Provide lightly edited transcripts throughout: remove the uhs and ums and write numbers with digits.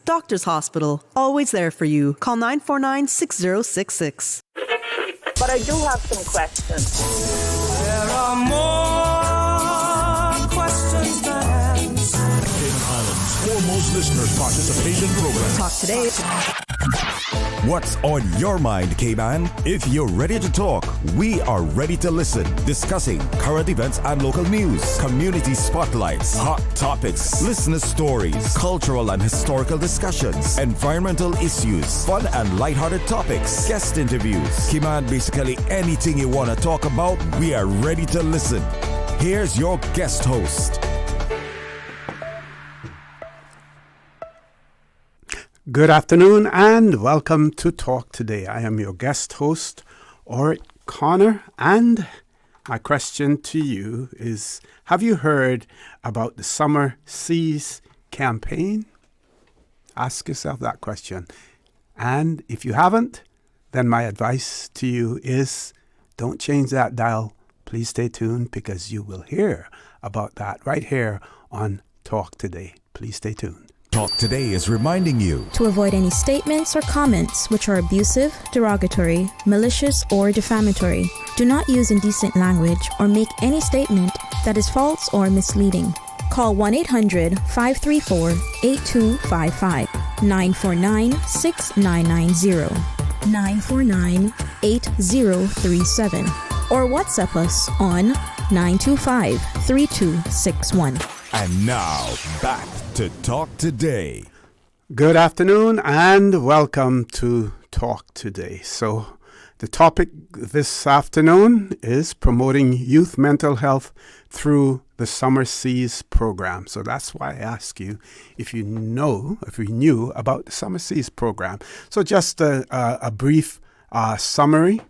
Doctors Hospital, always there for you. Call 949-6066. But I do have some questions. There are more questions than answers. Cayman Islands' foremost listeners participation program. Talk today. What's on your mind, Cayman? If you're ready to talk, we are ready to listen. Discussing current events and local news, community spotlights, hot topics, listener stories, cultural and historical discussions, environmental issues, fun and lighthearted topics, guest interviews. Cayman, basically anything you want to talk about, we are ready to listen. Here's your guest host. Good afternoon and welcome to Talk Today. I am your guest host, Orrett Connor, and my question to you is, have you heard about the Summer Seas campaign? Ask yourself that question. And if you haven't, then my advice to you is don't change that dial. Please stay tuned because you will hear about that right here on Talk Today. Please stay tuned. Talk Today is reminding you to avoid any statements or comments which are abusive, derogatory, malicious, or defamatory. Do not use indecent language or make any statement that is false or misleading. Call 1-800-534-8255, 949-6990, 949-8037, or WhatsApp us on 925-3261. And now, back to Talk Today. Good afternoon and welcome to Talk Today. So the topic this afternoon is promoting youth mental health through the Summer Seas program. So that's why I ask you if you knew about the Summer Seas program. So just a brief summary.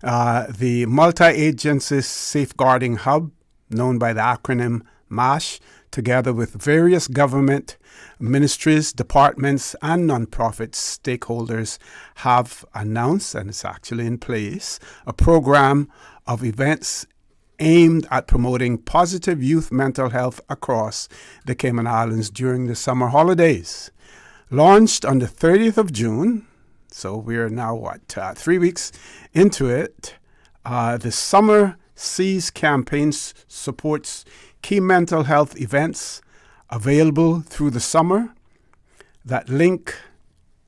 The Multi-Agency Safeguarding Hub, known by the acronym MASH, together with various government ministries, departments, and nonprofit stakeholders, have announced, and it's actually in place, a program of events aimed at promoting positive youth mental health across the Cayman Islands during the summer holidays. Launched on the 30th of June, so we're now, 3 weeks into it, the Summer Seas campaign supports key mental health events available through the summer that link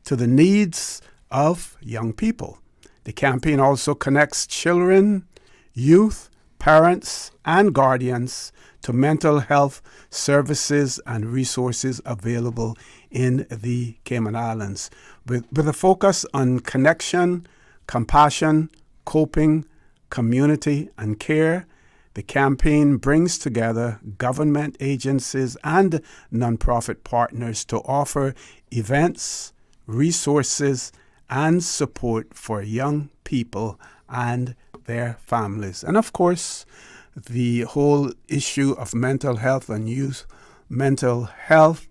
to the needs of young people. The campaign also connects children, youth, parents, and guardians to mental health services and resources available in the Cayman Islands, with a focus on connection, compassion, coping, community, and care. The campaign brings together government agencies and nonprofit partners to offer events, resources, and support for young people and their families. And of course, the whole issue of mental health and youth mental health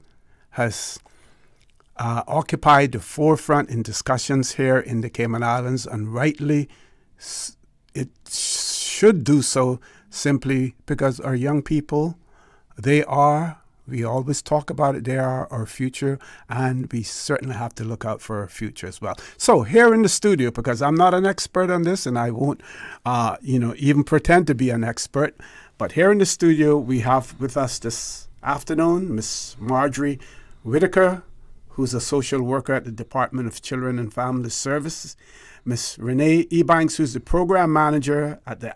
has occupied the forefront in discussions here in the Cayman Islands, and rightly it should do so, simply because our young people, we always talk about it, they are our future, and we certainly have to look out for our future as well. So here in the studio, because I'm not an expert on this, and I won't, even pretend to be an expert, but here in the studio, we have with us this afternoon, Miss Majore Whittaker, who's a social worker at the Department of Children and Family Services, Miss Renee Ebanks, who's the program manager at the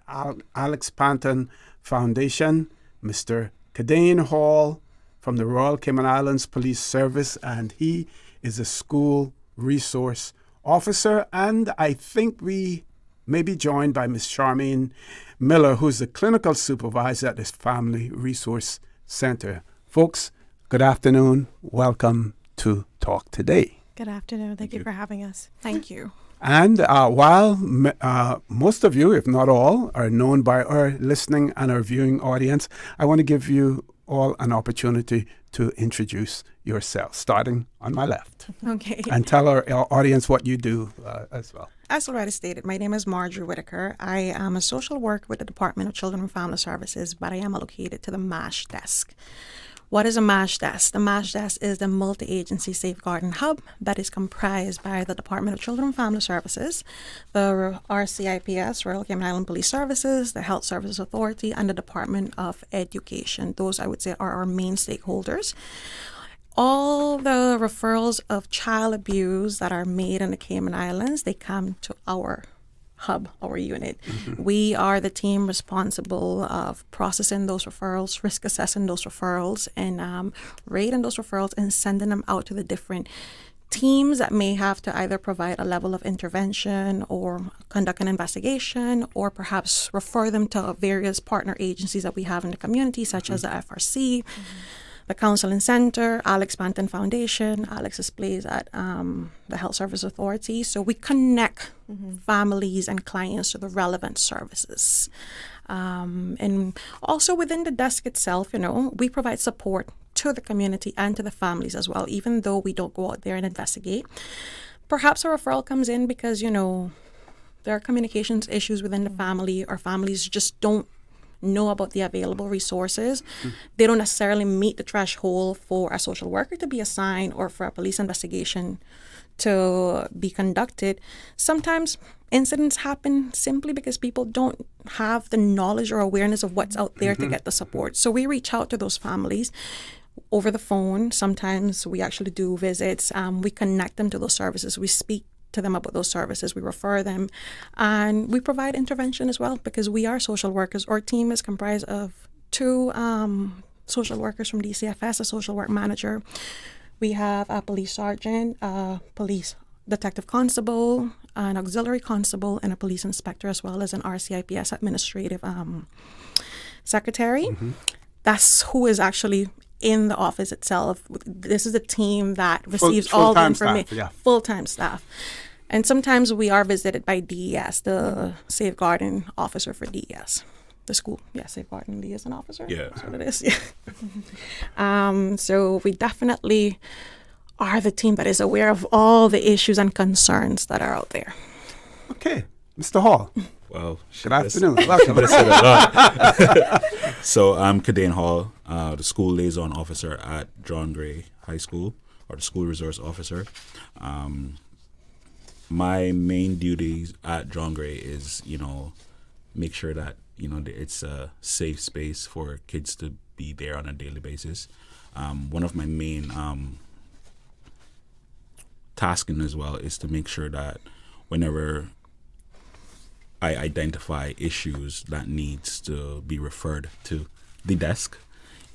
Alex Panton Foundation, Mr. Kadane Hall from the Royal Cayman Islands Police Service, and he is a school resource officer. And I think we may be joined by Miss Charmaine Miller, who's the clinical supervisor at this Family Resource Center. Folks, good afternoon. Welcome to Talk Today. Good afternoon. Thank you for having us. Thank you. And while most of you, if not all, are known by our listening and our viewing audience, I want to give you all an opportunity to introduce yourself, starting on my left. Okay. And tell our audience what you do as well. As already stated, my name is Majore Whittaker. I am a social worker with the Department of Children and Family Services, but I am allocated to the MASH desk. What is a MASH desk? The MASH desk is the multi-agency safeguarding hub that is comprised by the Department of Children and Family Services, the RCIPS, Royal Cayman Island Police Services, the Health Services Authority, and the Department of Education. Those, I would say, are our main stakeholders. All the referrals of child abuse that are made in the Cayman Islands, they come to our hub, our unit. We are the team responsible of processing those referrals, risk assessing those referrals, and rating those referrals and sending them out to the different teams that may have to either provide a level of intervention or conduct an investigation, or perhaps refer them to various partner agencies that we have in the community, such as the FRC, the Counseling Center, Panton Foundation. Alex is placed at the Health Service Authority. So we connect families and clients to the relevant services. And also within the desk itself, we provide support to the community and to the families as well, even though we don't go out there and investigate. Perhaps a referral comes in because, there are communications issues within the family, or families just don't know about the available resources. They don't necessarily meet the threshold for a social worker to be assigned or for a police investigation to be conducted. Sometimes incidents happen simply because people don't have the knowledge or awareness of what's out there to get the support. So we reach out to those families over the phone. Sometimes we actually do visits. We connect them to those services. We speak to them about those services. We refer them, and we provide intervention as well, because we are social workers. Our team is comprised of 2 social workers from DCFS, a social work manager. We have a police sergeant, a police detective constable, an auxiliary constable, and a police inspector, as well as an RCIPS administrative secretary. That's who is actually in the office itself. This is a team that receives all the information. Full-time staff. And sometimes we are visited by DES, the safeguarding officer for DES. The school, safeguarding liaison officer. Yeah. That's what it is. Yeah. So we definitely are the team that is aware of all the issues and concerns that are out there. Okay. Mr. Hall. Well, good afternoon. Welcome. So I'm Kadane Hall, the school liaison officer at John Gray High School, or the school resource officer. My main duties at John Gray is, make sure that, it's a safe space for kids to be there on a daily basis. One of my main tasking as well is to make sure that whenever I identify issues that needs to be referred to the desk,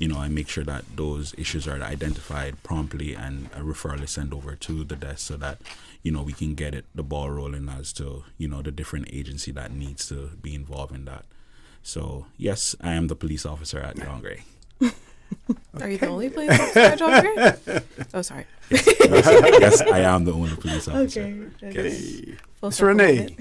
I make sure that those issues are identified promptly and a referral is sent over to the desk so that, we can get the ball rolling as to, the different agency that needs to be involved in that. So, yes, I am the police officer at John Gray. Are you the only police officer at John Gray? Oh, sorry. Yes, I am the only police officer. Okay. It's Renee.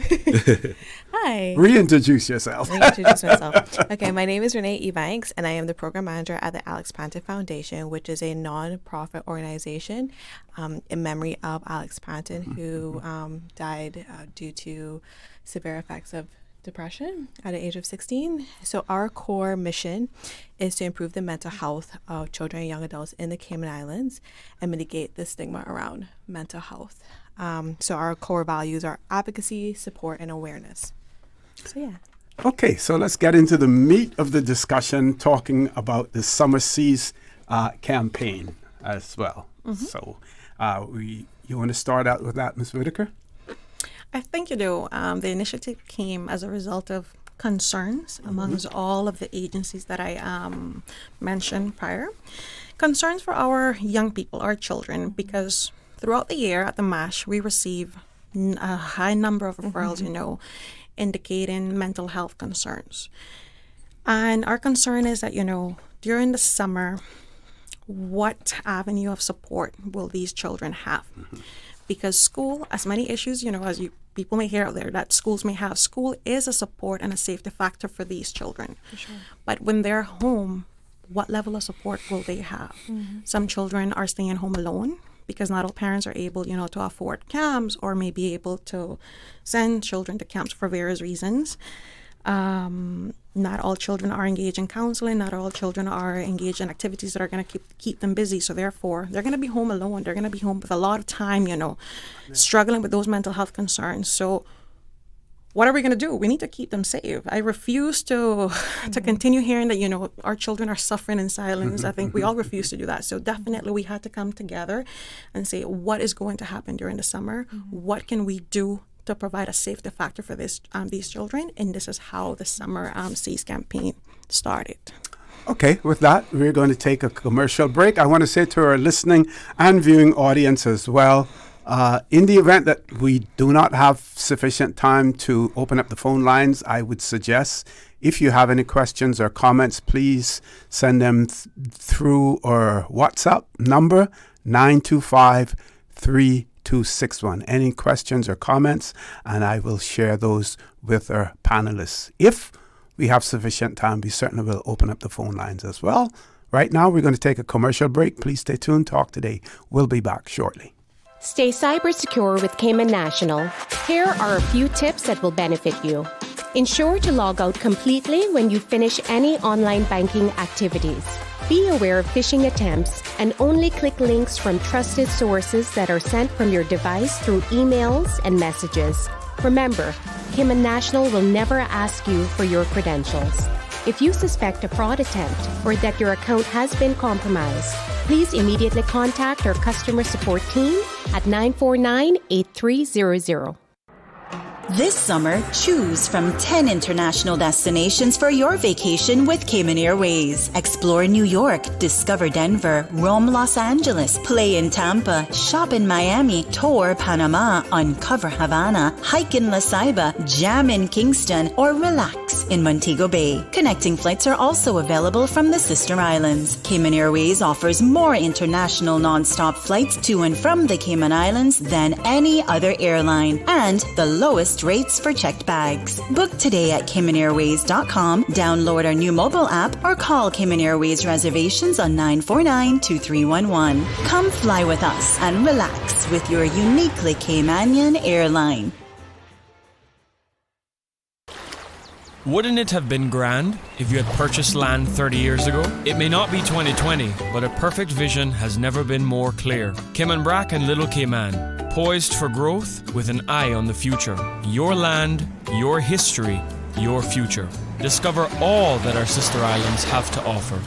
Hi. Reintroduce yourself. Reintroduce myself. Okay, my name is Renee Ebanks, and I am the program manager at the Panton Foundation, which is a non-profit organization in memory of Alex Panton, who died due to severe effects of depression at the age of 16. So our core mission is to improve the mental health of children and young adults in the Cayman Islands and mitigate the stigma around mental health. So our core values are advocacy, support, and awareness. So yeah. Okay, so let's get into the meat of the discussion, talking about the Summer Seas campaign as well. So you want to start out with that, Ms. Whittaker? I think, the initiative came as a result of concerns amongst all of the agencies that I mentioned prior. Concerns for our young people, our children, because throughout the year at the MASH, we receive a high number of referrals, indicating mental health concerns. And our concern is that, during the summer, what avenue of support will these children have? Because school, as many issues, as people may hear out there that schools may have, school is a support and a safety factor for these children. For sure. But when they're home, what level of support will they have? Some children are staying home alone because not all parents are able, to afford camps or may be able to send children to camps for various reasons. Not all children are engaged in counseling. Not all children are engaged in activities that are going to keep them busy. So therefore, they're going to be home alone. They're going to be home with a lot of time, struggling with those mental health concerns. So what are we going to do? We need to keep them safe. I refuse to continue hearing that, our children are suffering in silence. I think we all refuse to do that. So definitely we had to come together and say, what is going to happen during the summer? What can we do to provide a safety factor for these children? And this is how the Summer Seas campaign started. Okay, with that, we're going to take a commercial break. I want to say to our listening and viewing audience as well, in the event that we do not have sufficient time to open up the phone lines, I would suggest if you have any questions or comments, please send them through our WhatsApp number, 925-3261. Any questions or comments, and I will share those with our panelists. If we have sufficient time, we certainly will open up the phone lines as well. Right now, we're going to take a commercial break. Please stay tuned. Talk Today. We'll be back shortly. Stay cyber secure with Cayman National. Here are a few tips that will benefit you. Ensure to log out completely when you finish any online banking activities. Be aware of phishing attempts and only click links from trusted sources that are sent from your device through emails and messages. Remember, Cayman National will never ask you for your credentials. If you suspect a fraud attempt or that your account has been compromised, please immediately contact our customer support team at 949-8300. This summer, choose from 10 international destinations for your vacation with Cayman Airways. Explore New York, discover Denver, roam Los Angeles, play in Tampa, shop in Miami, tour Panama, uncover Havana, hike in La Ceiba, jam in Kingston, or relax in Montego Bay. Connecting flights are also available from the sister islands. Cayman Airways offers more international non-stop flights to and from the Cayman Islands than any other airline, and the lowest rates for checked bags. Book today at CaymanAirways.com, download our new mobile app, or call Cayman Airways reservations on 949-2311. Come fly with us and relax with your uniquely Caymanian airline. Wouldn't it have been grand if you had purchased land 30 years ago? It may not be 2020, but a perfect vision has never been more clear. Cayman Brac and Little Cayman, poised for growth with an eye on the future. Your land, your history, your future. Discover all that our sister islands have to offer.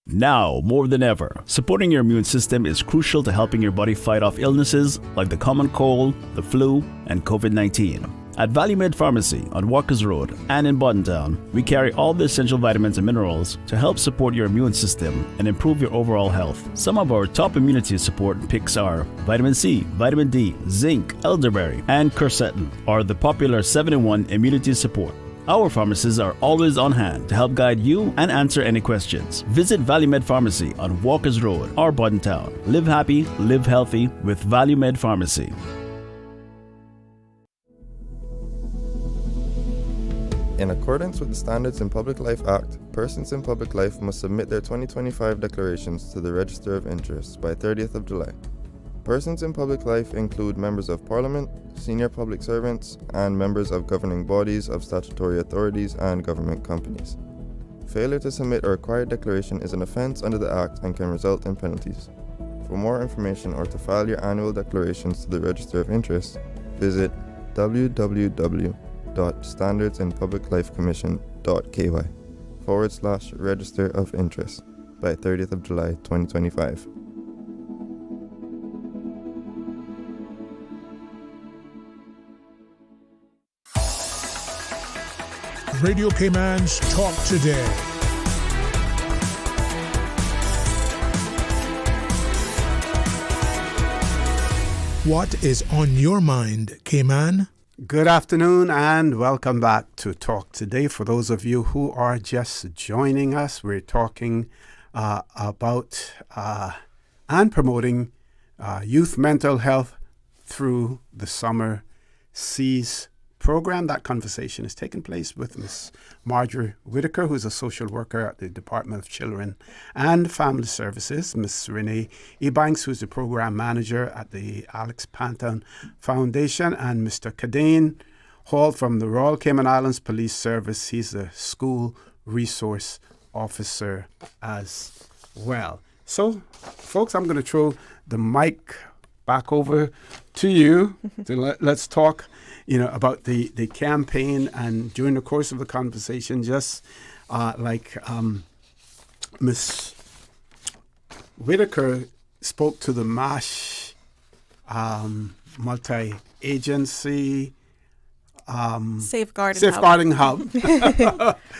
Now, more than ever, supporting your immune system is crucial to helping your body fight off illnesses like the common cold, the flu, and COVID-19. At ValueMed Pharmacy on Walkers Road and in Buttontown, we carry all the essential vitamins and minerals to help support your immune system and improve your overall health. Some of our top immunity support picks are vitamin C, vitamin D, zinc, elderberry, and quercetin are the popular 7-in-1 immunity support. Our pharmacists are always on hand to help guide you and answer any questions. Visit ValueMed Pharmacy on Walkers Road or Buttontown. Live happy, live healthy with ValueMed Pharmacy. In accordance with the Standards in Public Life Act, persons in public life must submit their 2025 declarations to the Register of Interest by 30th of July. Persons in public life include members of Parliament, senior public servants, and members of governing bodies of statutory authorities and government companies. Failure to submit a required declaration is an offence under the Act and can result in penalties. For more information or to file your annual declarations to the Register of Interest, visit www.standardsinpubliclifecommission.ky/Register of Interest by 30th of July 2025. Radio Cayman's Talk Today. What is on your mind, Cayman? Good afternoon and welcome back to Talk Today. For those of you who are just joining us, we're talking about and promoting youth mental health through the Summer Seas program. That conversation is taking place with Ms. Majore Whittaker, who's a social worker at the Department of Children and Family Services, Ms. Renee Ebanks, who's the program manager at the Panton Foundation, and Mr. Kadane Hall from the Royal Cayman Islands Police Service. He's a school resource officer as well. So, folks, I'm going to throw the mic back over to you. Let's talk, about the campaign. And during the course of the conversation, just like Miss Whittaker spoke to the MASH multi-agency safeguarding hub,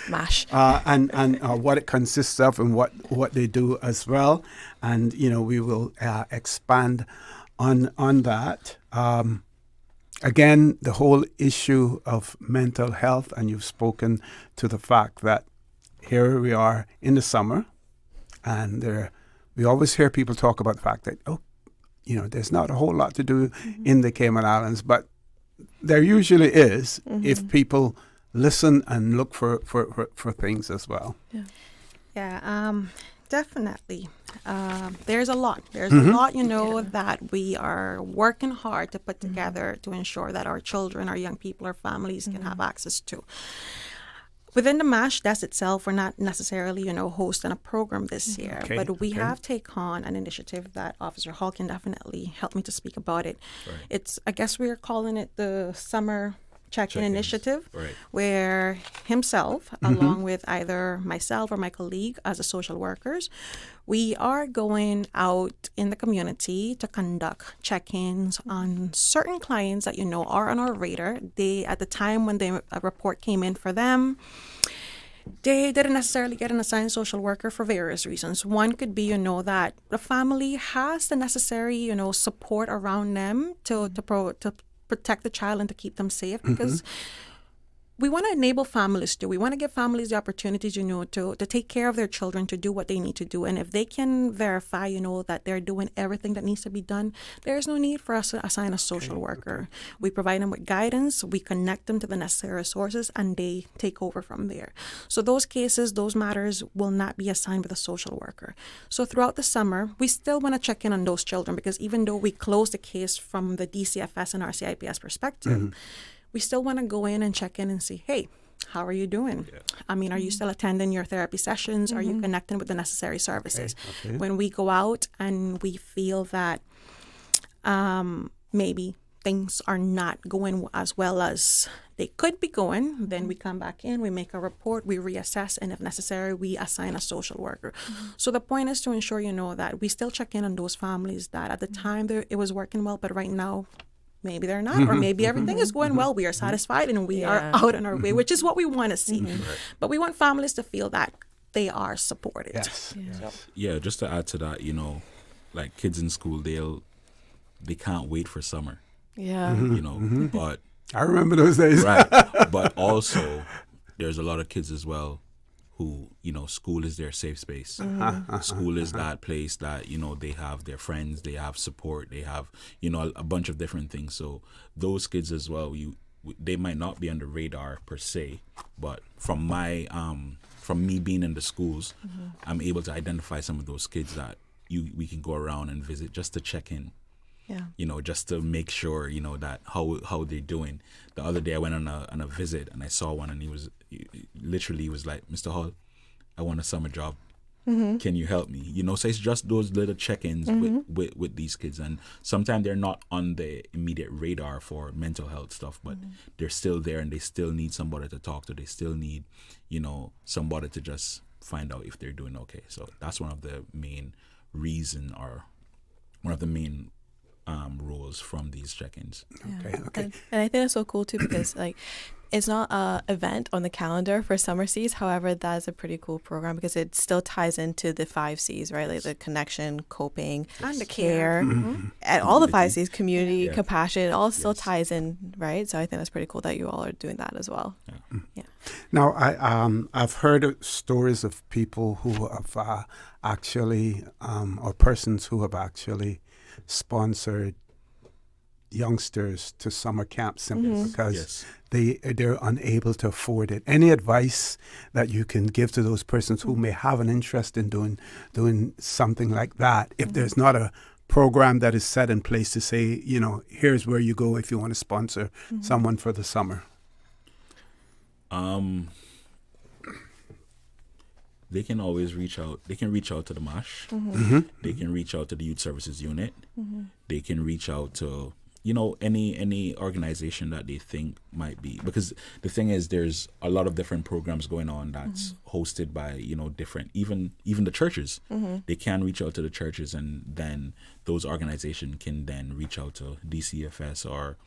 MASH, and what it consists of and what they do as well, and we will expand on that. Again, the whole issue of mental health, and you've spoken to the fact that here we are in the summer, and we always hear people talk about the fact that there's not a whole lot to do in the Cayman Islands, but there usually is if people listen and look for things as well. Definitely. There's a lot. There's a lot, that we are working hard to put together to ensure that our children, our young people, our families can have access to. Within the MASH desk itself, we're not necessarily, hosting a program this year, but we have taken on an initiative that Officer Hall can definitely help me to speak about it. Right. I guess we're calling it the Summer Check-in Initiative, where himself, along with either myself or my colleague as a social workers, we are going out in the community to conduct check-ins on certain clients that are on our radar. They, at the time when a report came in for them, they didn't necessarily get an assigned social worker for various reasons. One could be, that the family has the necessary, support around them to protect the child and to keep them safe, because we want to enable families we want to give families the opportunities, to take care of their children, to do what they need to do. And if they can verify, that they're doing everything that needs to be done, there's no need for us to assign a social worker. We provide them with guidance, we connect them to the necessary resources, and they take over from there. So those cases, those matters will not be assigned with a social worker. So throughout the summer, we still want to check in on those children, because even though we close the case from the DCFS and RCIPS perspective, we still want to go in and check in and see, hey, how are you doing? Are you still attending your therapy sessions? Are you connecting with the necessary services? When we go out and we feel that maybe things are not going as well as they could be going, then we come back in, we make a report, we reassess, and if necessary, we assign a social worker. So the point is to ensure, that we still check in on those families that at the time it was working well, but right now, maybe they're not, or maybe everything is going well. We are satisfied and we are out on our way, which is what we want to see. But we want families to feel that they are supported. Yeah, just to add to that, like kids in school, they can't wait for summer. But I remember those days. Right. But also, there's a lot of kids as well who, school is their safe space. School is that place that, they have their friends, they have support, they have, a bunch of different things. So those kids as well, they might not be on the radar per se, but from me being in the schools, I'm able to identify some of those kids that we can go around and visit just to check in. Just to make sure, that how they're doing. The other day I went on a visit and I saw one, and he was like, Mr. Hall, I want a summer job. Can you help me? So it's just those little check-ins with these kids, and sometimes they're not on the immediate radar for mental health stuff, but they're still there and they still need somebody to talk to. They still need, somebody to just find out if they're doing okay. So that's one of the main reason, or one of the main rules from these check-ins. Okay. And I think that's so cool too, because it's not an event on the calendar for Summer Seas. However, that's a pretty cool program because it still ties into the 5 C's, right? Like the connection, coping, and the care, and all the 5 C's, community, compassion, it all still ties in, right? So I think that's pretty cool that you all are doing that as well. Now, I've heard stories of people who have actually, or persons who have actually sponsored youngsters to summer camp simply because they're unable to afford it. Any advice that you can give to those persons who may have an interest in doing something like that, if there's not a program that is set in place to say, here's where you go if you want to sponsor someone for the summer? They can always reach out. They can reach out to the MASH. They can reach out to the Youth Services Unit. They can reach out to, any organization that they think might be. Because the thing is, there's a lot of different programs going on that's hosted by, different, even the churches. They can reach out to the churches, and then those organizations can then reach out to DCFS or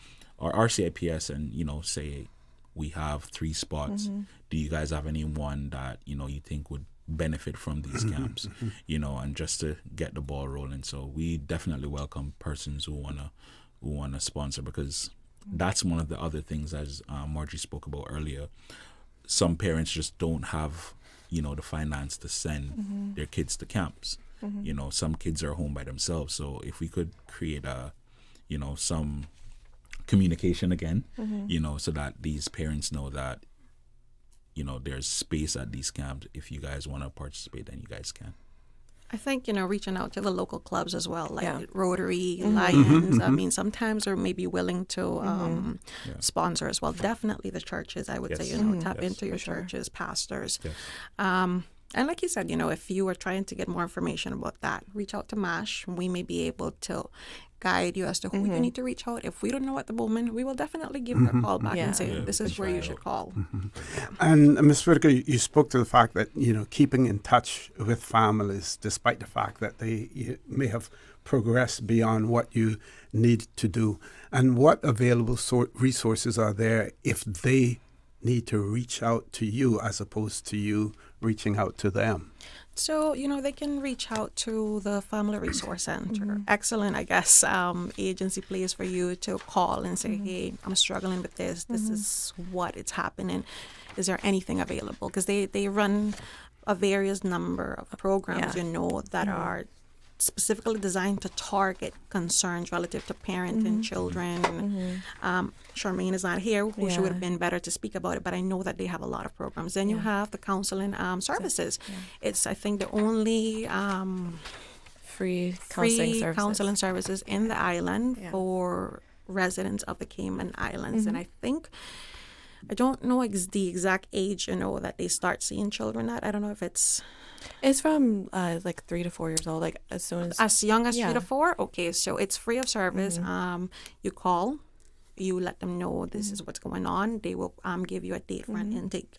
RCIPS and, say, we have 3 spots. Do you guys have anyone that, you think would benefit from these camps, and just to get the ball rolling. So we definitely welcome persons who wanna sponsor, because that's one of the other things, as Marjorie spoke about earlier. Some parents just don't have, the finance to send their kids to camps. Some kids are home by themselves. So if we could create some communication again, so that these parents know that, there's space at these camps. If you guys want to participate, then you guys can. I think, reaching out to the local clubs as well, like Rotary, Lions. I mean, sometimes they're maybe willing to sponsor as well. Definitely the churches, I would say, tap into your churches, pastors. And like you said, if you are trying to get more information about that, reach out to MASH. We may be able to guide you as to who you need to reach out. If we don't know at the moment, we will definitely give you a call back and say, this is where you should call. And Ms. Whittaker, you spoke to the fact that, keeping in touch with families, despite the fact that they may have progressed beyond what you need to do. And what available resources are there if they need to reach out to you as opposed to you reaching out to them? So, they can reach out to the Family Resource Center. Excellent, I guess, agency place for you to call and say, hey, I'm struggling with this. This is what is happening. Is there anything available? Because they run a various number of programs, that are specifically designed to target concerns relative to parents and children. Charmaine is not here, who she would have been better to speak about it, but I know that they have a lot of programs. Then you have the counseling services. It's, I think, the only free counseling services in the island for residents of the Cayman Islands. And I think, I don't know the exact age, that they start seeing children at. I don't know if it's from like 3 to 4 years old, like as young as 3 to 4. Okay, so it's free of service. You call, you let them know this is what's going on. They will give you a date for an intake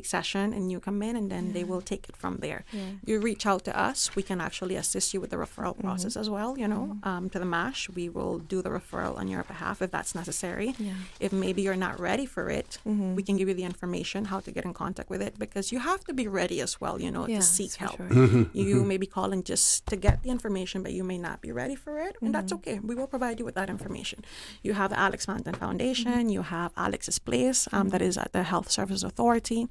session, and you come in, and then they will take it from there. You reach out to us. We can actually assist you with the referral process as well. To the MASH, we will do the referral on your behalf if that's necessary. If maybe you're not ready for it, we can give you the information how to get in contact with it, because you have to be ready as well. To seek help. You may be calling just to get the information, but you may not be ready for it, and that's okay. We will provide you with that information. You have the Alex Panton Foundation. You have Alex's Place, that is at the Health Services Authority.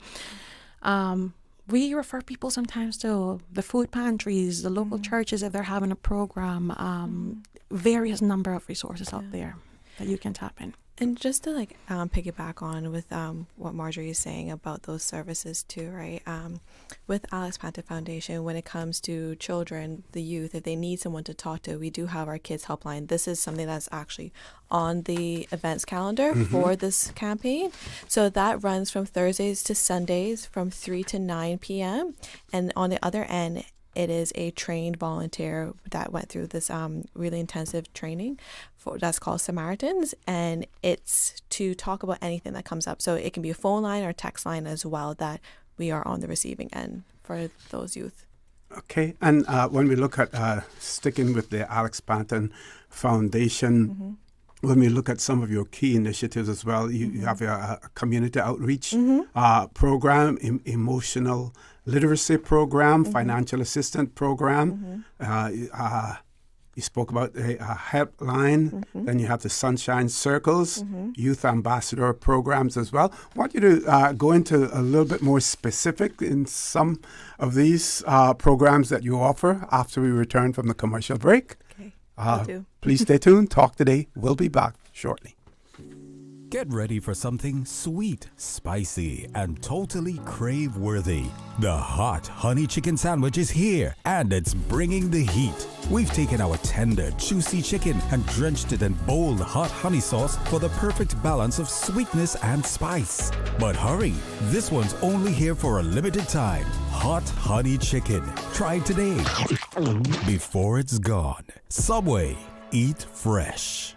We refer people sometimes to the food pantries, the local churches if they're having a program. Various number of resources out there that you can tap in. And just to piggyback on with what Marjorie is saying about those services too, right? With Alex Panton Foundation, when it comes to children, the youth, if they need someone to talk to, we do have our kids helpline. This is something that's actually on the events calendar for this campaign. So that runs from Thursdays to Sundays from 3 to 9 p.m. And on the other end, it is a trained volunteer that went through this really intensive training that's called Samaritans, and it's to talk about anything that comes up. So it can be a phone line or text line as well, that we are on the receiving end for those youth. Okay, and when we look at sticking with the Alex Panton Foundation, when we look at some of your key initiatives as well, you have a community outreach program, emotional literacy program, financial assistance program. You spoke about a helpline. Then you have the Sunshine Circles, youth ambassador programs as well. I want you to go into a little bit more specific in some of these programs that you offer after we return from the commercial break. Okay. Please stay tuned. Talk Today. We'll be back shortly. Get ready for something sweet, spicy, and totally crave-worthy. The hot honey chicken sandwich is here, and it's bringing the heat. We've taken our tender, juicy chicken and drenched it in bold hot honey sauce for the perfect balance of sweetness and spice. But hurry, this one's only here for a limited time. Hot honey chicken. Try it today before it's gone. Subway. Eat fresh.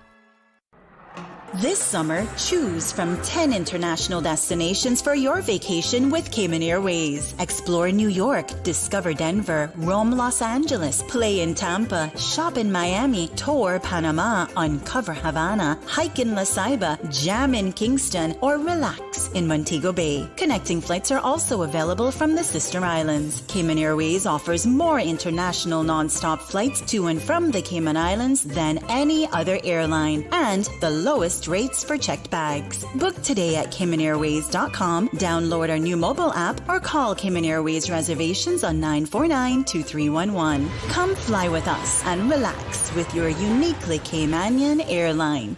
This summer, choose from 10 international destinations for your vacation with Cayman Airways. Explore New York, discover Denver, roam Los Angeles, play in Tampa, shop in Miami, tour Panama, uncover Havana, hike in La Ceiba, jam in Kingston, or relax in Montego Bay. Connecting flights are also available from the sister islands. Cayman Airways offers more international non-stop flights to and from the Cayman Islands than any other airline, and the lowest rates for checked bags. Book today at CaymanAirways.com, download our new mobile app, or call Cayman Airways reservations on 949-2311. Come fly with us and relax with your uniquely Caymanian airline.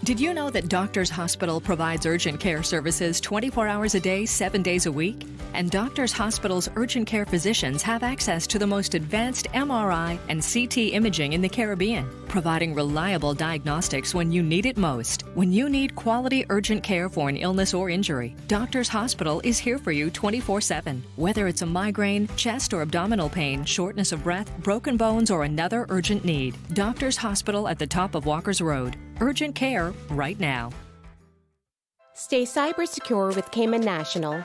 Did you know that Doctors Hospital provides urgent care services 24 hours a day, 7 days a week? And Doctors Hospital's urgent care physicians have access to the most advanced MRI and CT imaging in the Caribbean, providing reliable diagnostics when you need it most. When you need quality urgent care for an illness or injury, Doctors Hospital is here for you 24/7. Whether it's a migraine, chest or abdominal pain, shortness of breath, broken bones, or another urgent need, Doctors Hospital at the top of Walker's Road. Urgent care right now. Stay cyber secure with Cayman National.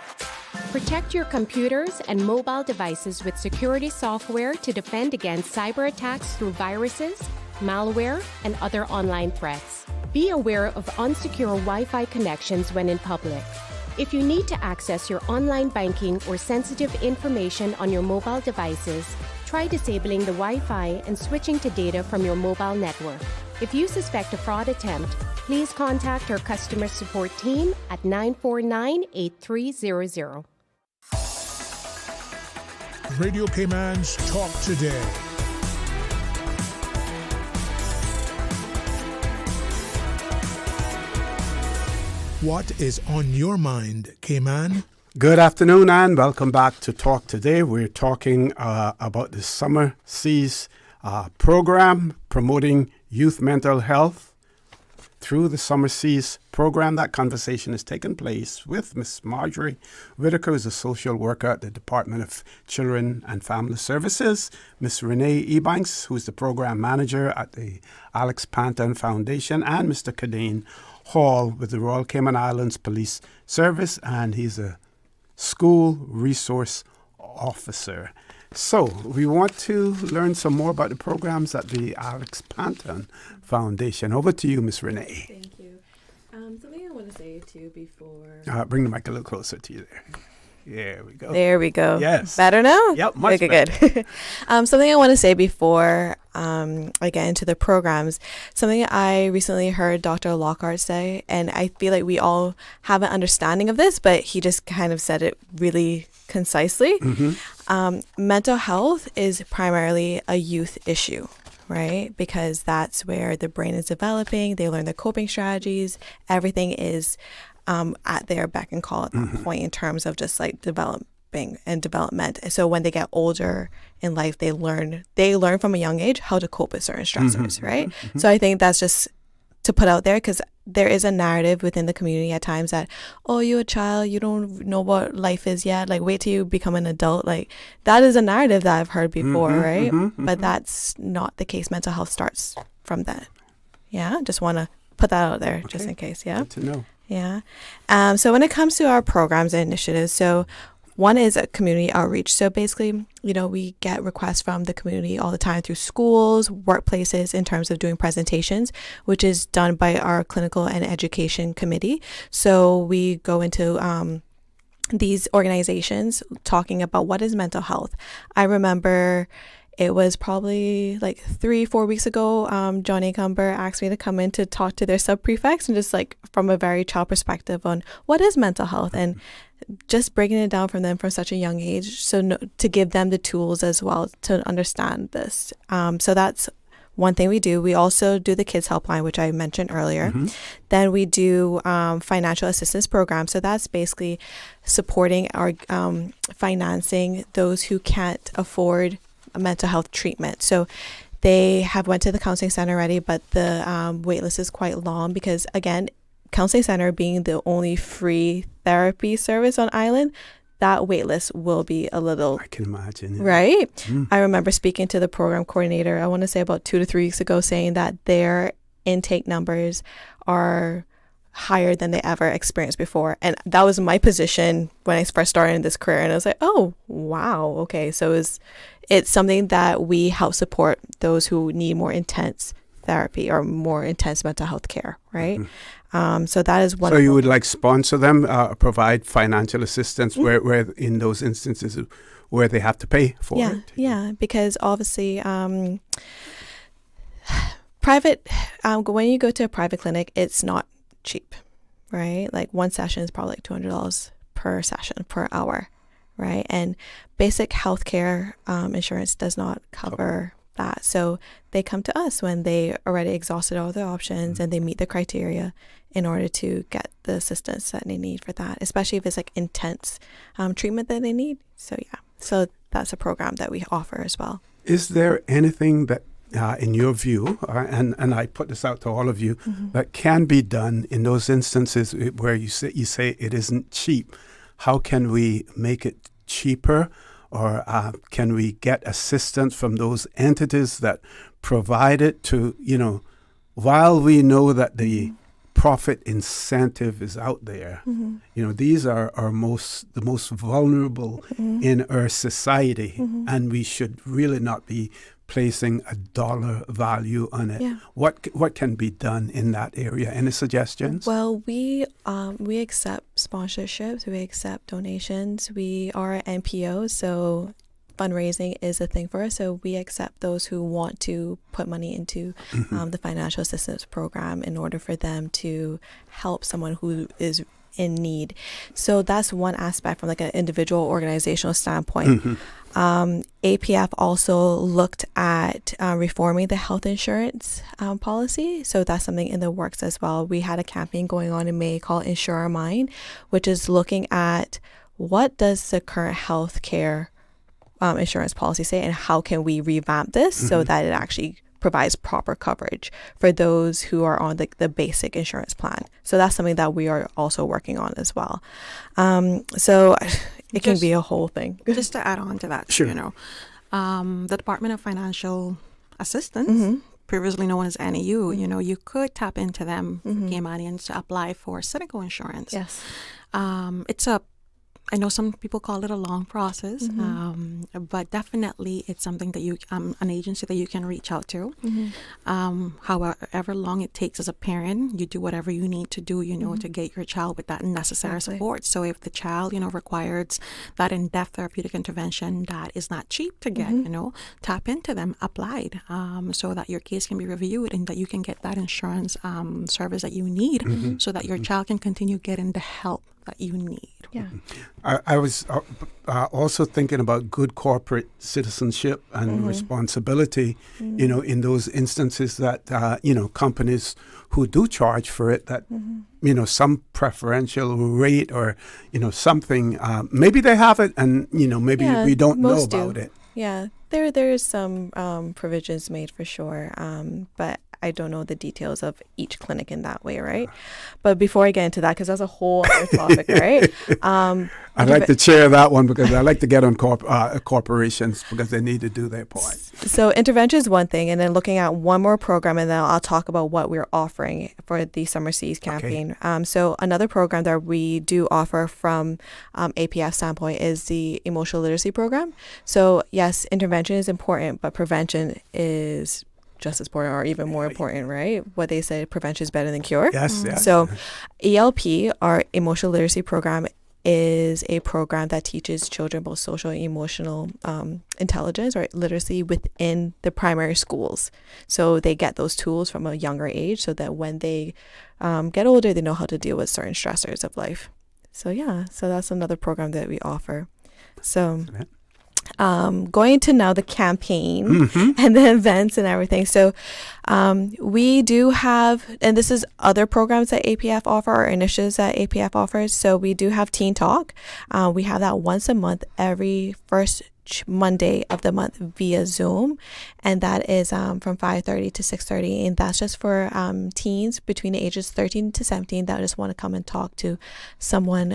Protect your computers and mobile devices with security software to defend against cyber attacks through viruses, malware, and other online threats. Be aware of unsecure Wi-Fi connections when in public. If you need to access your online banking or sensitive information on your mobile devices, try disabling the Wi-Fi and switching to data from your mobile network. If you suspect a fraud attempt, please contact our customer support team at 949-8300. Radio Cayman's Talk Today. What is on your mind, Cayman? Good afternoon and welcome back to Talk Today. We're talking about the Summer Seas program promoting youth mental health through the Summer Seas program. That conversation has taken place with Miss Majore Whittaker, who's a social worker at the Department of Children and Family Services, Miss Renee Ebanks, who's the program manager at the Panton Foundation, and Mr. Kadane Hall with the Royal Cayman Islands Police Service, and he's a school resource officer. So we want to learn some more about the programs at the Panton Foundation. Over to you, Miss Renee. Thank you. Something I want to say too before. Bring the mic a little closer to you there. There we go. There we go. Yes. Better now? Yep, much okay, better. Good. Something I want to say before I get into the programs, something I recently heard Dr. Lockhart say, and I feel like we all have an understanding of this, but he just kind of said it really concisely. Mm-hmm. Mental health is primarily a youth issue, right? Because that's where the brain is developing. They learn the coping strategies. Everything is at their beck and call at that point in terms of just like developing and development. So when they get older in life, they learn from a young age how to cope with certain stressors, right? So I think that's just to put out there, because there is a narrative within the community at times that, oh, you're a child, you don't know what life is yet, like wait till you become an adult. Like that is a narrative that I've heard before, right? But that's not the case. Mental health starts from that. Yeah, just want to put that out there just in case. Yeah. Good to know. Yeah. So when it comes to our programs and initiatives, so one is a community outreach. So basically, we get requests from the community all the time through schools, workplaces in terms of doing presentations, which is done by our clinical and education committee. So we go into these organizations talking about what is mental health. I remember it was probably like 3-4 weeks ago, Johnny Cumber asked me to come in to talk to their sub-prefects and just like from a very child perspective on what is mental health and just breaking it down from them from such a young age. So to give them the tools as well to understand this. So that's one thing we do. We also do the kids helpline, which I mentioned earlier. Then we do financial assistance programs. So that's basically supporting our financing those who can't afford a mental health treatment. So they have went to the counseling center already, but the wait list is quite long because, again, counseling center being the only free therapy service on island, that wait list will be a little... I can imagine. Yeah. Right? I remember speaking to the program coordinator, I want to say about 2 to 3 weeks ago, saying that their intake numbers are higher than they ever experienced before. And that was my position when I first started in this career. And I was like, oh, wow. Okay. So it's something that we help support those who need more intense therapy or more intense mental health care, right? So that is one. So you would like sponsor them, provide financial assistance where in those instances where they have to pay for it? Yeah, because obviously private, when you go to a private clinic, it's not cheap, right? Like one session is probably like $200 per session, per hour, right? And basic healthcare insurance does not cover that. So they come to us when they already exhausted all their options and they meet the criteria in order to get the assistance that they need for that, especially if it's like intense treatment that they need. So yeah, so that's a program that we offer as well. Is there anything that in your view, and I put this out to all of you, that can be done in those instances where you say it isn't cheap? How can we make it cheaper? Or can we get assistance from those entities that provide it to, while we know that the profit incentive is out there, these are the most vulnerable in our society, and we should really not be placing a dollar value on it. Yeah. What can be done in that area? Any suggestions? Well, we accept sponsorships, we accept donations. We are NPOs, so fundraising is a thing for us. So we accept those who want to put money into the financial assistance program in order for them to help someone who is in need. So that's one aspect from like an individual organizational standpoint. APF also looked at reforming the health insurance policy. So that's something in the works as well. We had a campaign going on in May called Insure Our Mind, which is looking at what does the current health care insurance policy say and how can we revamp this so that it actually provides proper coverage for those who are on the basic insurance plan. So that's something that we are also working on as well. So it can be a whole thing. Just to add on to that, sure. The Department of Financial Assistance, previously known as NAU, you could tap into them, Caymanians, to apply for Citico insurance. Yes. I know some people call it a long process, but definitely it's something that an agency that you can reach out to. However long it takes as a parent, you do whatever you need to do, to get your child with that necessary support. So if the child, requires that in-depth therapeutic intervention that is not cheap to get, tap into them, applied, so that your case can be reviewed and that you can get that insurance service that you need so that your child can continue getting the help that you need. Yeah. I was also thinking about good corporate citizenship and responsibility, in those instances that, companies who do charge for it, that, some preferential rate or, something, maybe they have it and, maybe we don't know about it. Yeah, there is some provisions made for sure, but I don't know the details of each clinic in that way, right? But before I get into that, because that's a whole other topic, right? I'd like to chair that one because I like to get on corporations because they need to do their part. So intervention is one thing, and then looking at one more program, and then I'll talk about what we're offering for the Summer Seas campaign. Okay. So another program that we do offer from APF standpoint is the emotional literacy program. So yes, intervention is important, but prevention is just as important or even more important, right? What they say, prevention is better than cure. Yes, yes. So ELP, our emotional literacy program, is a program that teaches children both social and emotional intelligence or literacy within the primary schools. So they get those tools from a younger age so that when they get older, they know how to deal with certain stressors of life. So yeah, so that's another program that we offer. So going to now the campaign and the events and everything. So we do have, and this is other programs that APF offer or initiatives that APF offers. So we do have Teen Talk. We have that once a month, every first Monday of the month via Zoom, and that is from 5:30 to 6:30, and that's just for teens between the ages 13 to 17 that just want to come and talk to someone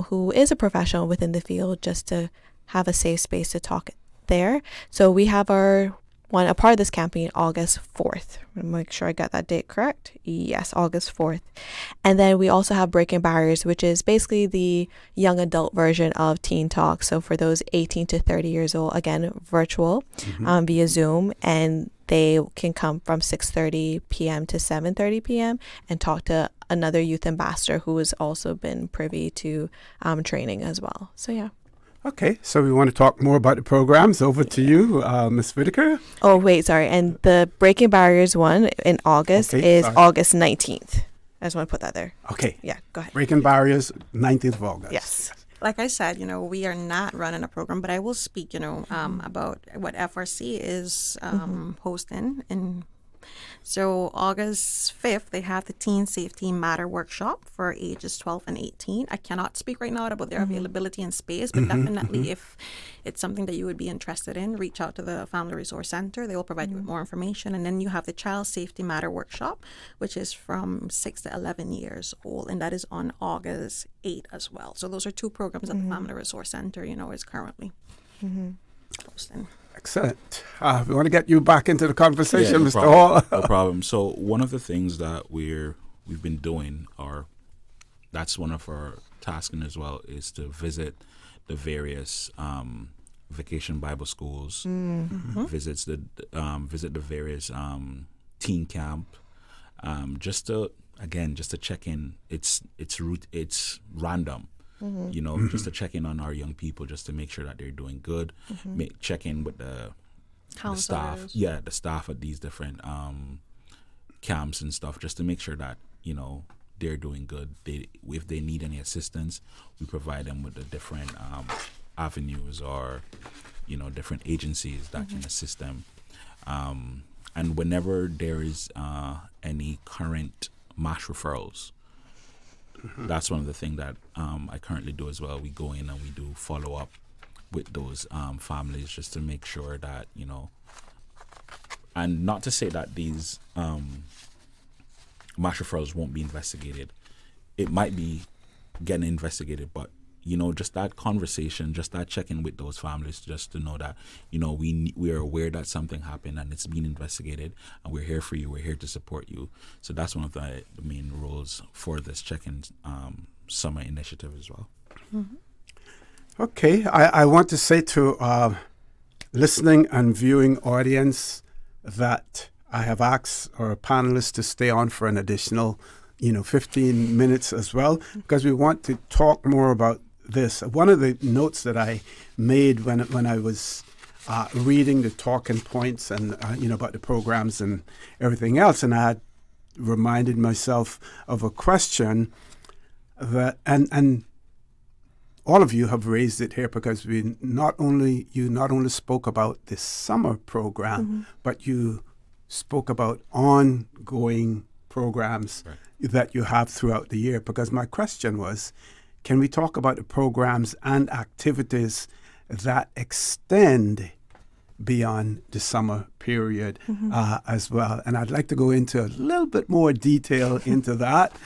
who is a professional within the field, just to have a safe space to talk there. So we have a part of this campaign August 4th. Make sure I got that date correct. Yes, August 4th. And then we also have Breaking Barriers, which is basically the young adult version of Teen Talk. So for those 18 to 30 years old, again, virtual via Zoom, and they can come from 6:30 p.m. to 7:30 p.m. and talk to another youth ambassador who has also been privy to training as well. So yeah. Okay, so we want to talk more about the programs. Over to you, Ms. Whittaker. Oh, wait, sorry. And the Breaking Barriers one in August is August 19th. I just want to put that there. Okay. Yeah, go ahead. Breaking Barriers, 19th of August. Yes. Like I said, we are not running a program, but I will speak, about what FRC is hosting. So August 5th, they have the Teen Safety Matter Workshop for ages 12 and 18. I cannot speak right now about their availability and space, but definitely if it's something that you would be interested in, reach out to the Family Resource Center. They will provide you with more information. And then you have the Child Safety Matter Workshop, which is from 6 to 11 years old, and that is on August 8th as well. So those are two programs that the Family Resource Center, is currently hosting. Excellent. We want to get you back into the conversation, Mr. Problem. Hall. No problem. So one of the things that we've been doing, that's one of our tasking as well, is to visit the various vacation Bible schools, visit the various teen camp, just to check in. It's random. Just to check in on our young people, just to make sure that they're doing good. Check in with the staff, the staff at these different camps and stuff, just to make sure that they're doing good. If they need any assistance, we provide them with the different avenues or different agencies that can assist them. And whenever there is any current MASH referrals. That's one of the things that I currently do as well. We go in and we do follow up with those families just to make sure that, and not to say that these MASH referrals won't be investigated. It might be getting investigated, but, just that conversation, just that check-in with those families, just to know that, we are aware that something happened and it's being investigated, and we're here for you, we're here to support you. So that's one of the main roles for this check-in summer initiative as well. Okay, I want to say to listening and viewing audience that I have asked our panelists to stay on for an additional 15 minutes as well, because we want to talk more about this. One of the notes that I made when I was reading the talking points and about the programs and everything else, and I had reminded myself of a question that and all of you have raised it here, because you not only spoke about this summer program, but you spoke about ongoing programs that you have throughout the year. Because my question was, can we talk about the programs and activities that extend beyond the summer period as well? And I'd like to go into a little bit more detail into that.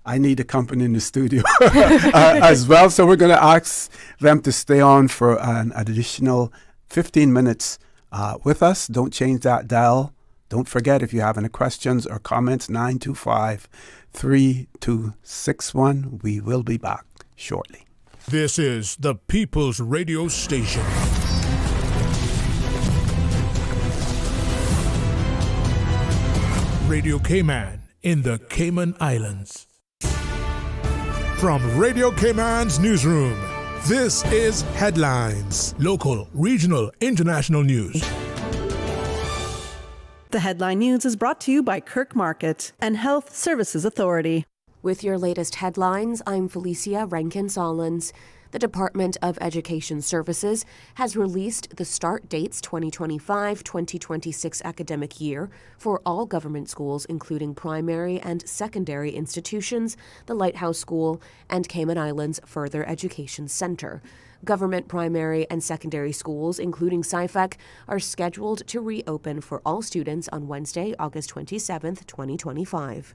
I need a company in the studio as well. So we're going to ask them to stay on for an additional 15 minutes with us. Don't change that dial. Don't forget, if you have any questions or comments, 925-3261. We will be back shortly. This is the People's Radio Station. Radio Cayman in the Cayman Islands. From Radio Cayman's newsroom, this is Headlines. Local, regional, international news. The Headline News is brought to you by Kirk Market and Health Services Authority. With your latest headlines, I'm Felicia Rankin-Solins. The Department of Education Services has released the start dates 2025-2026 academic year for all government schools, including primary and secondary institutions, the Lighthouse School, and Cayman Islands Further Education Center. Government primary and secondary schools, including SciFec, are scheduled to reopen for all students on Wednesday, August 27, 2025.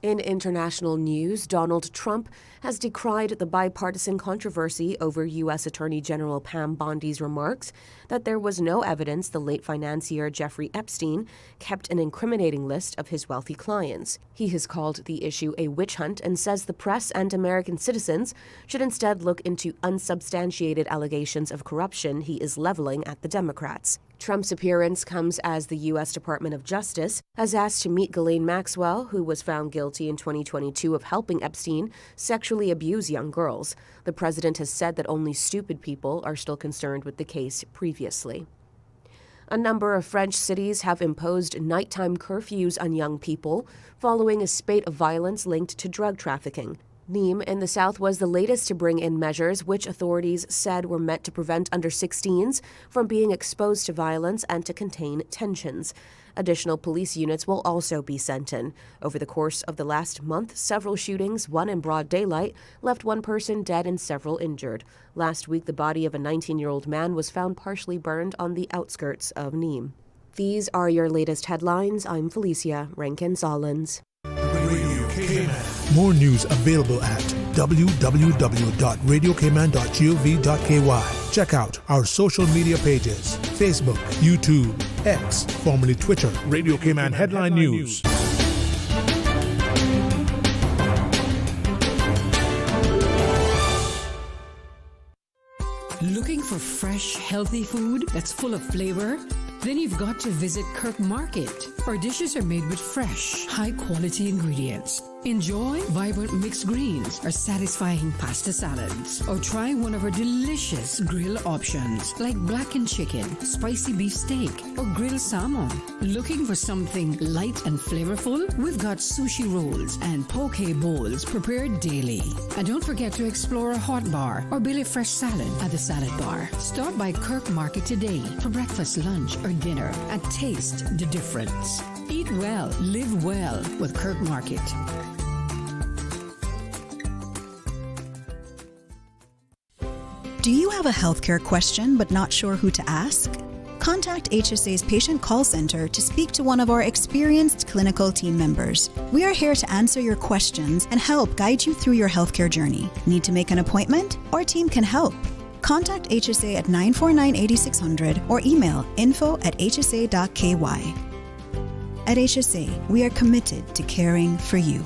In international news, Donald Trump has decried the bipartisan controversy over U.S. Attorney General Pam Bondi's remarks that there was no evidence the late financier Jeffrey Epstein kept an incriminating list of his wealthy clients. He has called the issue a witch hunt and says the press and American citizens should instead look into unsubstantiated allegations of corruption he is leveling at the Democrats. Trump's appearance comes as the U.S. Department of Justice has asked to meet Ghislaine Maxwell, who was found guilty in 2022 of helping Epstein sexually abuse young girls. The president has said that only stupid people are still concerned with the case previously. A number of French cities have imposed nighttime curfews on young people following a spate of violence linked to drug trafficking. Nîmes in the south was the latest to bring in measures which authorities said were meant to prevent under-16s from being exposed to violence and to contain tensions. Additional police units will also be sent in. Over the course of the last month, several shootings, one in broad daylight, left one person dead and several injured. Last week, the body of a 19-year-old man was found partially burned on the outskirts of Nîmes. These are your latest headlines. I'm Felicia Rankin-Solins. More news available at www.radiocayman.gov.ky. Check out our social media pages: Facebook, YouTube, X, formerly Twitter, Radio Cayman Headline News. Looking for fresh, healthy food that's full of flavor? Then you've got to visit Kirk Market. Our dishes are made with fresh, high-quality ingredients. Enjoy vibrant mixed greens or satisfying pasta salads. Or try one of our delicious grill options like blackened chicken, spicy beef steak, or grilled salmon. Looking for something light and flavorful? We've got sushi rolls and poke bowls prepared daily. And don't forget to explore a hot bar or Billy Fresh salad at the salad bar. Stop by Kirk Market today for breakfast, lunch, or dinner and taste the difference. Eat well, live well with Kirk Market. Do you have a healthcare question but not sure who to ask? Contact HSA's Patient Call Center to speak to one of our experienced clinical team members. We are here to answer your questions and help guide you through your healthcare journey. Need to make an appointment? Our team can help. Contact HSA at 949-8600 or email info@hsa.ky. At HSA, we are committed to caring for you.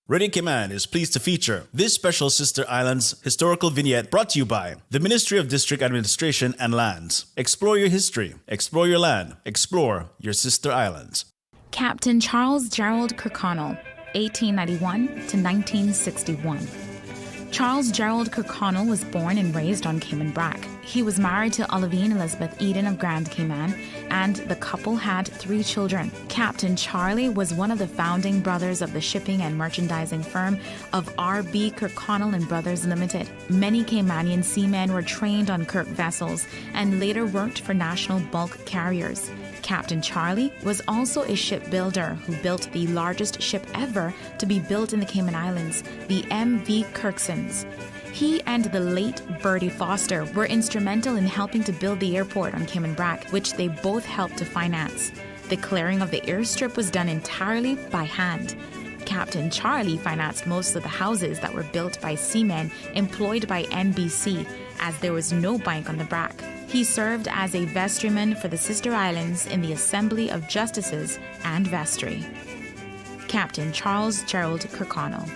Radio Cayman is pleased to feature this special Sister Islands historical vignette brought to you by the Ministry of District Administration and Lands. Explore your history, explore your land, explore your Sister Islands. Captain Charles Gerald Kirkconnell, 1891 to 1961. Charles Gerald Kirkconnell was born and raised on Cayman Brac. He was married to Olivine Elizabeth Eden of Grand Cayman, and the couple had 3 children. Captain Charlie was one of the founding brothers of the shipping and merchandising firm of R.B. Kirkconnell and Brothers Limited. Many Caymanian seamen were trained on Kirk vessels and later worked for national bulk carriers. Captain Charlie was also a shipbuilder who built the largest ship ever to be built in the Cayman Islands, the M.V. Kirksons. He and the late Bertie Foster were instrumental in helping to build the airport on Cayman Brac, which they both helped to finance. The clearing of the airstrip was done entirely by hand. Captain Charlie financed most of the houses that were built by seamen employed by NBC, as there was no bank on the Brac. He served as a vestryman for the Sister Islands in the Assembly of Justices and Vestry. Captain Charles Gerald Kirkconnell.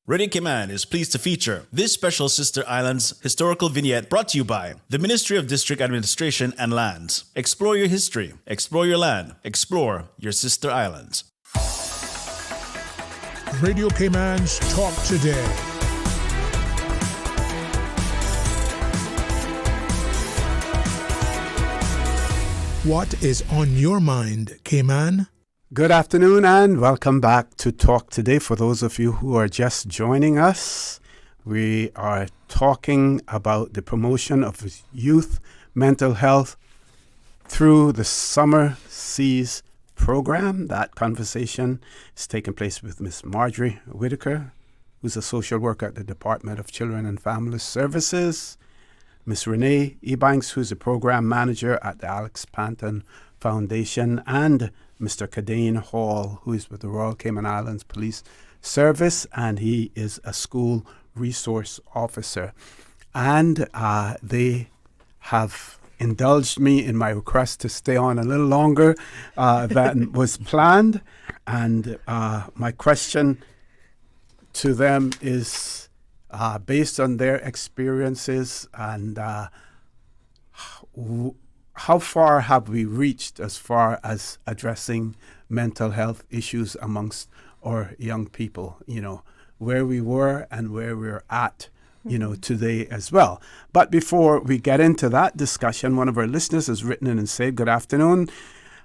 Radio Cayman is pleased to feature this special Sister Islands historical vignette brought to you by the Ministry of District Administration and Lands. Explore your history, explore your land, explore your Sister Islands. Radio Cayman's Talk Today. What is on your mind, Cayman? Good afternoon and welcome back to Talk Today. For those of you who are just joining us, we are talking about the promotion of youth mental health through the Summer Seas program. That conversation is taking place with Miss Majore Whittaker, who's a social worker at the Department of Children and Family Services, Miss Renee Ebanks, who's a program manager at the Panton Foundation, and Mr. Kadane Hall, who is with the Royal Cayman Islands Police Service, and he is a school resource officer. And they have indulged me in my request to stay on a little longer than was planned. And my question to them is, based on their experiences and how far have we reached as far as addressing mental health issues amongst our young people, where we were and where we're at, today as well. But before we get into that discussion, one of our listeners has written in and said, "Good afternoon.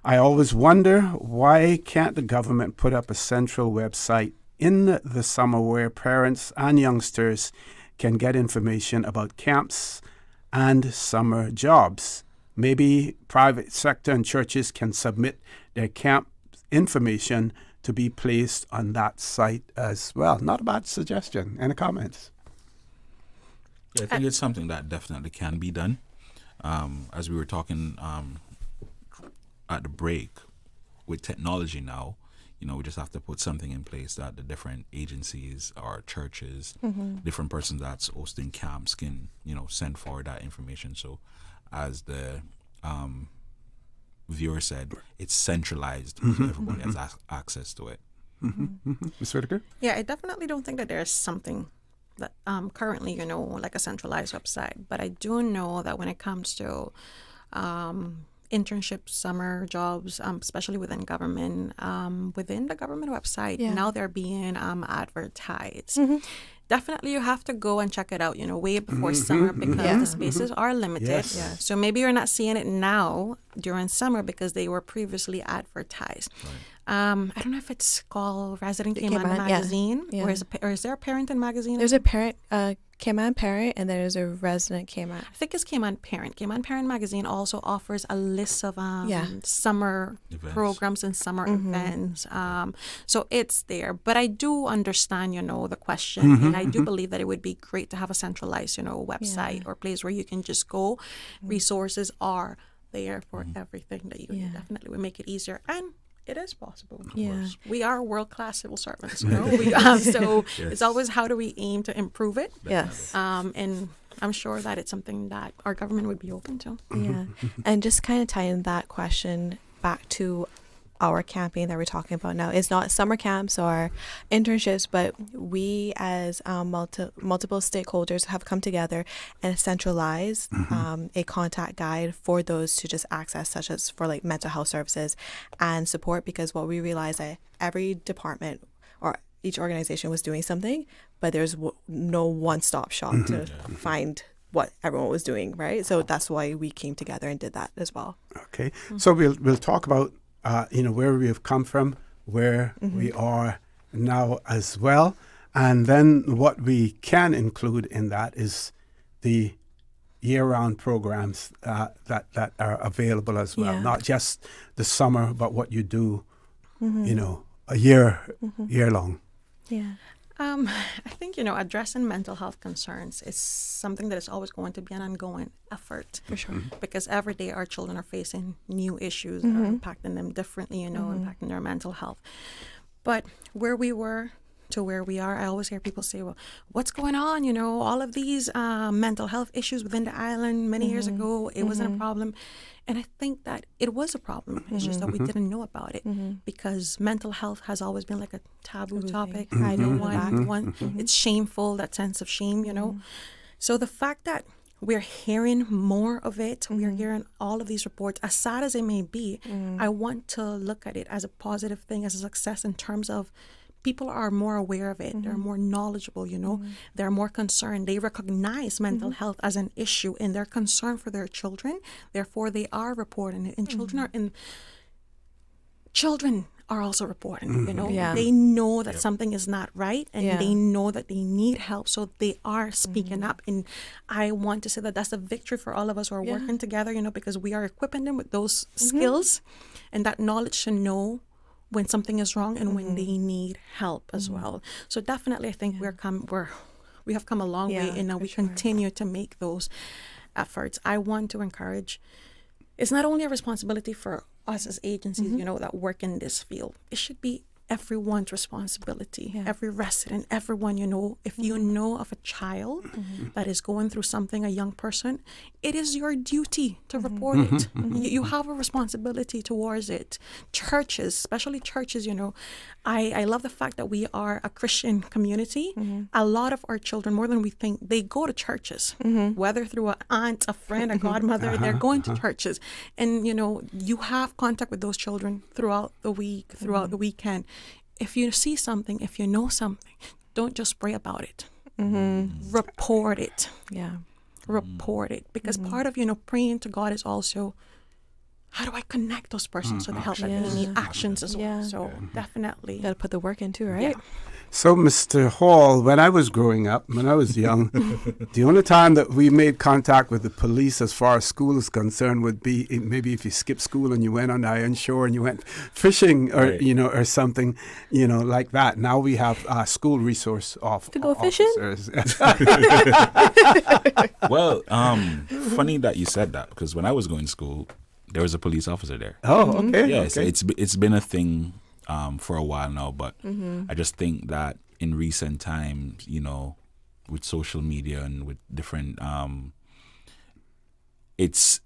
I always wonder, why can't the government put up a central website in the summer where parents and youngsters can get information about camps and summer jobs? Maybe private sector and churches can submit their camp information to be placed on that site as well." Not a bad suggestion. Any comments? Yeah, I think it's something that definitely can be done. As we were talking at the break, with technology now, we just have to put something in place that the different agencies or churches, different persons that's hosting camps can, send forward that information. So as the viewer said, it's centralized, so everybody has access to it. Ms. Whittaker? Yeah, I definitely don't think that there's something that currently, like a centralized website. But I do know that when it comes to internships, summer jobs, especially within government, within the government website, now they're being advertised. Definitely you have to go and check it out, way before summer, because the spaces are limited. Yes. So maybe you're not seeing it now during summer because they were previously advertised. I don't know if it's called Resident Cayman Magazine, or is there a Parenting magazine? There's a parent, Cayman Parent, and there's a Resident Cayman. I think it's Cayman Parent. Cayman Parent magazine also offers a list of summer programs and summer events. So it's there. But I do understand, the question, and I do believe that it would be great to have a centralized, website or place where you can just go. Resources are there for everything that you need. Definitely would make it easier. And it is possible. We are world-class civil servants. So it's always, how do we aim to improve it? Yes. And I'm sure that it's something that our government would be open to. Yeah. And just kind of tying that question back to our campaign that we're talking about now. It's not summer camps or internships, but we as multiple stakeholders have come together and centralized a contact guide for those to just access, such as for like mental health services and support, because what we realized that every department or each organization was doing something, but there's no one-stop shop to find what everyone was doing, right? So that's why we came together and did that as well. Okay. So we'll talk about where we have come from, where we are now as well. And then what we can include in that is the year-round programs that are available as well. Not just the summer, but what you do, a year long. Yeah. I think, addressing mental health concerns is something that is always going to be an ongoing effort. For sure. Because every day our children are facing new issues that are impacting them differently, impacting their mental health. But where we were to where we are, I always hear people say, well, what's going on? All of these mental health issues within the island many years ago, it wasn't a problem. And I think that it was a problem. It's just that we didn't know about it because mental health has always been like a taboo topic. I don't want it's shameful, that sense of shame, So the fact that we're hearing more of it, we're hearing all of these reports, as sad as it may be, I want to look at it as a positive thing, as a success in terms of people are more aware of it. They're more knowledgeable, They're more concerned. They recognize mental health as an issue and they're concerned for their children. Therefore, they are reporting it. And children are also reporting. You know, Yeah. they know that something is not right, and Yeah. they know that they need help, so they are speaking up. And I want to say that that's a victory for all of us who are working together. You know, because we are equipping them with those skills and that knowledge to know when something is wrong and when they need help as well. So definitely, I think we have come a long way, and we continue to make those efforts. I want to encourage. It's not only a responsibility for us as agencies, you know, that work in this field. It should be everyone's responsibility, every resident, everyone, you know. If you know of a child that is going through something, a young person, it is your duty to report it. You have a responsibility towards it. Churches, especially churches, you know, I love the fact that we are a Christian community. A lot of our children, more than we think, they go to churches, whether through an aunt, a friend, a godmother, they're going to churches. And, you know, you have contact with those children throughout the week, throughout the weekend. If you see something, if you know something, don't just pray about it. Report it. Report it. Because part of, you know, praying to God is also, how do I connect those persons to the help that they need? Actions as well. So definitely. You got to put the work into, right? Yeah. So, Mr. Hall, when I was growing up, when I was young, the only time that we made contact with the police as far as school is concerned would be maybe if you skipped school and you went on the iron shore and you went fishing or, you know, or something, you know, like that. Now we have school resource to go fishing? Well, funny that you said that, because when I was going to school, there was a police officer there. Oh, okay. Yes, okay. it's been a thing for a while now, but I just think that in recent times, you know, with social media and with different, it's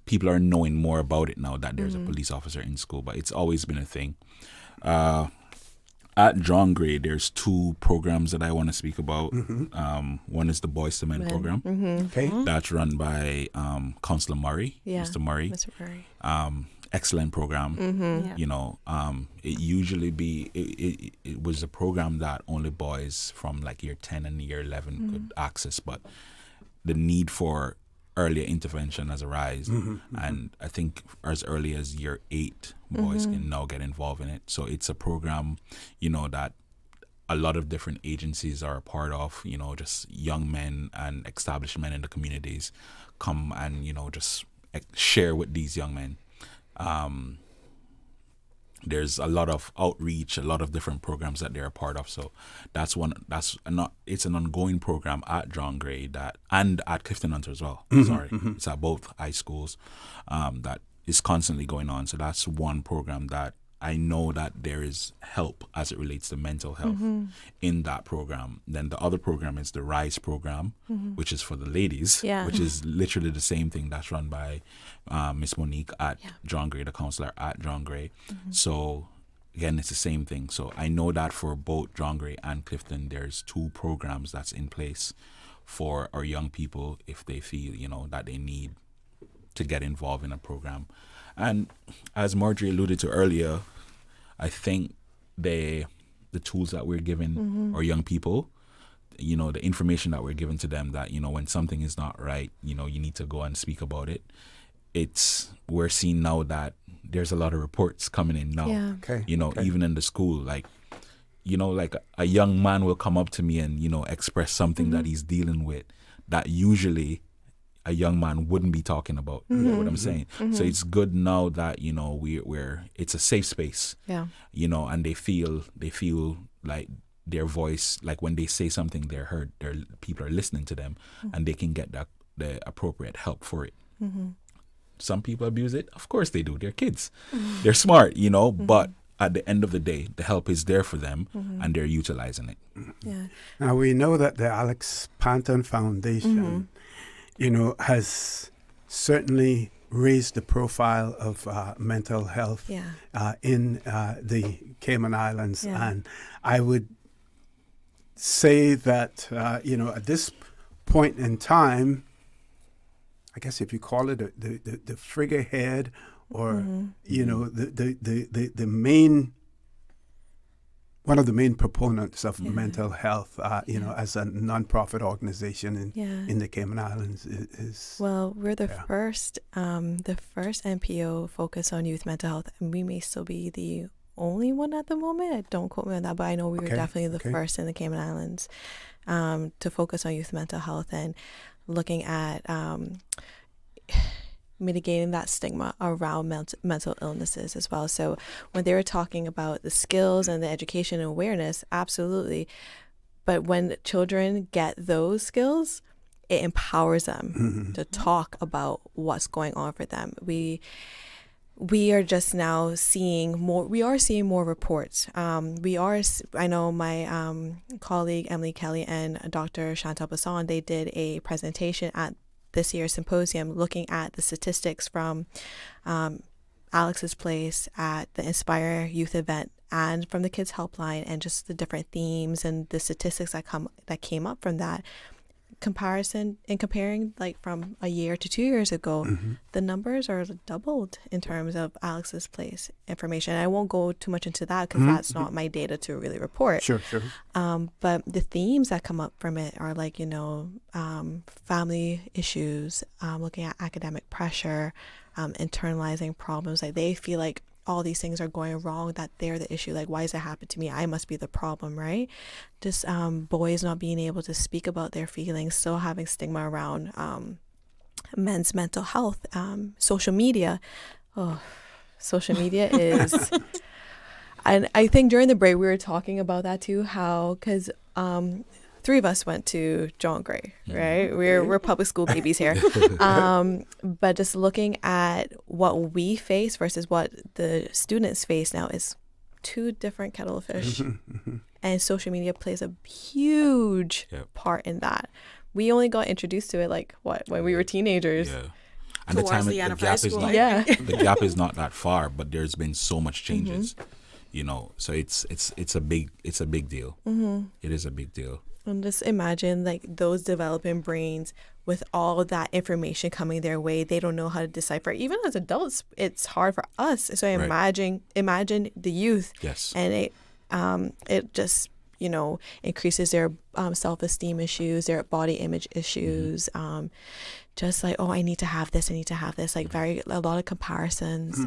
people are knowing more about it now that there's a police officer in school, but it's always been a thing. At John Gray, there's two programs that I want to speak about. One is the Boys to Men program. Okay. That's run by Councillor Murray, Mr. Murray. Mr. Murray. Excellent program. You know, it usually it was a program that only boys from like year 10 and year 11 could access, but the need for earlier intervention has arisen, and I think as early as year 8 boys can now get involved in it. So it's a program, you know, that a lot of different agencies are a part of, you know, just young men and established men in the communities come and, you know, just share with these young men. There's a lot of outreach, a lot of different programs that they're a part of. So it's an ongoing program at John Gray and at Clifton Hunter as well. It's at both high schools that is constantly going on. So that's one program that I know that there is help as it relates to mental health in that program. Then the other program is the RISE program, which is for the ladies, which is literally the same thing that's run by Miss Monique at John Gray, the counselor at John Gray. So again, it's the same thing. So I know that for both John Gray and Clifton, there's two programs that's in place for our young people if they feel, you know, that they need to get involved in a program. And as Marjorie alluded to earlier, I think the tools that we're giving our young people, you know, the information that we're giving to them that, you know, when something is not right, you know, you need to go and speak about it. We're seeing now that there's a lot of reports coming in now, even in the school, like, you know, like a young man will come up to me and, you know, express something that he's dealing with that usually a young man wouldn't be talking about. You know what I'm saying? So it's good now that, you know, it's a safe space. You know, and they feel like their voice, like when they say something, they're heard. People are listening to them, and they can get the appropriate help for it. Some people abuse it. Of course they do. They're kids. They're smart, you know, but at the end of the day, the help is there for them, and they're utilizing it. Now, we know that the Panton Foundation, you know, has certainly raised the profile of mental health in the Cayman Islands. And I would say that, you know, at this point in time, I guess if you call it the figurehead or, you know, the main, one of the main proponents of mental health, you know, as a non-profit organization in the Cayman Islands is... Well, we're the first NPO focused on youth mental health, and we may still be the only one at the moment. Don't quote me on that, but I know we were definitely the first in the Cayman Islands to focus on youth mental health and looking at mitigating that stigma around mental illnesses as well. So when they were talking about the skills and the education and awareness, absolutely. But when children get those skills, it empowers them to talk about what's going on for them. We are just now seeing more. We are seeing more reports. I know my colleague Emily Kelly and Dr. Chantal Basson, they did a presentation at this year's symposium looking at the statistics from Alex's Place at the Inspire Youth event and from the Kids Helpline, and just the different themes and the statistics that came up from that. Comparing like from a year to 2 years ago, the numbers are doubled in terms of Alex's Place information. I won't go too much into that because that's not my data to really report. Sure. But the themes that come up from it are like, family issues, looking at academic pressure, internalizing problems. Like they feel like all these things are going wrong, that they're the issue. Like, why does it happen to me? I must be the problem, right? Just boys not being able to speak about their feelings, still having stigma around men's mental health. Social media. Oh, social media is... And I think during the break we were talking about that too, how, because three of us went to John Gray, right? We're public school babies here. But just looking at what we face versus what the students face now is two different kettle of fish. And social media plays a huge part in that. We only got introduced to it when we were teenagers. Yeah. And the gap is not that far, but there's been so much changes. So it's a big deal. It is a big deal. And just imagine like those developing brains with all that information coming their way, they don't know how to decipher. Even as adults, it's hard for us. So imagine the youth. Yes. And it just increases their self-esteem issues, their body image issues. Just like, I need to have this, like a lot of comparisons.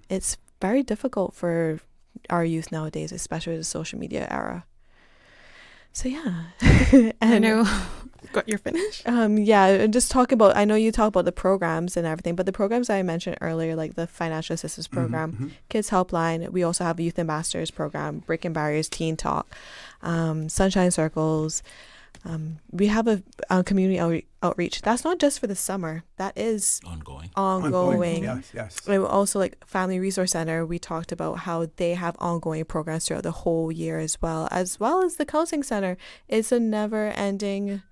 It's very difficult for our youth nowadays, especially the social media era. So yeah. I know. Got your finish? Yeah, just talk about, I know you talk about the programs and everything, but the programs I mentioned earlier, like the financial assistance program, Kids Helpline, we also have a Youth Ambassadors program, Breaking Barriers, Teen Talk, Sunshine Circles. We have a community outreach. That's not just for the summer. That is ongoing. Yes. And also like Family Resource Center, we talked about how they have ongoing programs throughout the whole year as well as the Counseling Center. It's a never-ending...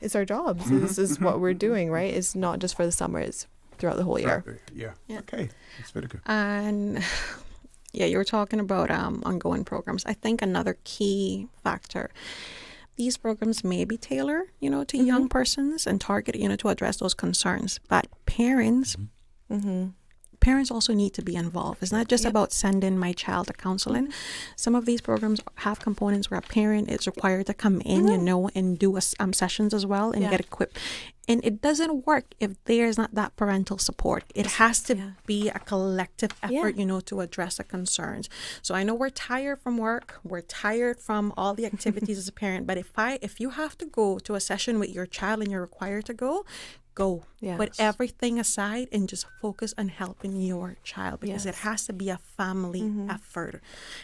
It's our jobs. This is what we're doing, right? It's not just for the summer. It's throughout the whole year. Yeah. Okay. That's very good. And... you were talking about ongoing programs. I think another key factor, these programs may be tailored, to young persons and targeted, to address those concerns. But parents also need to be involved. It's not just about sending my child to counseling. Some of these programs have components where a parent is required to come in, and do sessions as well and get equipped. And it doesn't work if there's not that parental support. It has to be a collective effort, to address the concerns. So I know we're tired from work. We're tired from all the activities as a parent. But if you have to go to a session with your child and you're required to go. Yes. Put everything aside and just focus on helping your child, because it has to be a family effort.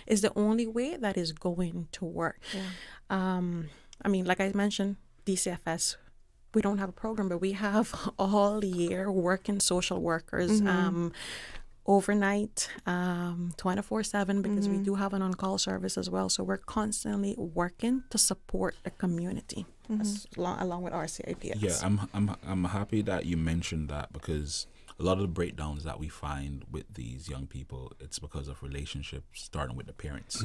It's the only way that is going to work. Like I mentioned, DCFS, we don't have a program, but we have all year working social workers, overnight, 24/7, because we do have an on-call service as well. So we're constantly working to support the community, along with RCIPS. Yeah, I'm happy that you mentioned that, because a lot of the breakdowns that we find with these young people, it's because of relationships starting with the parents.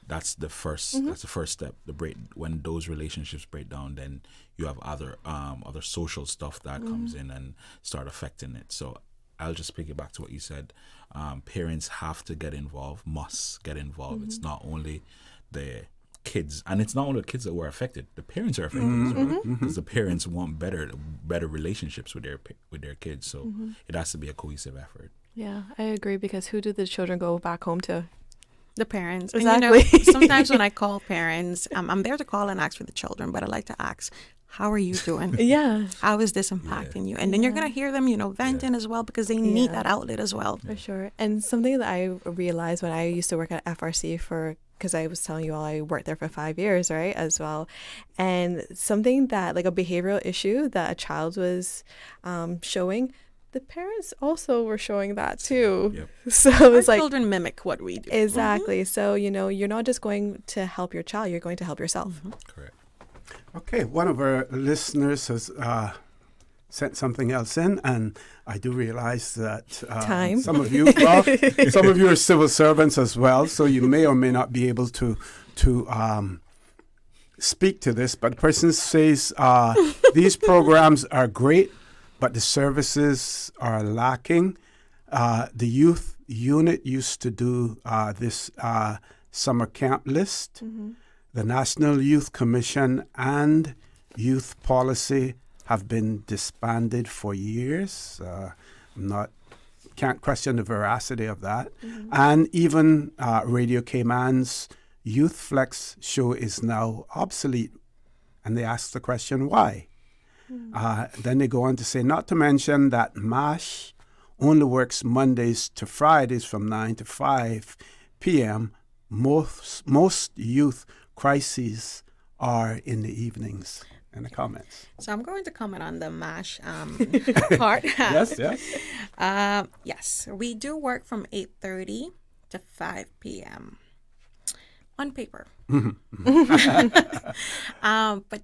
That's the first. That's the first step. When those relationships break down, then you have other social stuff that comes in and start affecting it. So I'll just pick it back to what you said. Parents have to get involved, must get involved. It's not only the kids, and it's not only the kids that were affected. The parents are affected as well, because the parents want better relationships with their kids. So it has to be a cohesive effort. Yeah, I agree, because who do the children go back home to? The parents. Exactly. And, sometimes when I call parents, I'm there to call and ask for the children, but I like to ask, how are you doing? Yeah. How is this impacting you? And then you're going to hear them, venting as well, because they need that outlet as well. For sure. And something that I realized when I used to work at FRC because I was telling you all I worked there for 5 years, right, as well. And something that, like a behavioral issue that a child was showing, the parents also were showing that too. Yep. So it's like children mimic what we do. Exactly. So, you're not just going to help your child, you're going to help yourself. Correct. Okay, one of our listeners has sent something else in, and I do realize that some of you are civil servants as well, so you may or may not be able to speak to this. But the person says these programs are great, but the services are lacking. The youth unit used to do this summer camp list. Mm-hmm. The National Youth Commission and Youth Policy have been disbanded for years. Can't question the veracity of that. Mm-hmm. And even Radio Cayman's Youth Flex show is now obsolete. And they ask the question, why? Mm-hmm. Then they go on to say, not to mention that MASH only works Mondays to Fridays from 9 to 5 p.m. Most youth crises are in the evenings. In the comments. So I'm going to comment on the MASH part. Yes. Yes, we do work from 8:30 to 5 p.m. on paper. But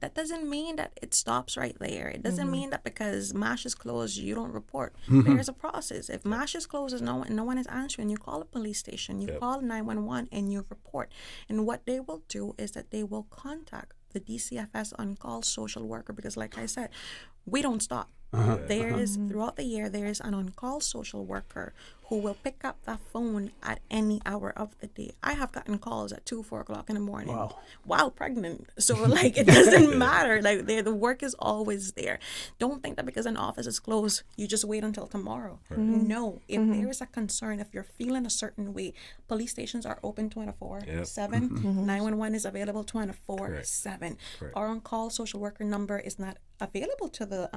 that doesn't mean that it stops right there. It doesn't mean that because MASH is closed, you don't report. There's a process. If MASH is closed and no one is answering, you call a police station, you call 911, and you report. And what they will do is that they will contact the DCFS on-call social worker, because like I said, we don't stop. Throughout the year, there is an on-call social worker who will pick up that phone at any hour of the day. I have gotten calls at 2-4 o'clock in the morning while pregnant. So like, it doesn't matter. Like the work is always there. Don't think that because an office is closed, you just wait until tomorrow. No, if there is a concern, if you're feeling a certain way, police stations are open 24/7. 911 is available 24/7. Our on-call social worker number is not available to the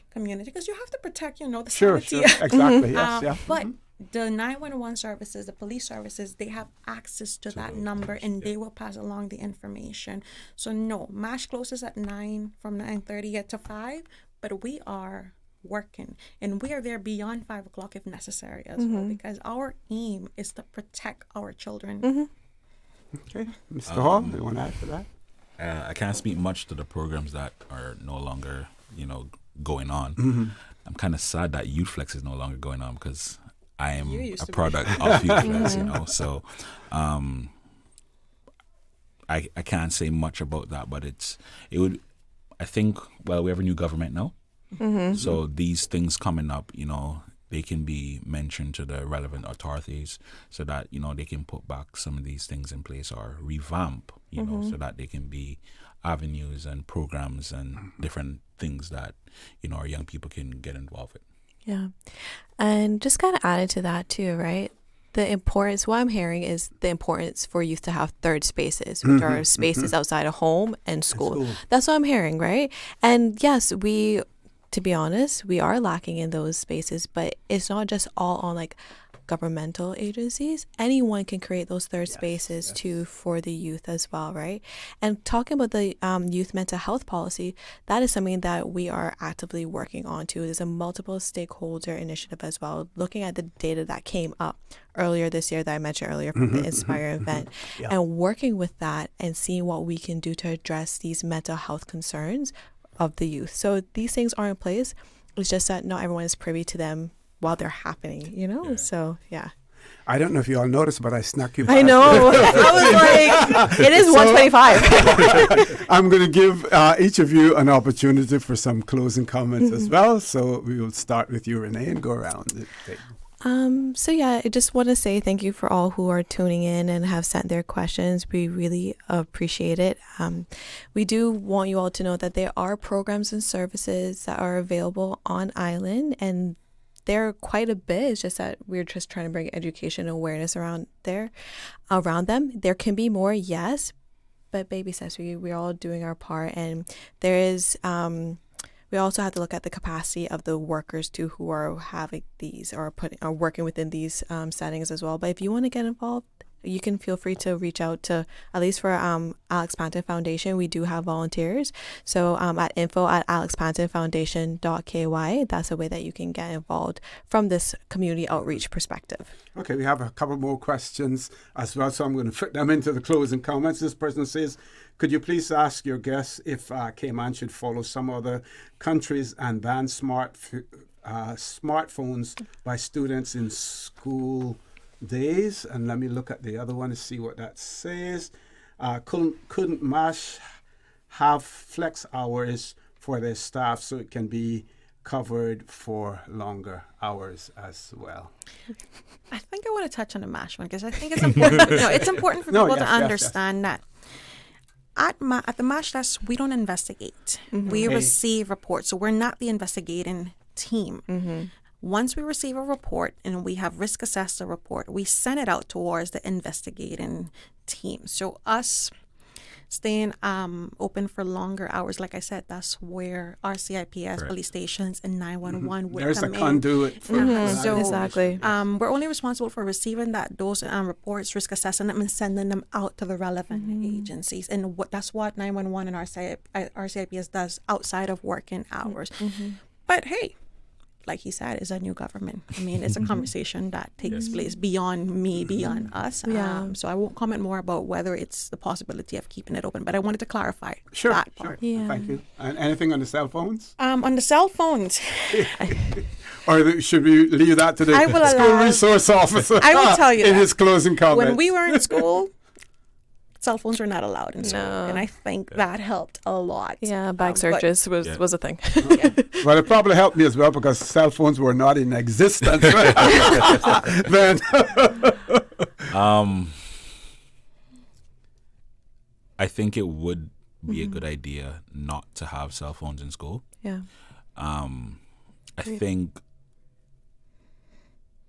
community because you have to protect, the sanity. Exactly. Yes, But the 911 services, the police services, they have access to that number, and they will pass along the information. So no, MASH closes at 9 from 9:30 to 5, but we are working, and we are there beyond 5 o'clock if necessary as well, because our aim is to protect our children. Okay, Mr. Hall, do you want to add to that? I can't speak much to the programs that are no longer, going on. I'm kind of sad that Youth Flex is no longer going on because I am a product of Youth Flex, So I can't say much about that, but I think, we have a new government now. So these things coming up, they can be mentioned to the relevant authorities so that, they can put back some of these things in place or revamp, so that they can be avenues and programs and different things that, our young people can get involved with. Yeah. And just kind of added to that too, right? The importance, what I'm hearing is the importance for youth to have third spaces, which are spaces outside of home and school. That's what I'm hearing, right? And yes, to be honest, we are lacking in those spaces, but it's not just all on like governmental agencies. Anyone can create those third spaces too for the youth as well, right? And talking about the youth mental health policy, that is something that we are actively working on too. There's a multiple stakeholder initiative as well, looking at the data that came up earlier this year that I mentioned earlier from the Inspire event, and working with that and seeing what we can do to address these mental health concerns of the youth. So these things are in place. It's just that not everyone is privy to them while they're happening, So, yeah. I don't know if you all noticed, but I snuck you. I know. I was like, it is 1:25. I'm going to give each of you an opportunity for some closing comments as well. So we will start with you, Renee, and go around. I just want to say thank you for all who are tuning in and have sent their questions. We really appreciate it. We do want you all to know that there are programs and services that are available on island, and they're quite a bit. It's just that we're just trying to bring education awareness around them. There can be more, yes, but baby steps. We're all doing our part, and there is. We also have to look at the capacity of the workers too, who are having these or working within these settings as well. But if you want to get involved, you can feel free to reach out to, at least for Alex Panton Foundation, we do have volunteers. So at info@alexpantonfoundation.ky, that's a way that you can get involved from this community outreach perspective. Okay, we have a couple more questions as well, so I'm going to fit them into the closing comments. This person says, could you please ask your guests if Cayman should follow some other countries and ban smartphones by students in school days? And let me look at the other one to see what that says. Couldn't MASH have flex hours for their staff so it can be covered for longer hours as well? I think I want to touch on the MASH one because I think it's important. It's important for people to understand that at the MASH desk, we don't investigate. We receive reports, so we're not the investigating team. Once we receive a report and we have risk assessed the report, we send it out towards the investigating team. So us staying open for longer hours, like I said, that's where RCIPS, police stations, and 911 would There's come a conduit for So exactly. We're only responsible for receiving those reports, risk assessing them, and sending them out to the relevant agencies. And that's what 911 and RCIPS does outside of working hours. But hey, like he said, is a new government. I mean, it's a conversation that takes place beyond me, beyond us. So I won't comment more about whether it's the possibility of keeping it open, but I wanted to clarify that part. Thank you. And anything on the cell phones? On the cell phones. Or should we leave that to the school resource officer? I will tell you in that. his closing comments. When we were in school, cell phones were not allowed in school, and I think that helped a lot. Yeah, bag searches was a thing. Well, it probably helped me as well because cell phones were not in existence then. I think it would be a good idea not to have cell phones in school. Yeah. I think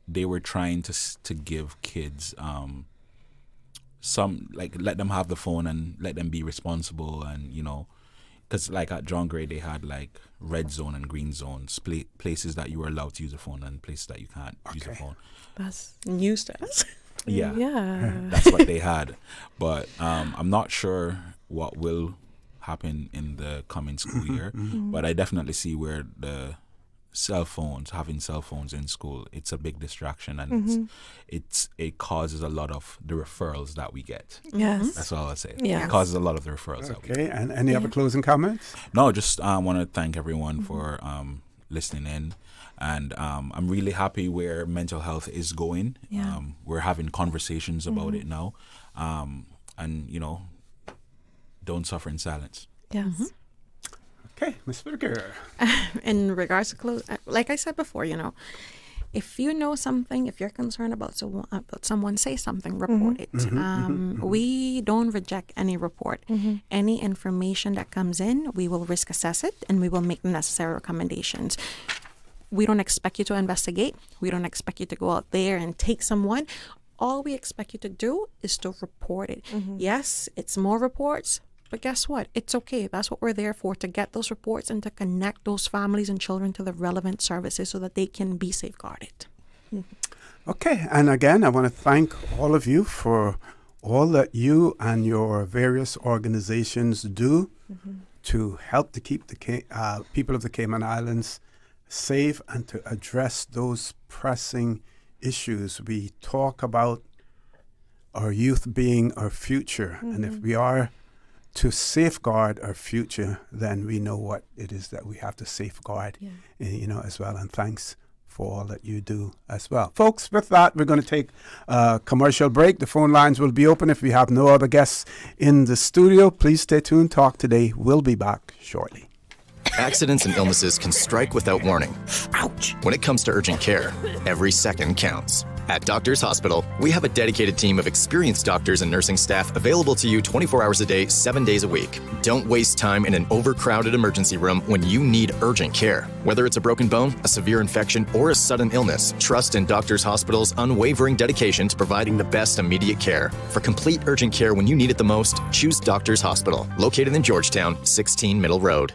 they were trying to give kids some, like, let them have the phone and let them be responsible, and because like at John Gray they had like red zone and green zones, places that you were allowed to use a phone and places that you can't use a phone. That's news to us. Yeah, that's what they had. But I'm not sure what will happen in the coming school year. But I definitely see where the having cell phones in school, it's a big distraction, and it causes a lot of the referrals that we get. Yes, that's all I'll say. Yes. It causes a lot of the referrals. That we get. And any other closing comments? No, just want to thank everyone for listening in, and I'm really happy where mental health is going. We're having conversations about it now, and don't suffer in silence. Yes. Okay, Ms. Whittaker. In regards to like I said before, if you know something, if you're concerned about someone, say something, report it. We don't reject any report. Any information that comes in, we will risk assess it, and we will make the necessary recommendations. We don't expect you to investigate. We don't expect you to go out there and take someone. All we expect you to do is to report it. Yes, it's more reports, but guess what? It's okay. That's what we're there for, to get those reports and to connect those families and children to the relevant services so that they can be safeguarded. Okay, and again, I want to thank all of you for all that you and your various organizations do to help to keep the people of the Cayman Islands safe and to address those pressing issues. We talk about our youth being our future, and if we are to safeguard our future, then we know what it is that we have to safeguard, as well. And thanks for all that you do as well. Folks, with that, we're going to take a commercial break. The phone lines will be open if we have no other guests in the studio. Please stay tuned. Talk Today will be back shortly. Accidents and illnesses can strike without warning. Ouch! When it comes to urgent care, every second counts. At Doctors Hospital, we have a dedicated team of experienced doctors and nursing staff available to you 24 hours a day, 7 days a week. Don't waste time in an overcrowded emergency room when you need urgent care. Whether it's a broken bone, a severe infection, or a sudden illness, trust in Doctors Hospital's unwavering dedication to providing the best immediate care. For complete urgent care when you need it the most, choose Doctors Hospital, located in Georgetown, 16 Middle Road.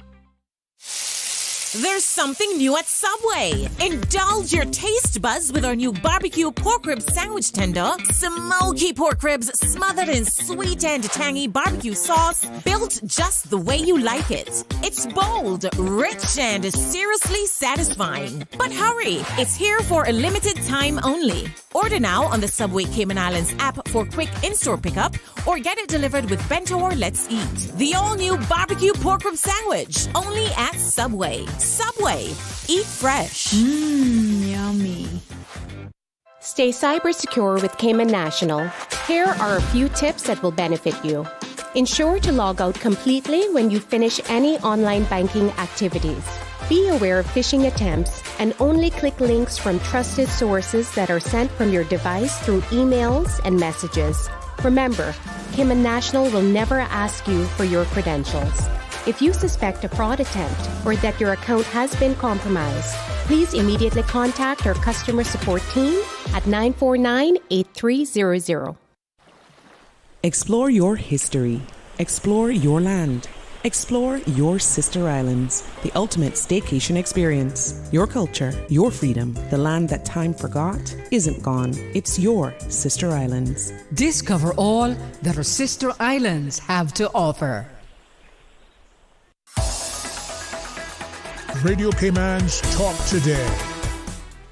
There's something new at Subway. Indulge your taste buds with our new barbecue pork rib sandwich tender. Smoky pork ribs smothered in sweet and tangy barbecue sauce, built just the way you like it. It's bold, rich, and seriously satisfying. But hurry, it's here for a limited time only. Order now on the Subway Cayman Islands app for quick in-store pickup, or get it delivered with Bento or Let's Eat. The all-new barbecue pork rib sandwich, only at Subway. Subway. Eat fresh. Yummy. Stay cyber secure with Cayman National. Here are a few tips that will benefit you. Ensure to log out completely when you finish any online banking activities. Be aware of phishing attempts and only click links from trusted sources that are sent from your device through emails and messages. Remember, Cayman National will never ask you for your credentials. If you suspect a fraud attempt or that your account has been compromised, please immediately contact our customer support team at 949-8300. Explore your history. Explore your land. Explore your sister islands, the ultimate staycation experience. Your culture, your freedom, the land that time forgot isn't gone. It's your sister islands. Discover all that our sister islands have to offer. Radio Cayman's Talk Today.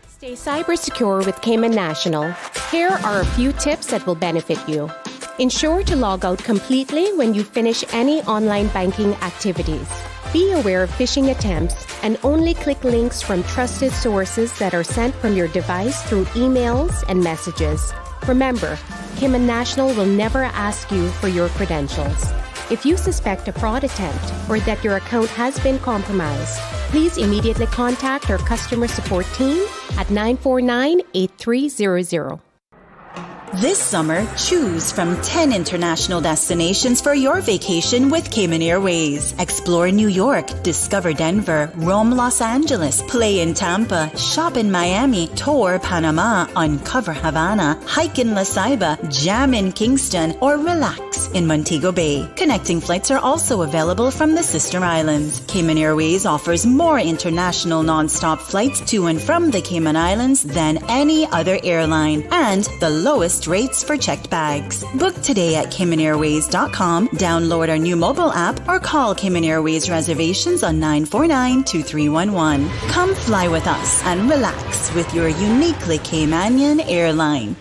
Stay cyber secure with Cayman National. Here are a few tips that will benefit you. Ensure to log out completely when you finish any online banking activities. Be aware of phishing attempts and only click links from trusted sources that are sent from your device through emails and messages. Remember, Cayman National will never ask you for your credentials. If you suspect a fraud attempt or that your account has been compromised, please immediately contact our customer support team at 949-8300. This summer, choose from 10 international destinations for your vacation with Cayman Airways. Explore New York, discover Denver, roam Los Angeles, play in Tampa, shop in Miami, tour Panama, uncover Havana, hike in La Ceiba, jam in Kingston, or relax in Montego Bay. Connecting flights are also available from the sister islands. Cayman Airways offers more international non-stop flights to and from the Cayman Islands than any other airline, and the lowest rates for checked bags. Book today at CaymanAirways.com, download our new mobile app, or call Cayman Airways reservations on 949-2311. Come fly with us and relax with your uniquely Caymanian airline.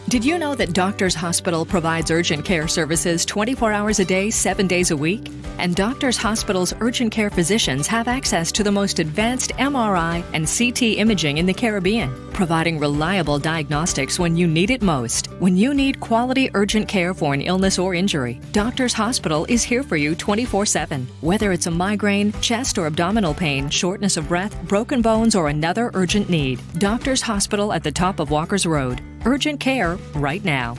Did you know that Doctors Hospital provides urgent care services 24 hours a day, 7 days a week? And Doctors Hospital's urgent care physicians have access to the most advanced MRI and CT imaging in the Caribbean, providing reliable diagnostics when you need it most. When you need quality urgent care for an illness or injury, Doctors Hospital is here for you 24/7. Whether it's a migraine, chest or abdominal pain, shortness of breath, broken bones, or another urgent need, Doctors Hospital at the top of Walker's Road. Urgent care right now.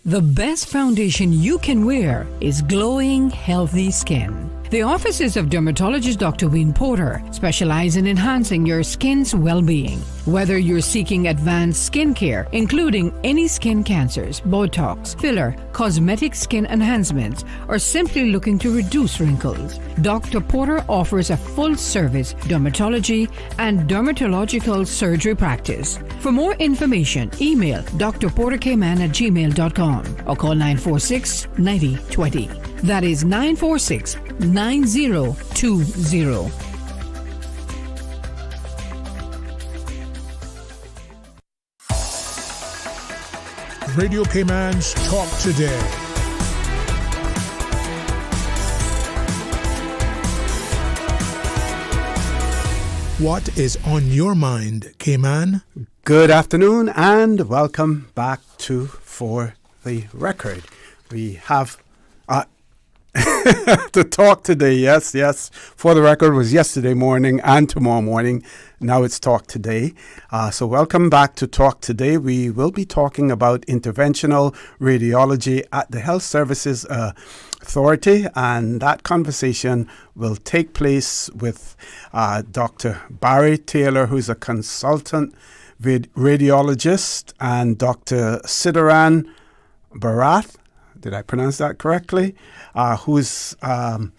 The best foundation you can wear is glowing, healthy skin. The offices of dermatologist Dr. Wayne Porter specialize in enhancing your skin's well-being. Whether you're seeking advanced skin care, including any skin cancers, Botox, filler, cosmetic skin enhancements, or simply looking to reduce wrinkles, Dr. Porter offers a full-service dermatology and dermatological surgery practice. For more information, email drportercayman@gmail.com or call 946-9020. That is 946-9020. Radio Cayman's Talk Today. What is on your mind, Cayman? Good afternoon and welcome back to For the Record. We have to talk today. Yes. For the record, it was yesterday morning and tomorrow morning. Now it's Talk Today. So welcome back to Talk Today. We will be talking about interventional radiology at the Health Services Authority, and that conversation will take place with Dr. Barry Taylor, who's a consultant radiologist, and Dr. Sitaram Barath, did I pronounce that correctly? Who's an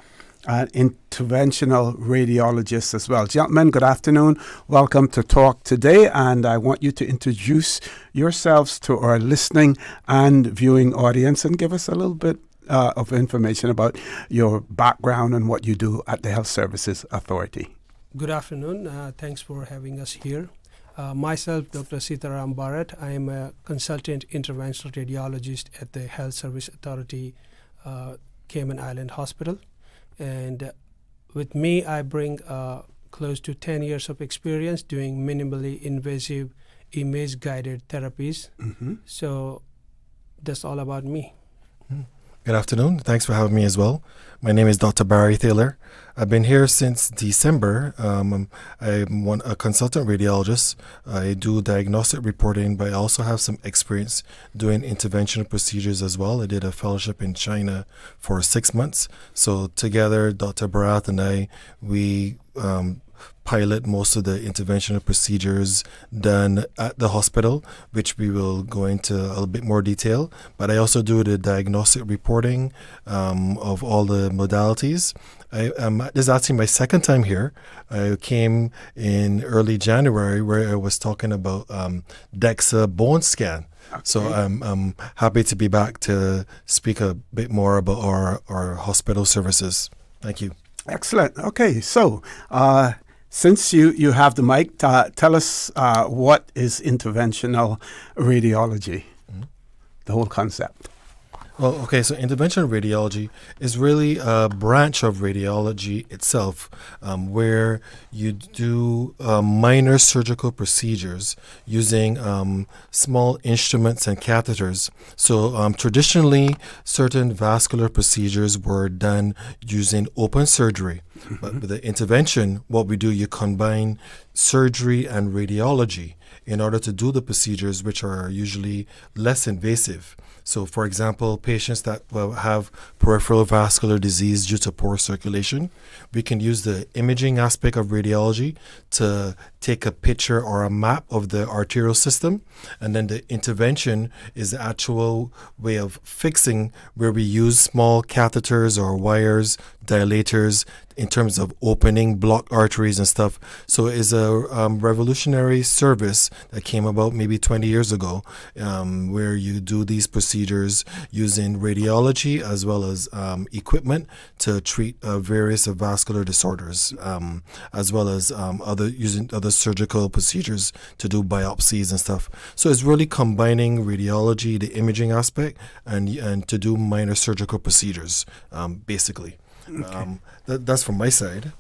interventional radiologist as well. Gentlemen, good afternoon. Welcome to Talk Today, and I want you to introduce yourselves to our listening and viewing audience and give us a little bit of information about your background and what you do at the Health Services Authority. Good afternoon. Thanks for having us here. Myself, Dr. Sitaram Barath. I am a consultant interventional radiologist at the Health Service Authority Cayman Island Hospital. And with me, I bring close to 10 years of experience doing minimally invasive image-guided therapies. So that's all about me. Good afternoon. Thanks for having me as well. My name is Dr. Barry Taylor. I've been here since December. I'm a consultant radiologist. I do diagnostic reporting, but I also have some experience doing interventional procedures as well. I did a fellowship in China for 6 months. So together, Dr. Barath and I, we pilot most of the interventional procedures done at the hospital, which we will go into a little bit more detail. But I also do the diagnostic reporting of all the modalities. This is actually my second time here. I came in early January where I was talking about DEXA bone scan. Okay. So I'm happy to be back to speak a bit more about our hospital services. Thank you. Excellent. Okay, so since you have the mic, tell us what is interventional radiology, the whole concept. Well, okay, so interventional radiology is really a branch of radiology itself where you do minor surgical procedures using small instruments and catheters. So traditionally, certain vascular procedures were done using open surgery. But with the intervention, what we do, you combine surgery and radiology in order to do the procedures which are usually less invasive. So, for example, patients that have peripheral vascular disease due to poor circulation, we can use the imaging aspect of radiology to take a picture or a map of the arterial system, and then the intervention is the actual way of fixing, where we use small catheters or wires, dilators, in terms of opening blocked arteries and stuff. So it's a revolutionary service that came about maybe 20 years ago, where you do these procedures using radiology as well as equipment to treat various vascular disorders, as well as using other surgical procedures to do biopsies and stuff. So it's really combining radiology, the imaging aspect, and to do minor surgical procedures, basically. Okay. That's from my side.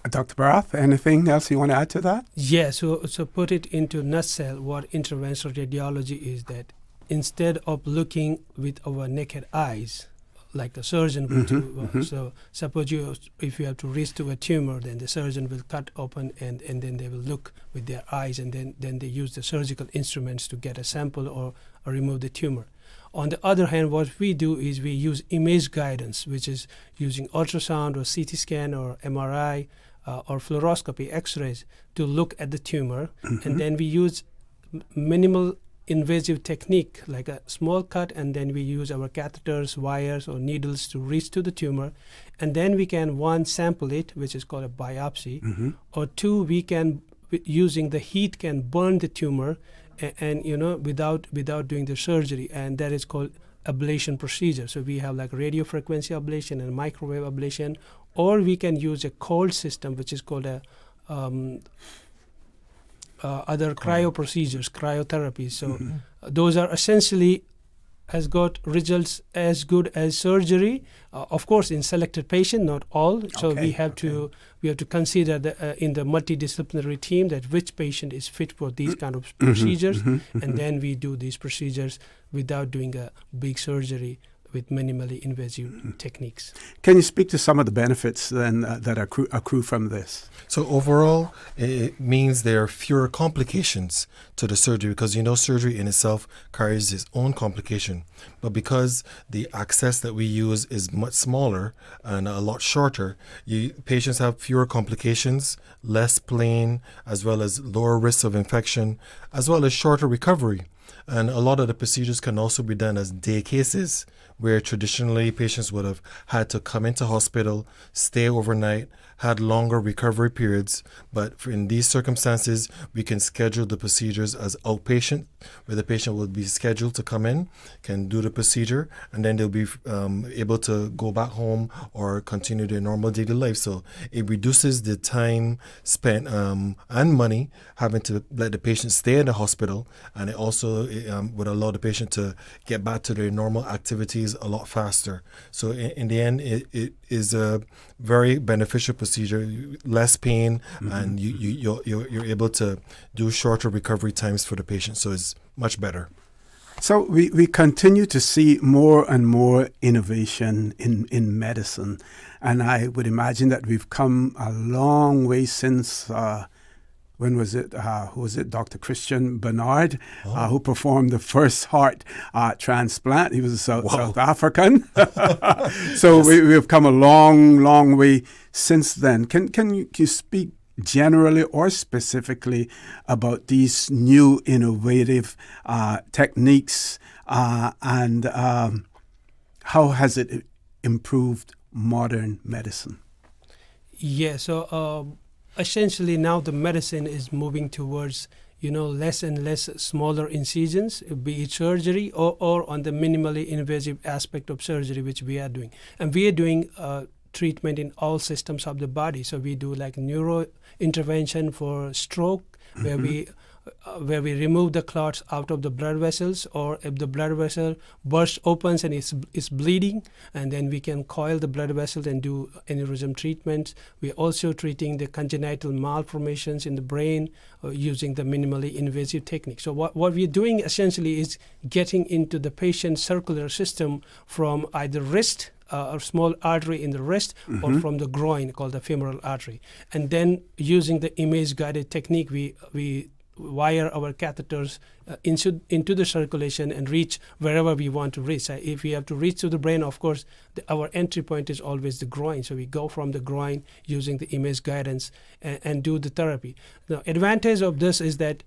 Dr. Barath, anything else you want to add to that? Yeah, so put it into a nutshell, what interventional radiology is, that instead of looking with our naked eyes, like the surgeon will do, so suppose if you have to reach to a tumor, then the surgeon will cut open and then they will look with their eyes, and then they use the surgical instruments to get a sample or remove the tumor. On the other hand, what we do is we use image guidance, which is using ultrasound or CT scan or MRI or fluoroscopy, X-rays, to look at the tumor. And then we use minimal invasive technique, like a small cut, and then we use our catheters, wires, or needles to reach to the tumor. And then we can, one, sample it, which is called a biopsy, or two, we can, using the heat, can burn the tumor and without doing the surgery, and that is called ablation procedure. So we have like radio frequency ablation and microwave ablation, or we can use a cold system, which is called a other cryo procedures, cryotherapy. So those are essentially has got results as good as surgery. Of course, in selected patient, not all. So we have to consider in the multidisciplinary team that which patient is fit for these kind of procedures, and then we do these procedures without doing a big surgery with minimally invasive techniques. Can you speak to some of the benefits then that accrue from this? So overall, it means there are fewer complications to the surgery, because surgery in itself carries its own complication. But because the access that we use is much smaller and a lot shorter, patients have fewer complications, less pain, as well as lower risks of infection, as well as shorter recovery. And a lot of the procedures can also be done as day cases, where traditionally patients would have had to come into hospital, stay overnight, had longer recovery periods. But in these circumstances, we can schedule the procedures as outpatient, where the patient will be scheduled to come in, can do the procedure, and then they'll be able to go back home or continue their normal daily life. So it reduces the time spent and money having to let the patient stay in the hospital, and it also would allow the patient to get back to their normal activities a lot faster. So in the end, it is a very beneficial procedure, less pain, and you're able to do shorter recovery times for the patient. So it's much better. So we continue to see more and more innovation in medicine, and I would imagine that we've come a long way since when was it? Who was it? Dr. Christian Barnard, who performed the first heart transplant. He was a South African. So yes. We've come a long, long way since then. Can you speak generally or specifically about these new innovative techniques and how has it improved modern medicine? Yeah, so essentially now the medicine is moving towards less and less smaller incisions, be it surgery or on the minimally invasive aspect of surgery, which we are doing. And we are doing treatment in all systems of the body. So we do like neuro intervention for stroke, where we remove the clots out of the blood vessels, or if the blood vessel bursts opens and it's bleeding, and then we can coil the blood vessels and do aneurysm treatments. We're also treating the congenital malformations in the brain using the minimally invasive technique. So what we're doing essentially is getting into the patient's circular system from either wrist, a small artery in the wrist, or from the groin called the femoral artery. And then using the image-guided technique, we wire our catheters into the circulation and reach wherever we want to reach. If we have to reach to the brain, of course, our entry point is always the groin. So we go from the groin using the image guidance and do the therapy. The advantage of this is that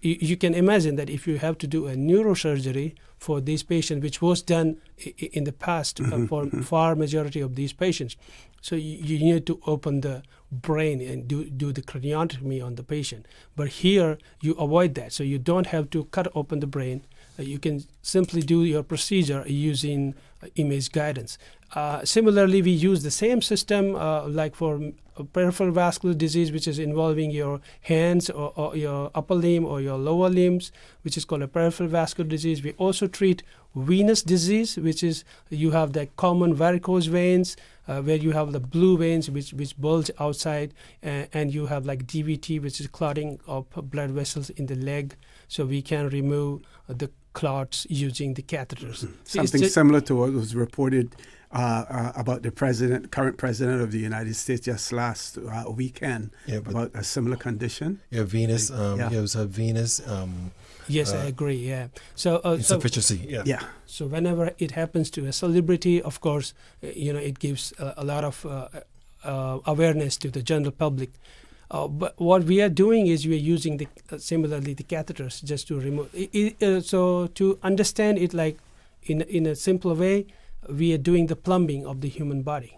you can imagine that if you have to do a neurosurgery for these patients, which was done in the past for far majority of these patients, so you need to open the brain and do the craniotomy on the patient. But here you avoid that, so you don't have to cut open the brain. You can simply do your procedure using image guidance. Similarly, we use the same system like for peripheral vascular disease, which is involving your hands or your upper limb or your lower limbs, which is called a peripheral vascular disease. We also treat venous disease, which is you have the common varicose veins, where you have the blue veins which bulge outside, and you have like DVT, which is clotting of blood vessels in the leg. So we can remove the clots using the catheters. Something similar to what was reported about the current president of the United States just last weekend, about a similar condition. Yeah, venous. It was a venous. Yes, I agree. Yeah. So insufficiency. Yeah. So whenever it happens to a celebrity, of course, it gives a lot of awareness to the general public. But what we are doing is we are using similarly the catheters just to remove. So to understand it, like in a simple way, we are doing the plumbing of the human body.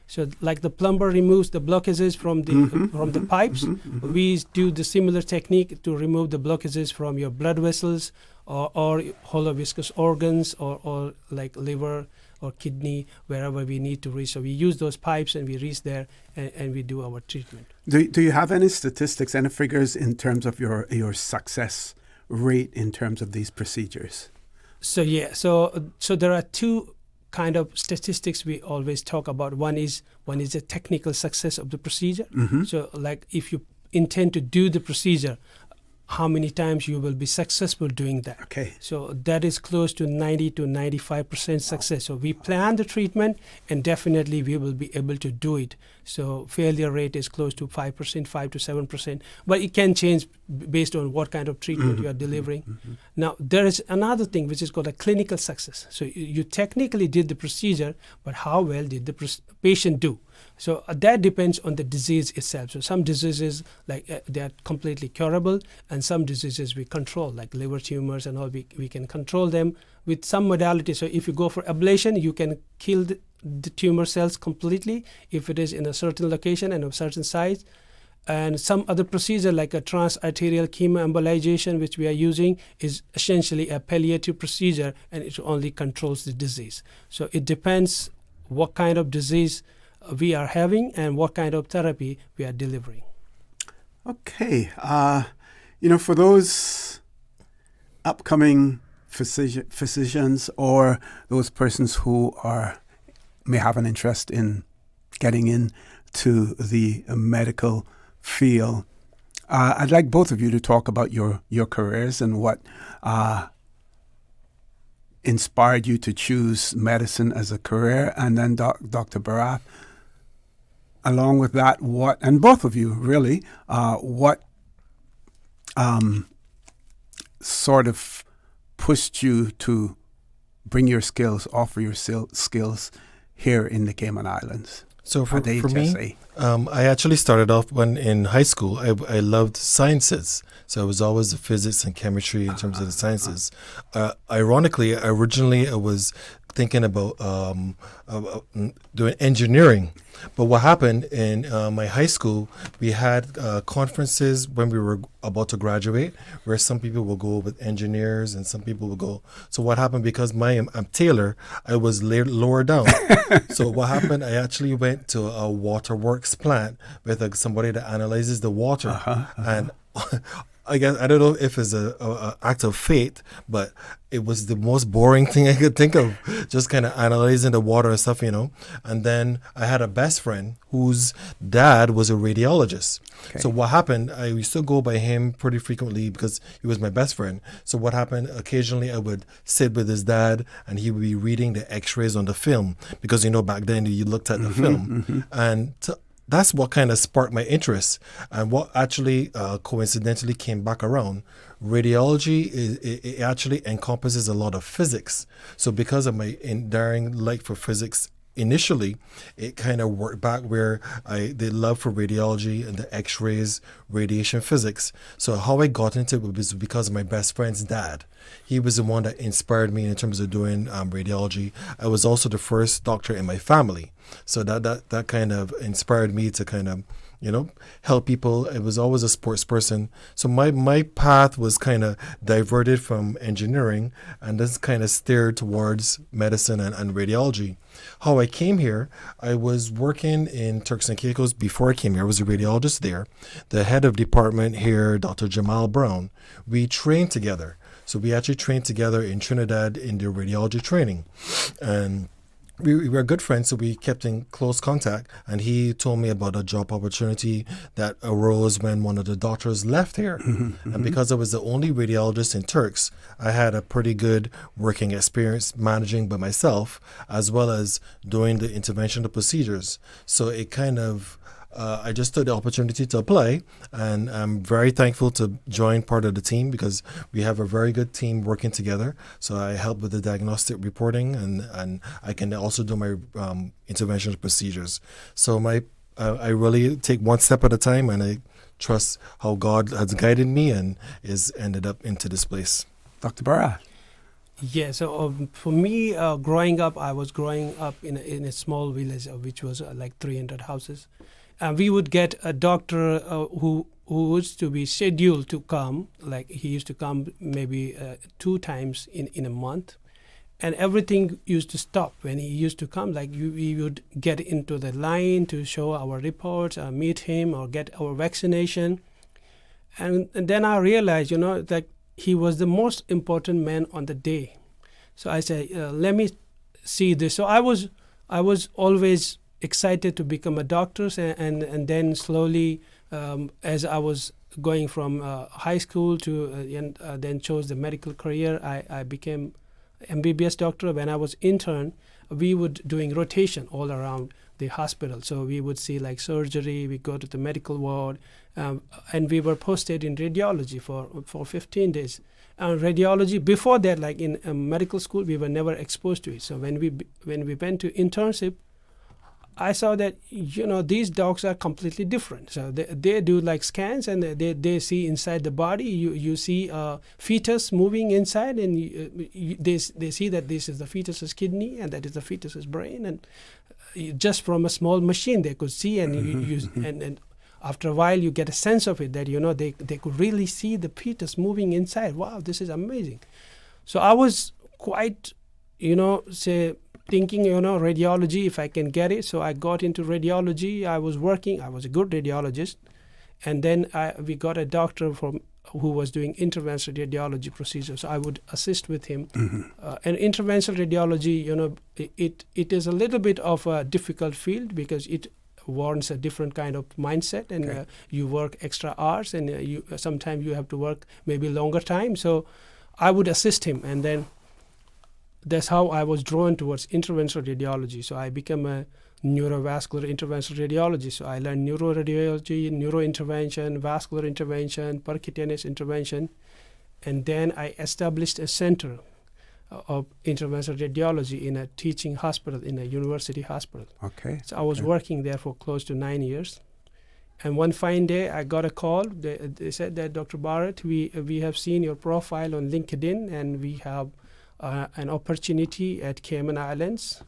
So like the plumber removes the blockages from the pipes, we do the similar technique to remove the blockages from your blood vessels or hollow viscous organs or like liver or kidney, wherever we need to reach. So we use those pipes and we reach there and we do our treatment. Do you have any statistics, any figures in terms of your success rate in terms of these procedures? So so there are two kind of statistics we always talk about. One is the technical success of the procedure. So like if you intend to do the procedure, how many times you will be successful doing that. Okay. So that is close to 90 to 95% success. So we plan the treatment, and definitely we will be able to do it. So failure rate is close to 5%, 5 to 7%, but it can change based on what kind of treatment you are delivering. Now, there is another thing which is called a clinical success. So you technically did the procedure, but how well did the patient do? So that depends on the disease itself. So some diseases, like they are completely curable, and some diseases we control, like liver tumors and all, we can control them with some modality. So if you go for ablation, you can kill the tumor cells completely if it is in a certain location and a certain size. And some other procedure like a transarterial chemoembolization, which we are using, is essentially a palliative procedure, and it only controls the disease. So it depends what kind of disease we are having and what kind of therapy we are delivering. Okay. For those upcoming physicians or those persons who may have an interest in getting into the medical field, I'd like both of you to talk about your careers and what inspired you to choose medicine as a career, and then Dr. Barath, along with that, and both of you really, what sort of pushed you to bring your skills, offer your skills here in the Cayman Islands? So for me, I actually started off when in high school. I loved sciences, so I was always physics and chemistry in terms of the sciences. Ironically, originally I was thinking about doing engineering. But what happened in my high school, we had conferences when we were about to graduate, where some people will go with engineers and some people will go. So what happened, because I'm Taylor, I was lower down. So what happened, I actually went to a waterworks plant with somebody that analyzes the water. And I guess, I don't know if it's a act of fate, but it was the most boring thing I could think of, just kind of analyzing the water and stuff, And then I had a best friend whose dad was a radiologist. Okay. So what happened, I used to go by him pretty frequently because he was my best friend. So what happened, occasionally I would sit with his dad and he would be reading the x-rays on the film, because, back then you looked at the film. And that's what kind of sparked my interest, and what actually coincidentally came back around. Radiology it actually encompasses a lot of physics. So because of my enduring like for physics initially, it kind of worked back where the love for radiology and the x-rays, radiation physics. So how I got into it was because of my best friend's dad. He was the one that inspired me in terms of doing radiology. I was also the first doctor in my family. So that kind of inspired me to kind of, help people. I was always a sports person. So my path was kind of diverted from engineering and this kind of steered towards medicine and radiology. How I came here, I was working in Turks and Caicos before I came here. I was a radiologist there. The head of department here, Dr. Jamal Brown, we trained together. So we actually trained together in Trinidad in the radiology training. And we were good friends, so we kept in close contact. And he told me about a job opportunity that arose when one of the doctors left here. And because I was the only radiologist in Turks, I had a pretty good working experience managing by myself, as well as doing the interventional procedures. So it kind of I just took the opportunity to apply, and I'm very thankful to join part of the team because we have a very good team working together. So I help with the diagnostic reporting, and I can also do my interventional procedures. So I really take one step at a time, and I trust how God has guided me and is ended up into this place. Dr. Barath. Yeah, so for me, growing up, I was growing up in a small village, which was like 300 houses. We would get a doctor who was to be scheduled to come, like he used to come maybe 2 times in a month. And everything used to stop when he used to come. Like we would get into the line to show our reports, meet him, or get our vaccination. And then I realized, that he was the most important man on the day. So I said, let me see this. So I was always excited to become a doctor, and then slowly, as I was going from high school to and then chose the medical career. I became MBBS doctor. When I was intern, we would doing rotation all around the hospital. So we would see like surgery, we go to the medical ward, and we were posted in radiology for 15 days. Radiology, before that, like in medical school, we were never exposed to it. So when we went to internship, I saw that, these dogs are completely different. So they do like scans, and they see inside the body. You see fetus moving inside, and they see that this is the fetus's kidney and that is the fetus's brain. And just from a small machine, they could see, and and after a while, you get a sense of it that, they could really see the fetus moving inside. Wow, this is amazing. So I was quite, thinking, radiology, if I can get it. So I got into radiology. I was a good radiologist. And then we got a doctor who was doing interventional radiology procedures. So I would assist with him. And interventional radiology, it is a little bit of a difficult field because it warrants a different kind of mindset, and you work extra hours, and sometimes you have to work maybe longer time. So I would assist him, and then that's how I was drawn towards interventional radiology. So I became a neurovascular interventional radiologist. So I learned neuroradiology, neurointervention, vascular intervention, percutaneous intervention, and then I established a center of interventional radiology in a teaching hospital, in a university hospital. Okay. So I was working there for close to 9 years. And one fine day, I got a call. They said that, Dr. Barath, we have seen your profile on LinkedIn, and we have an opportunity at Cayman Islands.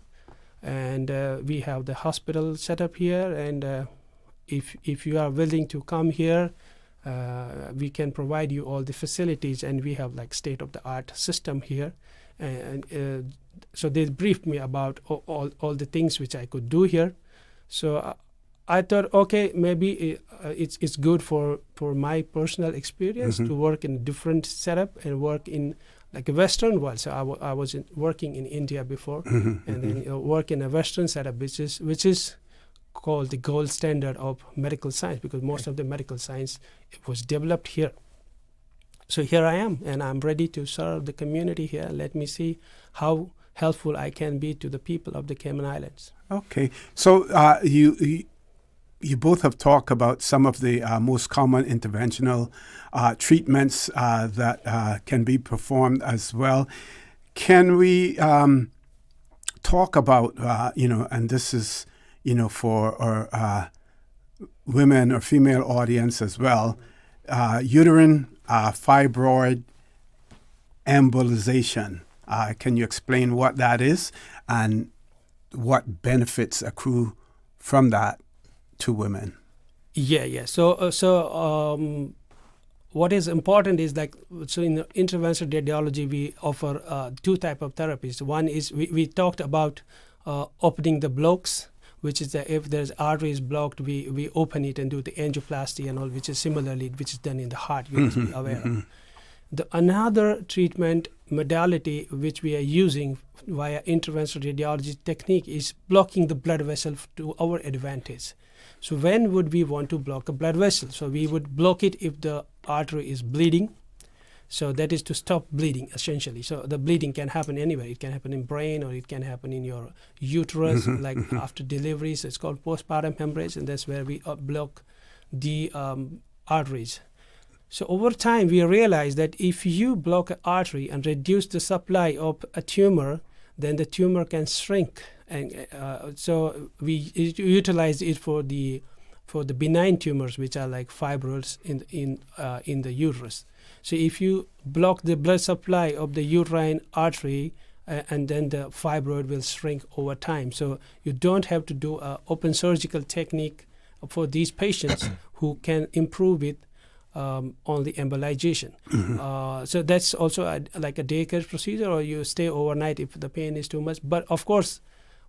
And we have the hospital set up here. And if you are willing to come here, we can provide you all the facilities. And we have like state-of-the-art system here. And so they briefed me about all the things which I could do here. So I thought, okay, maybe it's good for my personal experience to work in a different setup and work in like a Western world. So I was working in India before, and then work in a Western setup, which is called the gold standard of medical science, because most of the medical science was developed here. So here I am, and I'm ready to serve the community here. Let me see how helpful I can be to the people of the Cayman Islands. Okay. So you both have talked about some of the most common interventional treatments that can be performed as well. Can we talk about, and this is, for our women or female audience as well, uterine fibroid embolization. Can you explain what that is and what benefits accrue from that to women? Yeah. So what is important is in interventional radiology, we offer two types of therapies. One is we talked about opening the blocks, which is that if there's arteries blocked, we open it and do the angioplasty and all, which is done in the heart. You must be aware of. Another treatment modality which we are using via interventional radiology technique is blocking the blood vessel to our advantage. So when would we want to block a blood vessel? So we would block it if the artery is bleeding. So that is to stop bleeding, essentially. So the bleeding can happen anywhere. It can happen in brain, or it can happen in your uterus, like after delivery. So it's called postpartum hemorrhage, and that's where we block the arteries. So over time, we realized that if you block an artery and reduce the supply of a tumor, then the tumor can shrink. And so we utilize it for the benign tumors, which are like fibroids in the uterus. So if you block the blood supply of the uterine artery, and then the fibroid will shrink over time. So you don't have to do an open surgical technique for these patients who can improve it on the embolization. So that's also like a daycare procedure, or you stay overnight if the pain is too much. But of course,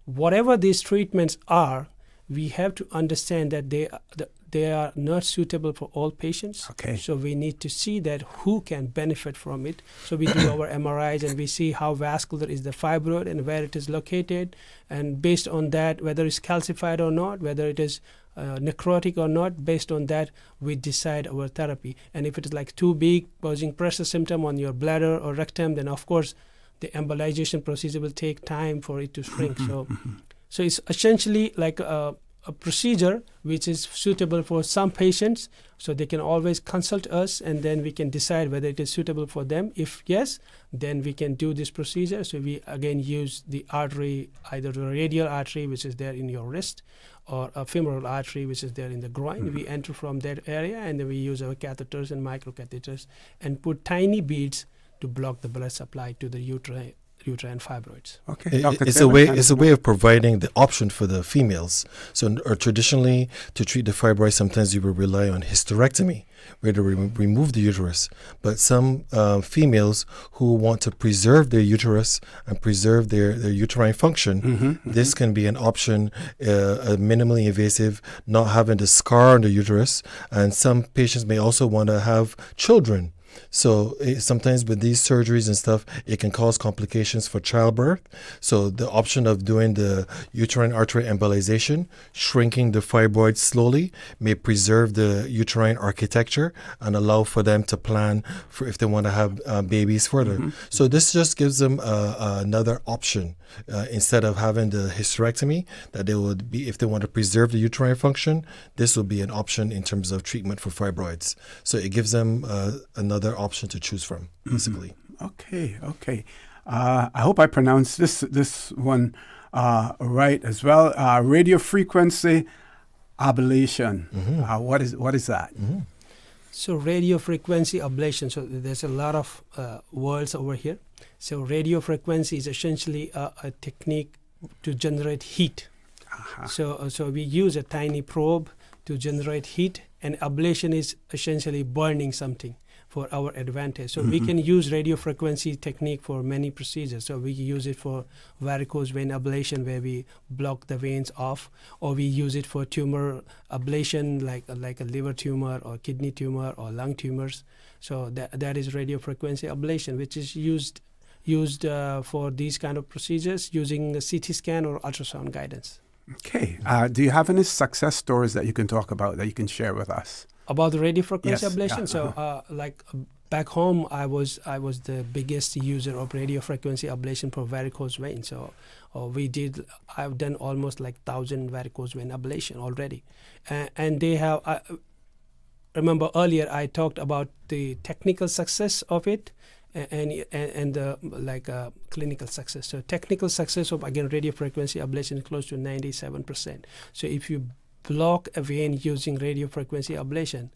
whatever these treatments are, we have to understand that they are not suitable for all patients. Okay. So we need to see that who can benefit from it. So we do our MRIs and we see how vascular is the fibroid and where it is located. And based on that, whether it's calcified or not, whether it is necrotic or not. Based on that, we decide our therapy. And if it is like too big, causing pressure symptom on your bladder or rectum, then of course the embolization procedure will take time for it to shrink. So it's essentially like a procedure which is suitable for some patients, so they can always consult us, and then we can decide whether it is suitable for them. If yes, then we can do this procedure. So we again use the artery, either the radial artery, which is there in your wrist, or a femoral artery, which is there in the groin. We enter from that area, and then we use our catheters and microcatheters and put tiny beads to block the blood supply to the uterine fibroids. Okay, it's a way of providing the option for the females. So, or traditionally, to treat the fibroids, sometimes you will rely on hysterectomy, where they remove the uterus. But some females who want to preserve their uterus and preserve their uterine function, this can be an option, a minimally invasive, not having the scar on the uterus. And some patients may also want to have children. So sometimes with these surgeries and stuff, it can cause complications for childbirth. So the option of doing the uterine artery embolization, shrinking the fibroids slowly, may preserve the uterine architecture and allow for them to plan for if they want to have babies further. So this just gives them another option instead of having the hysterectomy, that they would be, if they want to preserve the uterine function, this will be an option in terms of treatment for fibroids. So it gives them another option to choose from, basically. Okay. I hope I pronounced this one right as well. Radio frequency ablation. What is that? So radio frequency ablation. So there's a lot of words over here. So radio frequency is essentially a technique to generate heat. So we use a tiny probe to generate heat, and ablation is essentially burning something for our advantage. So we can use radio frequency technique for many procedures. So we use it for varicose vein ablation, where we block the veins off, or we use it for tumor ablation, like a liver tumor or kidney tumor or lung tumors. So that is radio frequency ablation, which is used for these kind of procedures using a CT scan or ultrasound guidance. Okay. Do you have any success stories that you can talk about, that you can share with us? About the radio frequency ablation? So back home, I was the biggest user of radio frequency ablation for varicose veins. So I've done almost like 1,000 varicose vein ablation already. And they have, remember earlier I talked about the technical success of it, and the clinical success. So technical success of, again, radio frequency ablation is close to 97%. So if you block a vein using radio frequency ablation,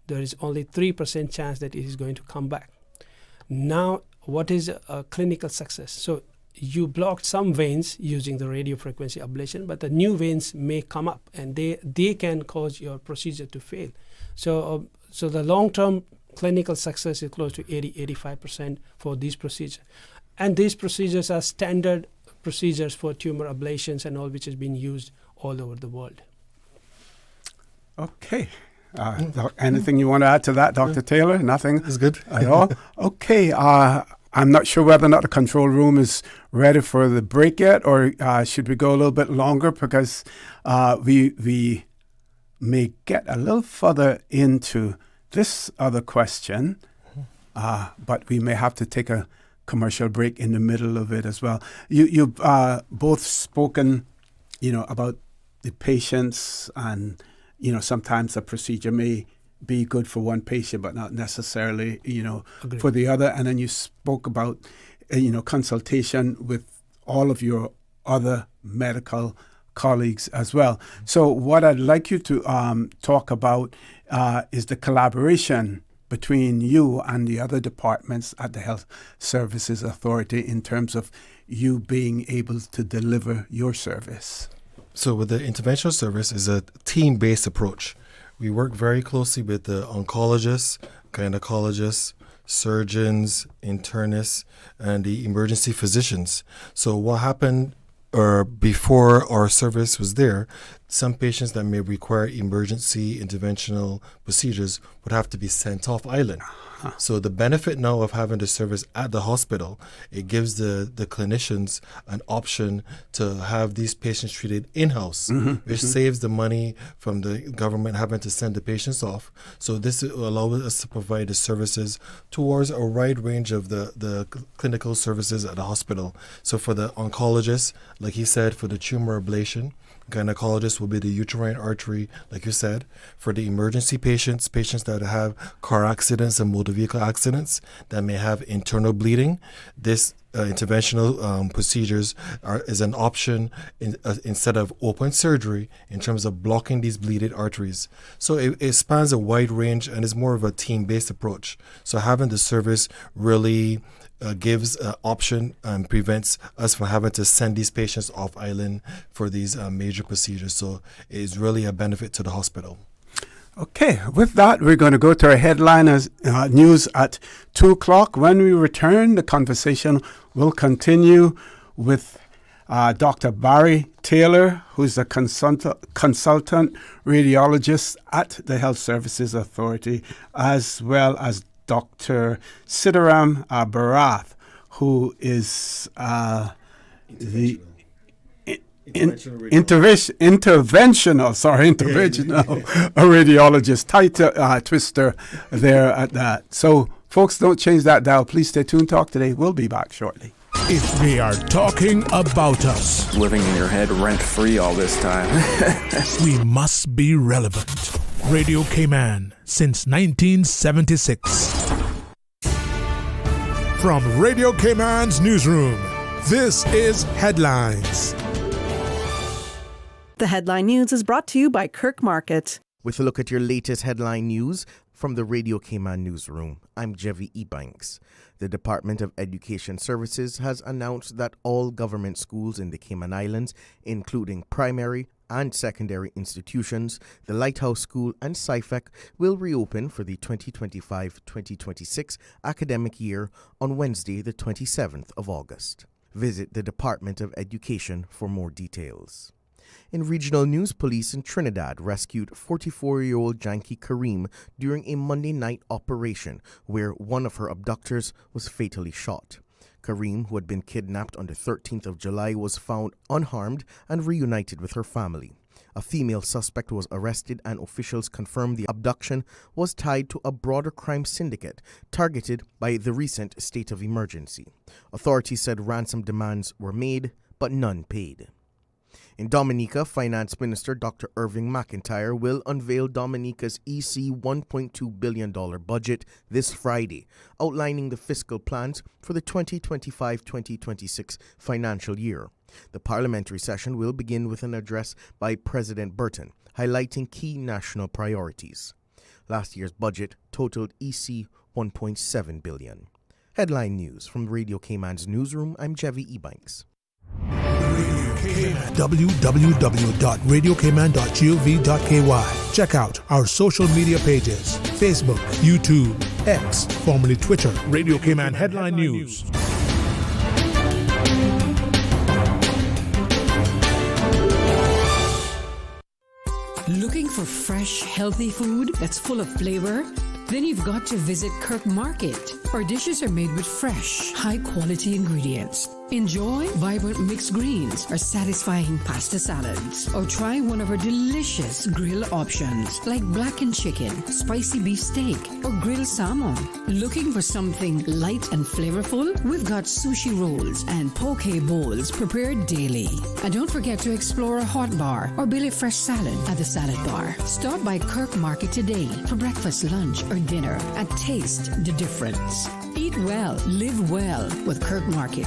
there is only 3% chance that it is going to come back. Now, what is a clinical success? So you blocked some veins using the radio frequency ablation, but the new veins may come up, and they can cause your procedure to fail. So the long-term clinical success is close to 80-85% for these procedures. And these procedures are standard procedures for tumor ablations and all, which has been used all over the world. Okay. Anything you want to add to that, Dr. Taylor? Nothing? It's good. At all? Okay. I'm not sure whether or not the control room is ready for the break yet, or should we go a little bit longer, because we may get a little further into this other question, but we may have to take a commercial break in the middle of it as well. You've both spoken, about the patients, and sometimes a procedure may be good for one patient, but not necessarily, Agreed. for the other. And then you spoke about, consultation with all of your other medical colleagues as well. So what I'd like you to talk about is the collaboration between you and the other departments at the Health Services Authority in terms of you being able to deliver your service. So with the interventional service is a team-based approach. We work very closely with the oncologists, gynecologists, surgeons, internists, and the emergency physicians. So what happened before our service was there, some patients that may require emergency interventional procedures would have to be sent off island. So the benefit now of having the service at the hospital, it gives the clinicians an option to have these patients treated in-house, which saves the money from the government having to send the patients off. So this will allow us to provide the services towards a wide range of the clinical services at the hospital. So for the oncologist, like he said, for the tumor ablation, gynecologist will be the uterine artery, like you said. For the emergency patients that have car accidents and motor vehicle accidents that may have internal bleeding, this interventional procedures is an option instead of open surgery in terms of blocking these bleeding arteries. So it spans a wide range and is more of a team-based approach. So having the service really gives an option and prevents us from having to send these patients off island for these major procedures. So it is really a benefit to the hospital. Okay, with that, we're going to go to our headline news at 2 o'clock. When we return, the conversation will continue with Dr. Barry Taylor, who's a consultant radiologist at the Health Services Authority, as well as Dr. Sitaram Barath, who is the interventional radiologist. Tight twister there at that. So, folks, don't change that dial. Please stay tuned. Talk today. We'll be back shortly. If they are talking about us, living in your head rent-free all this time, we must be relevant. Radio Cayman since 1976. From Radio Cayman's newsroom, this is Headlines. The Headline News is brought to you by Kirk Market. With a look at your latest headline news from the Radio Cayman newsroom, I'm Renee Ebanks. The Department of Education Services has announced that all government schools in the Cayman Islands, including primary and secondary institutions, the Lighthouse School and SIFEC, will reopen for the 2025-2026 academic year on Wednesday, the 27th of August. Visit the Department of Education for more details. In regional news, police in Trinidad rescued 44-year-old Janky Kareem during a Monday night operation where one of her abductors was fatally shot. Kareem, who had been kidnapped on the 13th of July, was found unharmed and reunited with her family. A female suspect was arrested and officials confirmed the abduction was tied to a broader crime syndicate targeted by the recent state of emergency. Authorities said ransom demands were made, but none paid. In Dominica, Finance Minister Dr. Irving McIntyre will unveil Dominica's EC $1.2 billion budget this Friday, outlining the fiscal plans for the 2025-2026 financial year. The parliamentary session will begin with an address by President Burton, highlighting key national priorities. Last year's budget totaled EC $1.7 billion. Headline news from Radio Cayman's newsroom, I'm Renee Ebanks. www.radiocayman.gov.ky. Check out our social media pages: Facebook, YouTube, X, formerly Twitter, Radio Cayman Headline News. Looking for fresh, healthy food that's full of flavor? Then you've got to visit Kirk Market. Our dishes are made with fresh, high-quality ingredients. Enjoy vibrant mixed greens or satisfying pasta salads. Or try one of our delicious grill options like blackened chicken, spicy beef steak, or grilled salmon. Looking for something light and flavorful? We've got sushi rolls and poke bowls prepared daily. And don't forget to explore a hot bar or Billy Fresh salad at the salad bar. Stop by Kirk Market today for breakfast, lunch, or dinner and taste the difference. Eat well, live well with Kirk Market.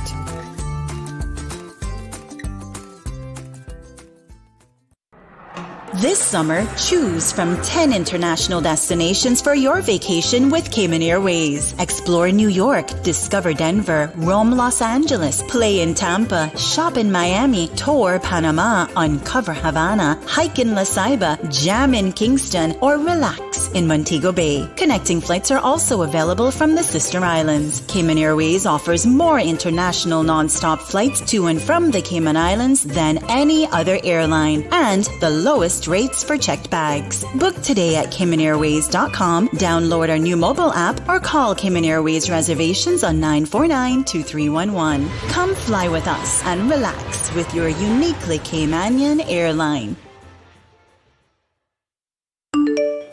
This summer, choose from 10 international destinations for your vacation with Cayman Airways. Explore New York, discover Denver, roam Los Angeles, play in Tampa, shop in Miami, tour Panama, uncover Havana, hike in La Ceiba, jam in Kingston, or relax in Montego Bay. Connecting flights are also available from the sister islands. Cayman Airways offers more international non-stop flights to and from the Cayman Islands than any other airline, and the lowest rates for checked bags. Book today at CaymanAirways.com, download our new mobile app, or call Cayman Airways reservations on 949-2311. Come fly with us and relax with your uniquely Caymanian airline.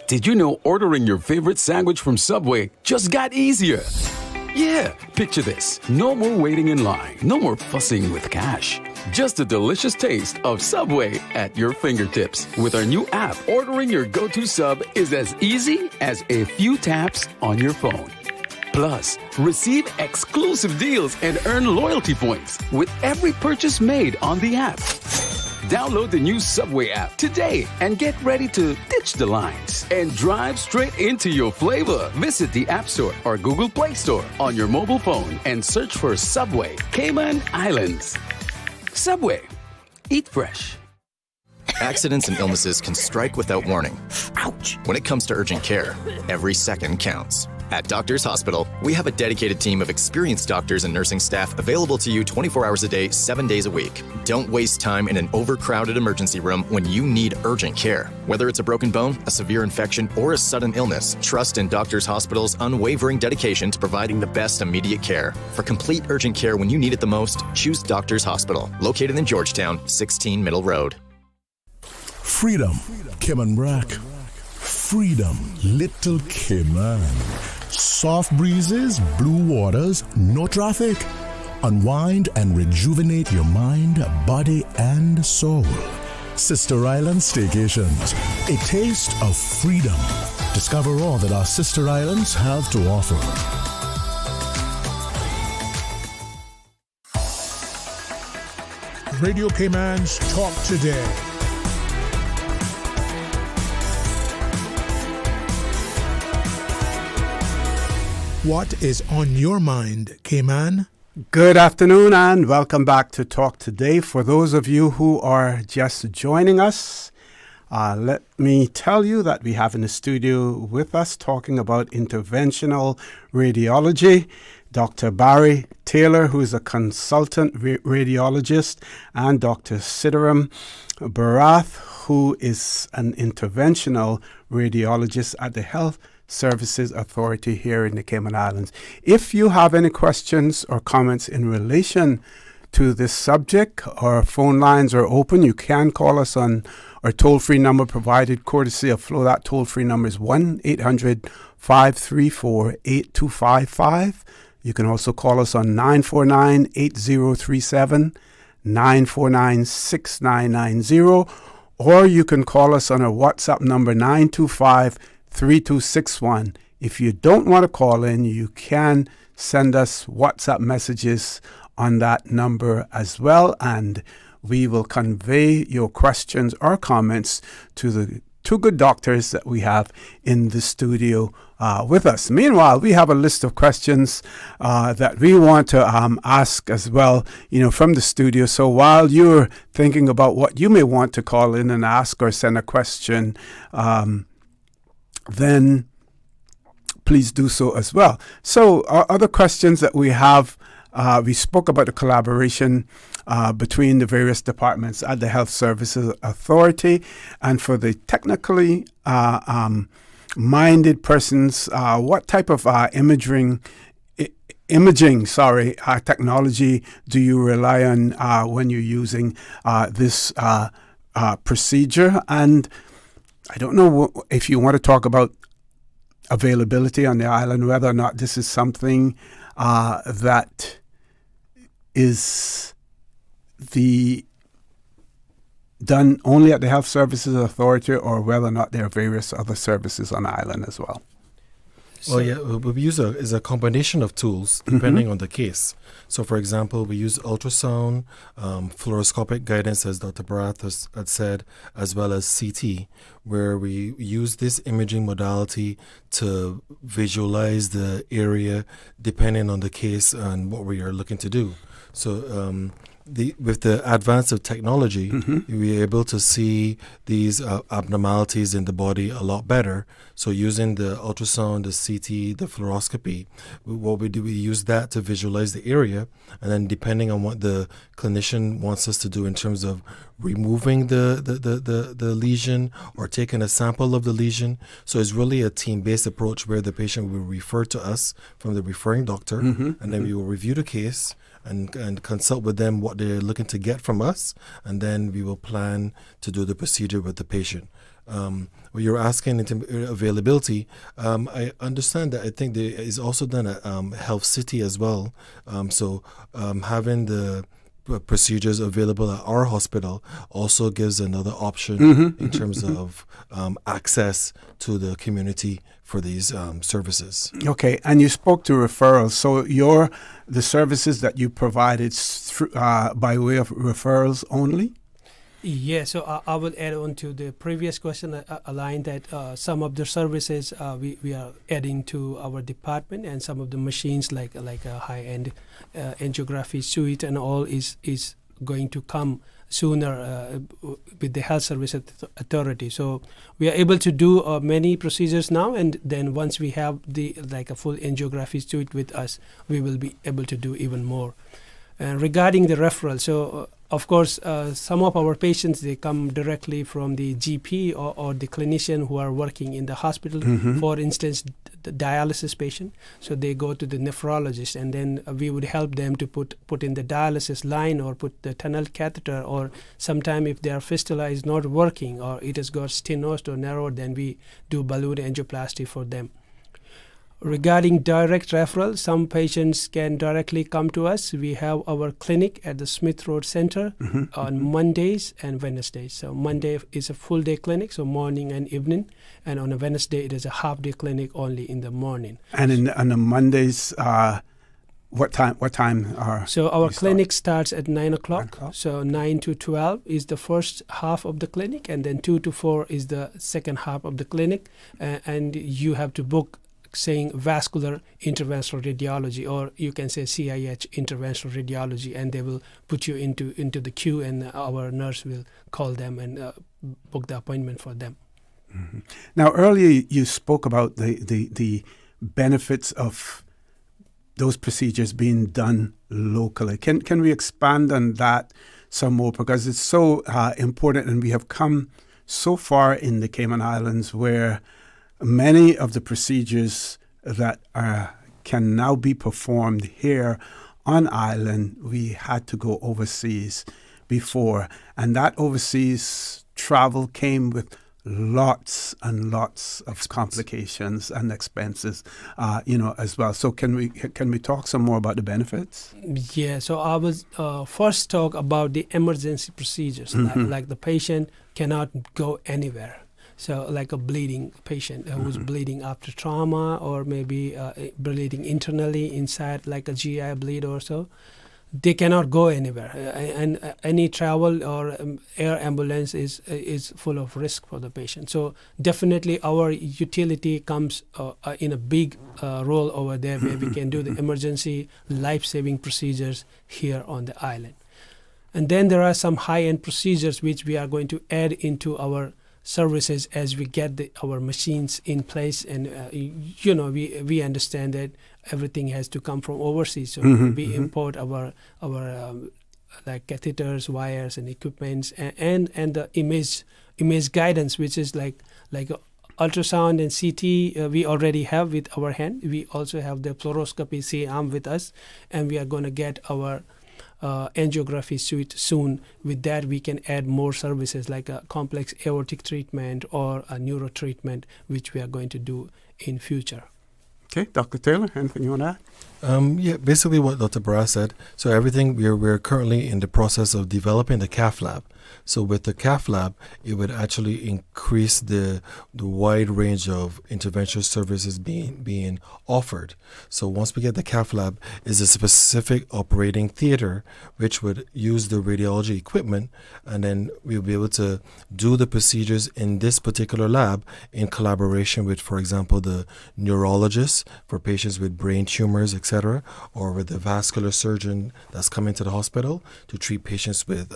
Did you know ordering your favorite sandwich from Subway just got easier? Yeah, picture this. No more waiting in line. No more fussing with cash. Just a delicious taste of Subway at your fingertips. With our new app, ordering your go-to sub is as easy as a few taps on your phone. Plus, receive exclusive deals and earn loyalty points with every purchase made on the app. Download the new Subway app today and get ready to ditch the lines and drive straight into your flavor. Visit the App Store or Google Play Store on your mobile phone and search for Subway Cayman Islands. Subway. Eat fresh. Accidents and illnesses can strike without warning. Ouch! When it comes to urgent care, every second counts. At Doctors Hospital, we have a dedicated team of experienced doctors and nursing staff available to you 24 hours a day, 7 days a week. Don't waste time in an overcrowded emergency room when you need urgent care. Whether it's a broken bone, a severe infection, or a sudden illness, trust in Doctors Hospital's unwavering dedication to providing the best immediate care. For complete urgent care when you need it the most, choose Doctors Hospital, located in Georgetown, 16 Middle Road. Freedom, Cayman Brack. Freedom, Little Cayman. Soft breezes, blue waters, no traffic. Unwind and rejuvenate your mind, body, and soul. Sister Island Staycations, a taste of freedom. Discover all that our sister islands have to offer. Radio Cayman's Talk Today. What is on your mind, Cayman? Good afternoon and welcome back to Talk Today. For those of you who are just joining us, let me tell you that we have in the studio with us talking about interventional radiology, Dr. Barry Taylor, who is a consultant radiologist, and Dr. Sitaram Barath, who is an interventional radiologist at the Health Services Authority here in the Cayman Islands. If you have any questions or comments in relation to this subject, our phone lines are open. You can call us on our toll-free number provided courtesy of Flow. That toll-free number is 1-800-534-8255. You can also call us on 949-8037, 949-6990, or you can call us on our WhatsApp number 925-3261. If you don't want to call in, you can send us WhatsApp messages on that number as well, and we will convey your questions or comments to the two good doctors that we have in the studio with us. Meanwhile, we have a list of questions that we want to ask as well, from the studio. So while you're thinking about what you may want to call in and ask or send a question, then please do so as well. So other questions that we have, we spoke about the collaboration between the various departments at the Health Services Authority, and for the technically minded persons, what type of imaging technology do you rely on when you're using this procedure? And I don't know if you want to talk about availability on the island, whether or not this is something that is done only at the Health Services Authority, or whether or not there are various other services on the island as well. Well, yeah, we use a combination of tools depending on the case. So, for example, we use ultrasound, fluoroscopic guidance, as Dr. Barath had said, as well as CT, where we use this imaging modality to visualize the area depending on the case and what we are looking to do. So, with the advance of technology, we're able to see these abnormalities in the body a lot better. So using the ultrasound, the CT, the fluoroscopy, what we do, we use that to visualize the area, and then depending on what the clinician wants us to do in terms of removing the lesion or taking a sample of the lesion. So it's really a team-based approach where the patient will refer to us from the referring doctor, and then we will review the case and consult with them what they're looking to get from us, and then we will plan to do the procedure with the patient. What you're asking into availability, I understand that I think there is also done at Health City as well. So having the procedures available at our hospital also gives another option in terms of access to the community for these services. Okay, and you spoke to referrals. So the services that you provided by way of referrals only? Yeah, so I will add on to the previous question, Alain, that some of the services we are adding to our department, and some of the machines like a high-end angiography suite and all is going to come sooner with the Health Service Authority. So we are able to do many procedures now, and then once we have a full angiography suite with us, we will be able to do even more. Regarding the referral, so of course, some of our patients, they come directly from the GP or the clinician who are working in the hospital. For instance, the dialysis patient. So they go to the nephrologist, and then we would help them to put in the dialysis line or put the tunnel catheter, or sometime if their fistula is not working or it has got stenosed or narrowed, then we do balloon angioplasty for them. Regarding direct referral, some patients can directly come to us. We have our clinic at the Smith Road Center on Mondays and Wednesdays. So Monday is a full day clinic, so morning and evening, and on a Wednesday it is a half day clinic only in the morning. And on the Mondays, what time are? So our clinic starts at 9 o'clock. So 9 to 12 is the first half of the clinic, and then 2 to 4 is the second half of the clinic, and you have to book saying vascular interventional radiology, or you can say CIH interventional radiology, and they will put you into the queue, and our nurse will call them and book the appointment for them. Now, earlier you spoke about the benefits of those procedures being done locally. Can we expand on that some more, because it's so important, and we have come so far in the Cayman Islands where many of the procedures that can now be performed here on island, we had to go overseas before. And that overseas travel came with lots and lots of complications and expenses, as well. So can we talk some more about the benefits? Yeah, so I will first talk about the emergency procedures, like the patient cannot go anywhere. So like a bleeding patient who's bleeding after trauma, or maybe bleeding internally inside, like a GI bleed or so, they cannot go anywhere. And any travel or air ambulance is full of risk for the patient. So definitely our utility comes in a big role over there, where we can do the emergency life-saving procedures here on the island. And then there are some high-end procedures which we are going to add into our services as we get our machines in place, and we understand that everything has to come from overseas, so we import our like catheters, wires, and equipments, and the image guidance, which is like ultrasound and CT we already have with our hand. We also have the fluoroscopy C-arm with us, and we are going to get our angiography suite soon. With that, we can add more services like a complex aortic treatment or a neuro treatment, which we are going to do in future. Okay, Dr. Taylor, anything you want to add? Yeah, basically what Dr. Barath said. So everything, we're currently in the process of developing the cath lab. So with the cath lab, it would actually increase the wide range of intervention services being offered. So once we get the cath lab, is a specific operating theater which would use the radiology equipment, and then we'll be able to do the procedures in this particular lab in collaboration with, for example, the neurologists for patients with brain tumors, etc. etc., or with the vascular surgeon that's coming to the hospital to treat patients with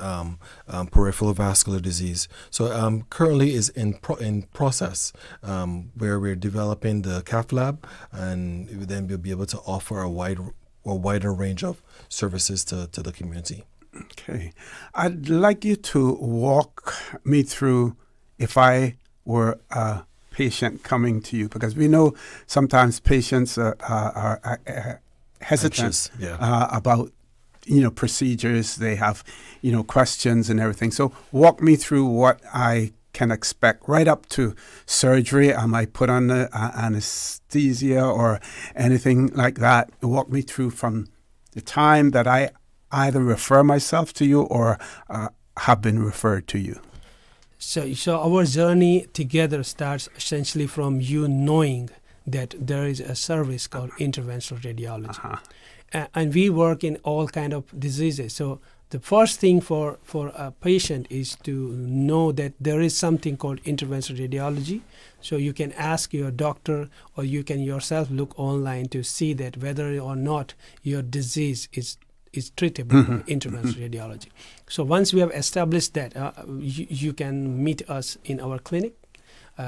peripheral vascular disease. So currently is in process where we're developing the cath lab, and then we'll be able to offer a wider range of services to the community. Okay. I'd like you to walk me through if I were a patient coming to you, because we know sometimes patients are hesitant about procedures. They have questions and everything. So walk me through what I can expect right up to surgery. Am I put on anesthesia or anything like that? Walk me through from the time that I either refer myself to you or have been referred to you. So our journey together starts essentially from you knowing that there is a service called interventional radiology. And we work in all kind of diseases. So the first thing for a patient is to know that there is something called interventional radiology. So you can ask your doctor, or you can yourself look online to see that whether or not your disease is treatable by interventional radiology. So once we have established that, you can meet us in our clinic,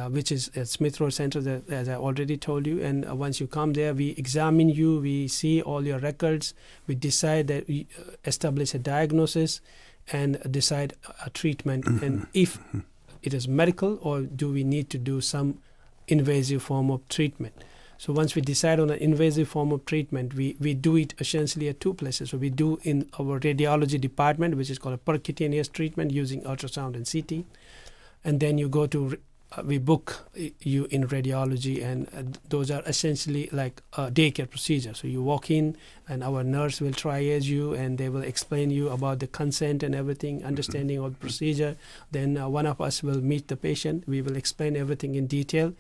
which is at Smith Road Center, as I already told you. And once you come there, we examine you, we see all your records, we decide that we establish a diagnosis and decide a treatment. And if it is medical, or do we need to do some invasive form of treatment. So once we decide on an invasive form of treatment, we do it essentially at two places. So we do in our radiology department, which is called a percutaneous treatment using ultrasound and CT. And then you go to, we book you in radiology, and those are essentially like a daycare procedure. So you walk in, and our nurse will triage you, and they will explain you about the consent and everything, understanding of the procedure. Then one of us will meet the patient. We will explain everything in detail.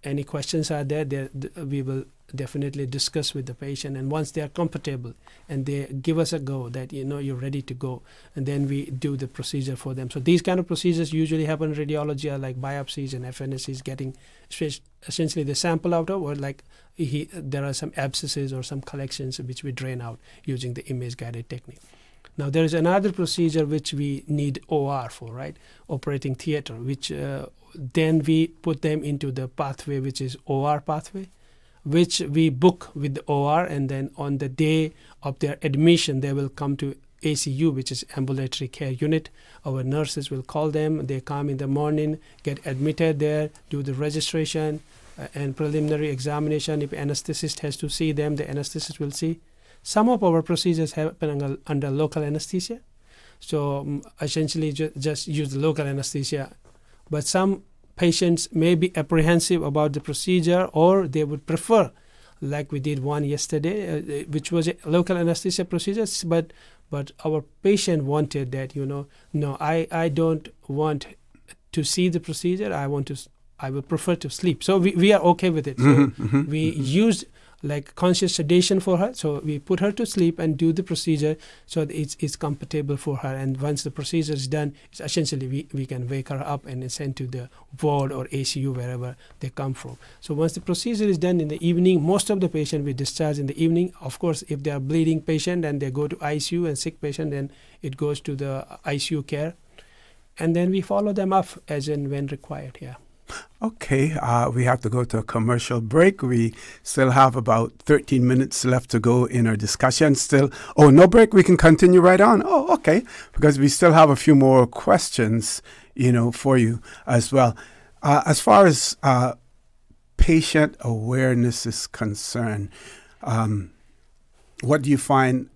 Any questions are there, we will definitely discuss with the patient. And once they are comfortable and they give us a go that you're ready to go, and then we do the procedure for them. So these kind of procedures usually happen in radiology, are like biopsies and FNSCs, getting essentially the sample out of, or like there are some abscesses or some collections which we drain out using the image guided technique. Now there is another procedure which we need OR for, right? Operating theater, which then we put them into the pathway, which is OR pathway, which we book with the OR, and then on the day of their admission, they will come to ACU, which is ambulatory care unit. Our nurses will call them. They come in the morning, get admitted there, do the registration and preliminary examination. If anesthetist has to see them, the anesthetist will see. Some of our procedures happen under local anesthesia. So essentially just use the local anesthesia. But some patients may be apprehensive about the procedure, or they would prefer, like we did one yesterday, which was a local anesthesia procedure, but our patient wanted that, no, I don't want to see the procedure. I would prefer to sleep. So we are okay with it. So we used like conscious sedation for her. So we put her to sleep and do the procedure so that it's comfortable for her. And once the procedure is done, it's essentially we can wake her up and send to the ward or ACU, wherever they come from. So once the procedure is done in the evening, most of the patient we discharge in the evening. Of course, if they are bleeding patient and they go to ICU, and sick patient, then it goes to the ICU care. And then we follow them up as and when required, yeah. Okay, we have to go to a commercial break. We still have about 13 minutes left to go in our discussion. No break, we can continue right on. Oh, okay, because we still have a few more questions, for you as well. As far as patient awareness is concerned, what do you find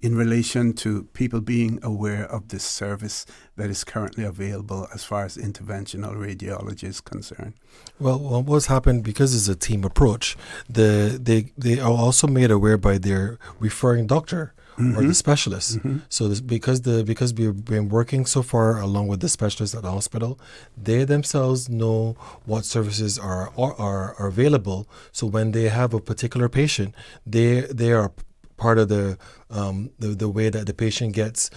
in relation to people being aware of this service that is currently available as far as interventional radiology is concerned? Well, what's happened, because it's a team approach, they are also made aware by their referring doctor or the specialist. So because we've been working so far along with the specialists at the hospital, they themselves know what services are available. So when they have a particular patient, they are part of the the way that the patient gets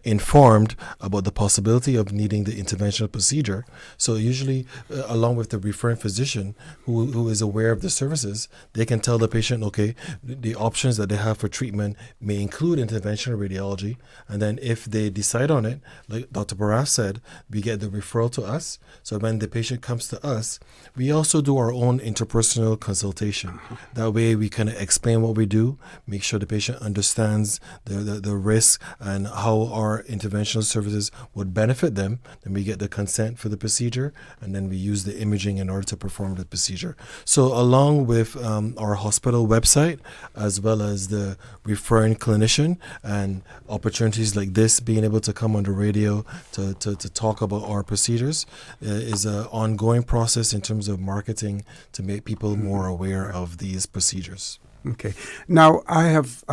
informed about the possibility of needing the interventional procedure. So usually, along with the referring physician who is aware of the services, they can tell the patient, okay, the options that they have for treatment may include interventional radiology. And then if they decide on it, like Dr. Barath said, we get the referral to us. So when the patient comes to us, we also do our own interpersonal consultation. That way we kind of explain what we do, make sure the patient understands the risk and how our interventional services would benefit them. Then we get the consent for the procedure, and then we use the imaging in order to perform the procedure. So along with our hospital website, as well as the referring clinician and opportunities like this, being able to come on the radio to talk about our procedures is an ongoing process in terms of marketing to make people more aware of these procedures. Okay. Now, I have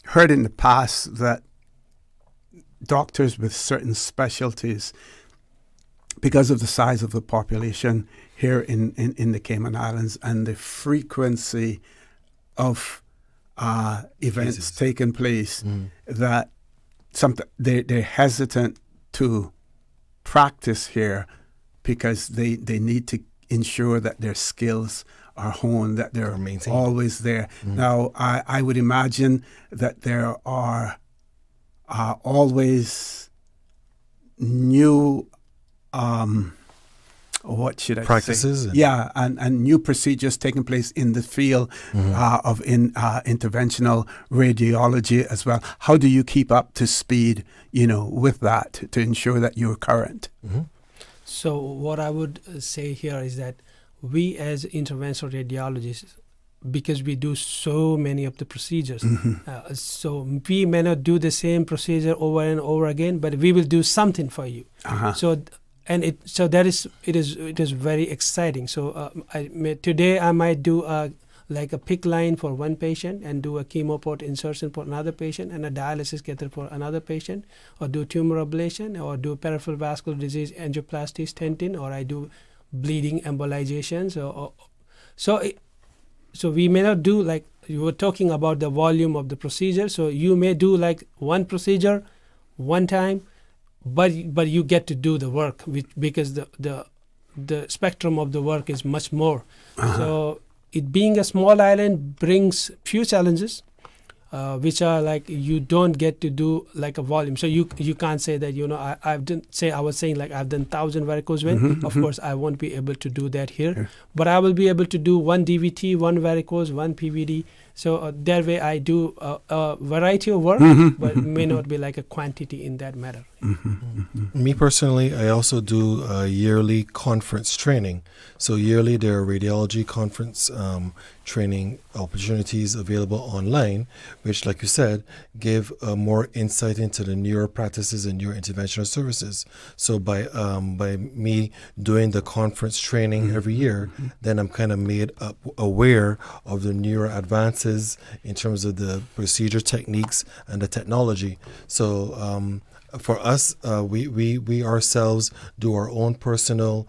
heard in the past that doctors with certain specialties, because of the size of the population here in the Cayman Islands and the frequency of events taking place, that they're hesitant to practice here because they need to ensure that their skills are honed, that they're always there. Now, I would imagine that there are always new what should I practices say? Yeah, and new procedures taking place in the field of interventional radiology as well. How do you keep up to speed, with that to ensure that you're current? So what I would say here is that we as interventional radiologists, because we do so many of the procedures, so we may not do the same procedure over and over again, but we will do something for you. It is very exciting. So today I might do like a PICC line for one patient and do a chemo port insertion for another patient and a dialysis catheter for another patient, or do tumor ablation, or do peripheral vascular disease angioplasty stenting, or I do bleeding embolization. So we may not do, like you were talking about the volume of the procedure. So you may do like one procedure one time, but you get to do the work because the spectrum of the work is much more. So it being a small island brings few challenges, which are like you don't get to do like a volume. So you can't say that I've done. Say I was saying like I've done 1,000 varicose vein. Of course, I won't be able to do that here, but I will be able to do one DVT, one varicose, one PVD. So that way I do a variety of work, but may not be like a quantity in that matter. Me personally, I also do a yearly conference training. So yearly there are radiology conference training opportunities available online, which, like you said, give more insight into the neuro practices and neuro interventional services. So by me doing the conference training every year, then I'm kind of made aware of the neuro advances in terms of the procedure techniques and the technology. So for us, we ourselves do our own personal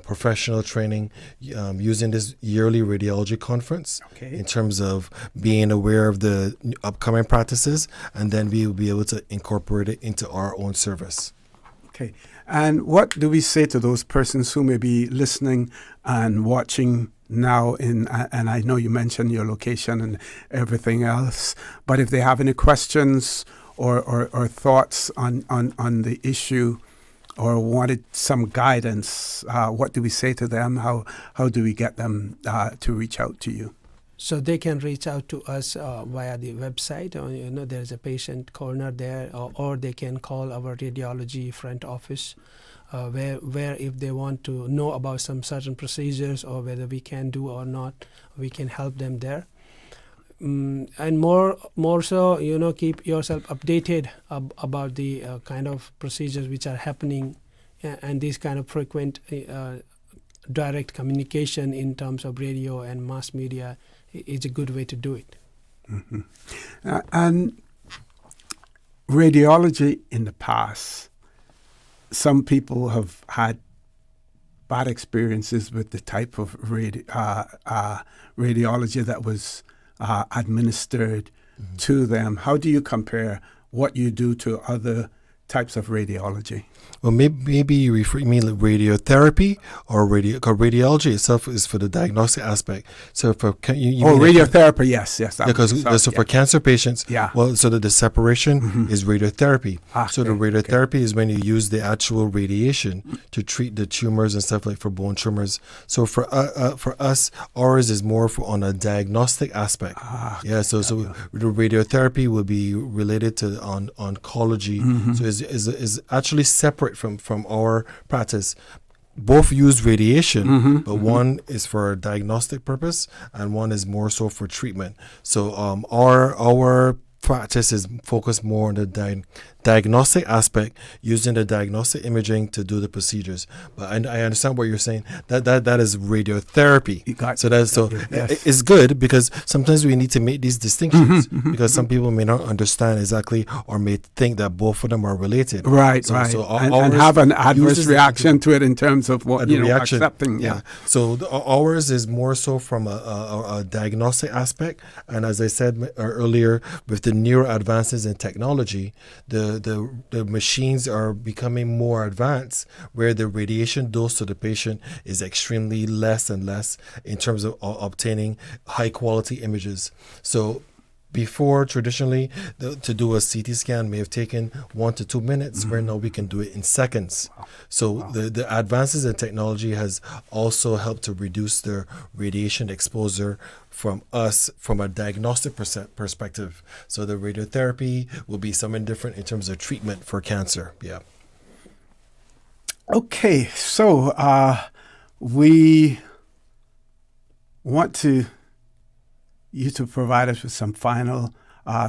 professional training using this yearly radiology conference in terms of being aware of the upcoming practices, and then we will be able to incorporate it into our own service. Okay. And what do we say to those persons who may be listening and watching now and I know you mentioned your location and everything else, but if they have any questions or thoughts on the issue or wanted some guidance, what do we say to them? How do we get them to reach out to you? So they can reach out to us via the website. There's a patient corner there, or they can call our radiology front office, where if they want to know about some certain procedures or whether we can do or not, we can help them there. And more so, keep yourself updated about the kind of procedures which are happening, and this kind of frequent direct communication in terms of radio and mass media is a good way to do it. And radiology in the past, some people have had bad experiences with the type of radiology that was administered to them. How do you compare what you do to other types of radiology? Well, maybe you mean like radiotherapy or radiology itself is for the diagnostic aspect. So for radiotherapy, yes. Because for cancer patients, well, so that the separation is radiotherapy. So the radiotherapy is when you use the actual radiation to treat the tumors and stuff like for bone tumors. So for us, ours is more on a diagnostic aspect. So the radiotherapy will be related to oncology. So is actually separate from our practice. Both use radiation, but one is for a diagnostic purpose and one is more so for treatment. So our practice is focused more on the diagnostic aspect, using the diagnostic imaging to do the procedures. But I understand what you're saying. That is radiotherapy. It's good because sometimes we need to make these distinctions because some people may not understand exactly or may think that both of them are related. Right. And have an adverse reaction to it in terms of what accepting. So ours is more so from a diagnostic aspect, and as I said earlier, with the neuro advances in technology, the machines are becoming more advanced, where the radiation dose to the patient is extremely less and less in terms of obtaining high quality images. So before, traditionally, to do a CT scan may have taken 1 to 2 minutes, where now we can do it in seconds. So the advances in technology has also helped to reduce the radiation exposure from us from a diagnostic perspective. So the radiotherapy will be something different in terms of treatment for cancer. Yeah. Okay, so we want you to provide us with some final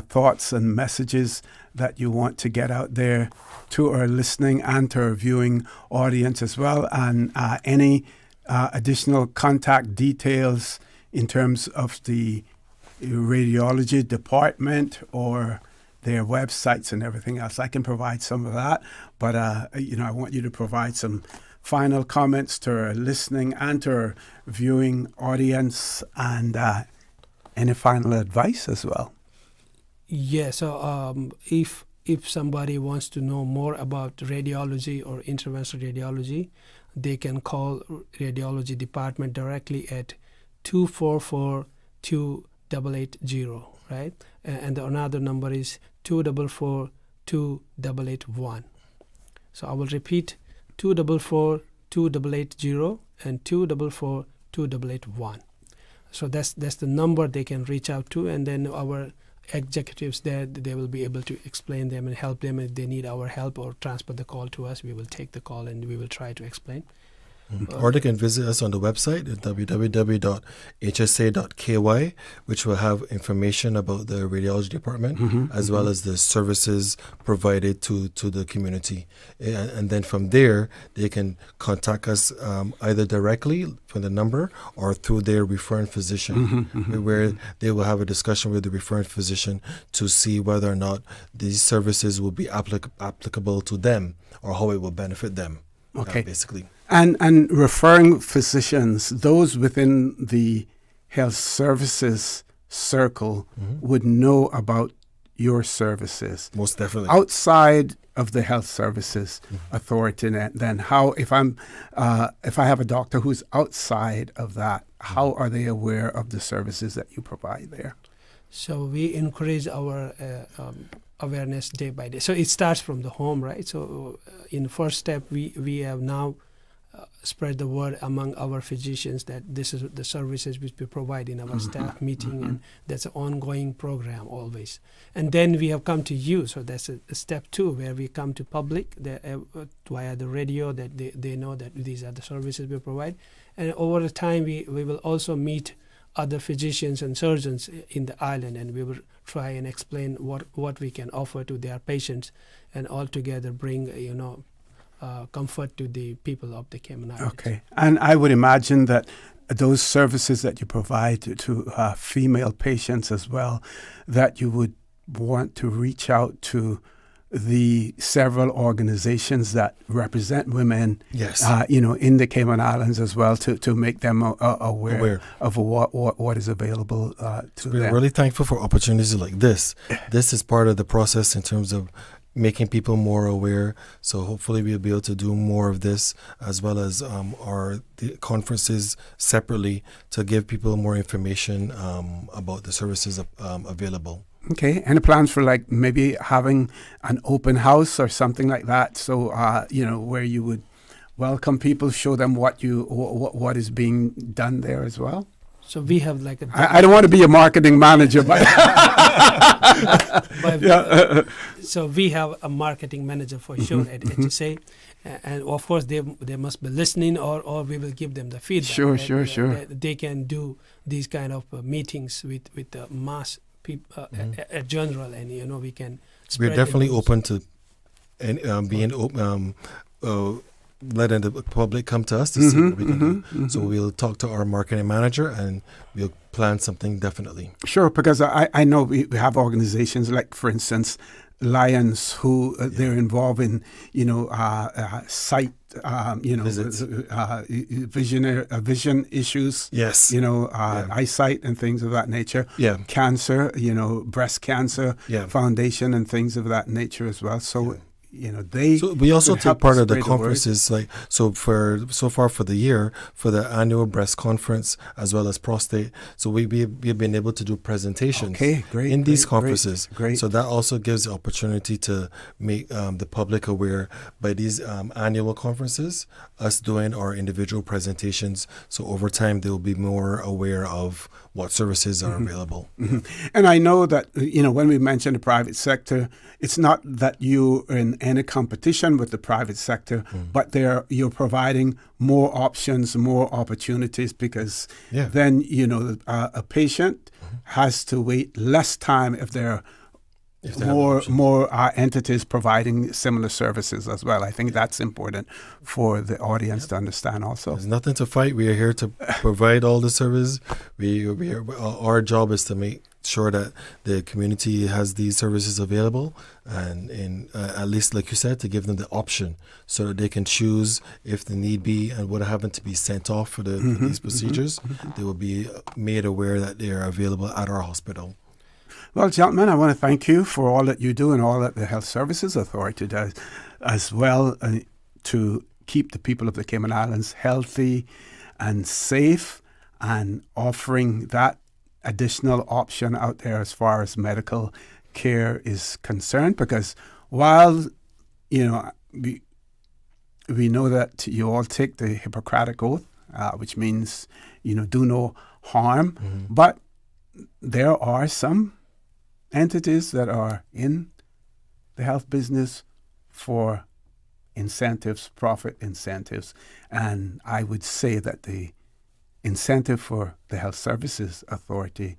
thoughts and messages that you want to get out there to our listening and to our viewing audience as well, and any additional contact details in terms of the radiology department or their websites and everything else. I can provide some of that, but I want you to provide some final comments to our listening and to our viewing audience, and any final advice as well. Yeah, so if somebody wants to know more about radiology or interventional radiology, they can call radiology department directly at 244-2880, right? And another number is 244-2881. So I will repeat, 244-2880 and 244-2881. So that's the number they can reach out to, and then our executives there, they will be able to explain them and help them. If they need our help or transfer the call to us, we will take the call and we will try to explain. Or they can visit us on the website at www.hsa.ky, which will have information about the radiology department, as well as the services provided to the community. And then from there, they can contact us either directly from the number or through their referring physician, where they will have a discussion with the referring physician to see whether or not these services will be applicable to them or how it will benefit them, basically. And referring physicians, those within the health services circle would know about your services. Most definitely. Outside of the health services authority, then how, if I have a doctor who's outside of that, how are they aware of the services that you provide there? So we encourage our awareness day by day. So it starts from the home, right? So in the first step, we have now spread the word among our physicians that this is the services which we provide in our staff meeting, and that's an ongoing program always. And then we have come to you, so that's a step 2, where we come to public via the radio, that they know that these are the services we provide. And over the time, we will also meet other physicians and surgeons in the island, and we will try and explain what we can offer to their patients, and all together bring comfort to the people of the Cayman Islands. Okay, and I would imagine that those services that you provide to female patients as well, that you would want to reach out to the several organizations that represent women, Yes. In the Cayman Islands as well, to make them aware of what is available to them. We're really thankful for opportunities like this. This is part of the process in terms of making people more aware. So hopefully we'll be able to do more of this, as well as the conferences separately, to give people more information about the services available. Okay. Any plans for like maybe having an open house or something like that? So where you would welcome people, show them what is being done there as well. So we have like I don't want to be a marketing manager, but so we have a marketing manager for sure at HSA, and of course they must be listening, or we will give them the feedback. Sure. That they can do these kind of meetings with the mass people at general, and we can. We're definitely open to being open. Letting the public come to us to see what we can do. So we'll talk to our marketing manager and we'll plan something definitely. Sure, because I know we have organizations like, for instance, Lions, who they're involved in, sight, vision issues. Yes. Eyesight and things of that nature. Yeah. Cancer, breast cancer foundation and things of that nature as well. So. So we also take part of the conferences, so far for the year, for the annual breast conference as well as prostate. So we've been able to do presentations in these conferences. Great. So that also gives the opportunity to make the public aware by these annual conferences, us doing our individual presentations. So over time they'll be more aware of what services are available. And I know that, when we mention the private sector, it's not that you're in any competition with the private sector, but you're providing more options, more opportunities, because then, a patient has to wait less time if there are more entities providing similar services as well. I think that's important for the audience to understand also. There's nothing to fight. We are here to provide all the service. Our job is to make sure that the community has these services available, and at least, like you said, to give them the option so that they can choose if the need be, and would happen to be sent off for these procedures, they will be made aware that they are available at our hospital. Well, gentlemen, I want to thank you for all that you do and all that the Health Services Authority does as well to keep the people of the Cayman Islands healthy and safe, and offering that additional option out there as far as medical care is concerned. Because while, we know that you all take the Hippocratic Oath, which means, do no harm, but there are some entities that are in the health business for incentives, profit incentives. And I would say that the incentive for the Health Services Authority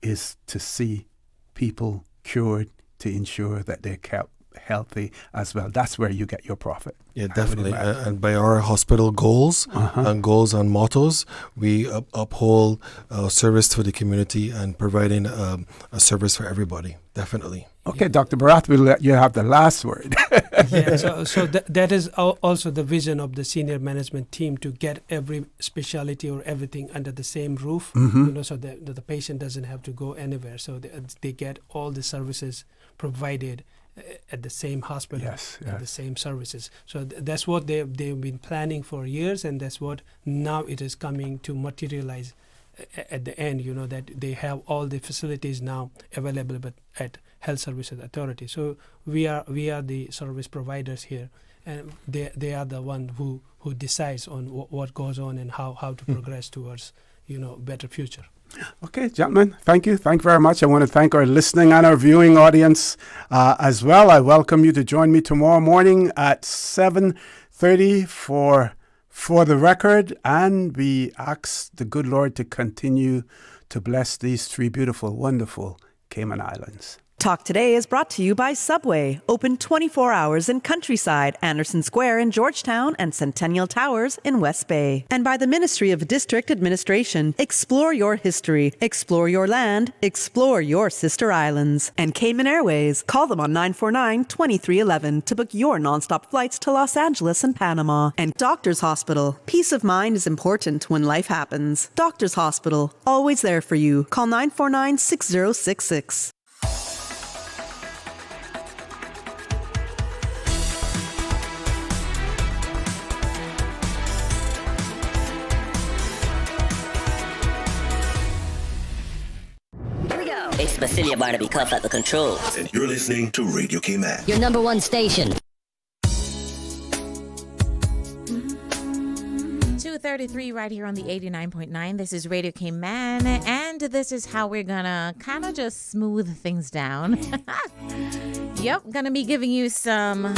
is to see people cured, to ensure that they're kept healthy as well. That's where you get your profit. Yeah, definitely. And by our hospital goals and goals and mottos, we uphold service to the community and providing a service for everybody. Definitely. Okay, Dr. Barath, we'll let you have the last word. So that is also the vision of the senior management team, to get every specialty or everything under the same roof, so that the patient doesn't have to go anywhere. So they get all the services provided at the same hospital, and the same services. So that's what they've been planning for years, and that's what now it is coming to materialize at the end, that they have all the facilities now available at Health Services Authority. So we are the service providers here, and they are the one who decides on what goes on and how to progress towards better future. Okay, gentlemen, thank you. Thank you very much. I want to thank our listening and our viewing audience as well. I welcome you to join me tomorrow morning at 7:30 for the record, and we ask the good Lord to continue to bless these three beautiful, wonderful Cayman Islands. Talk Today is brought to you by Subway, open 24 hours in Countryside, Anderson Square in Georgetown, and Centennial Towers in West Bay. And by the Ministry of District Administration, explore your history, explore your land, explore your sister islands. And Cayman Airways, call them on 949-2311 to book your nonstop flights to Los Angeles and Panama. And Doctors Hospital, peace of mind is important when life happens. Doctors Hospital, always there for you. Call 949-6066. It's Basilia Barnaby Cuff at the controls. And you're listening to Radio Cayman, your number one station. 2:33 right here on the 89.9. This is Radio Cayman, and this is how we're gonna kind of just smooth things down. Yep, gonna be giving you some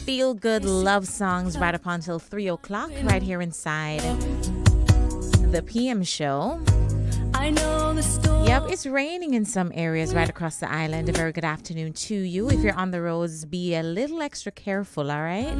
feel-good love songs right up until 3 o'clock right here inside the PM show. I know the story. Yep, it's raining in some areas right across the island. A very good afternoon to you. If you're on the roads, be a little extra careful, all right?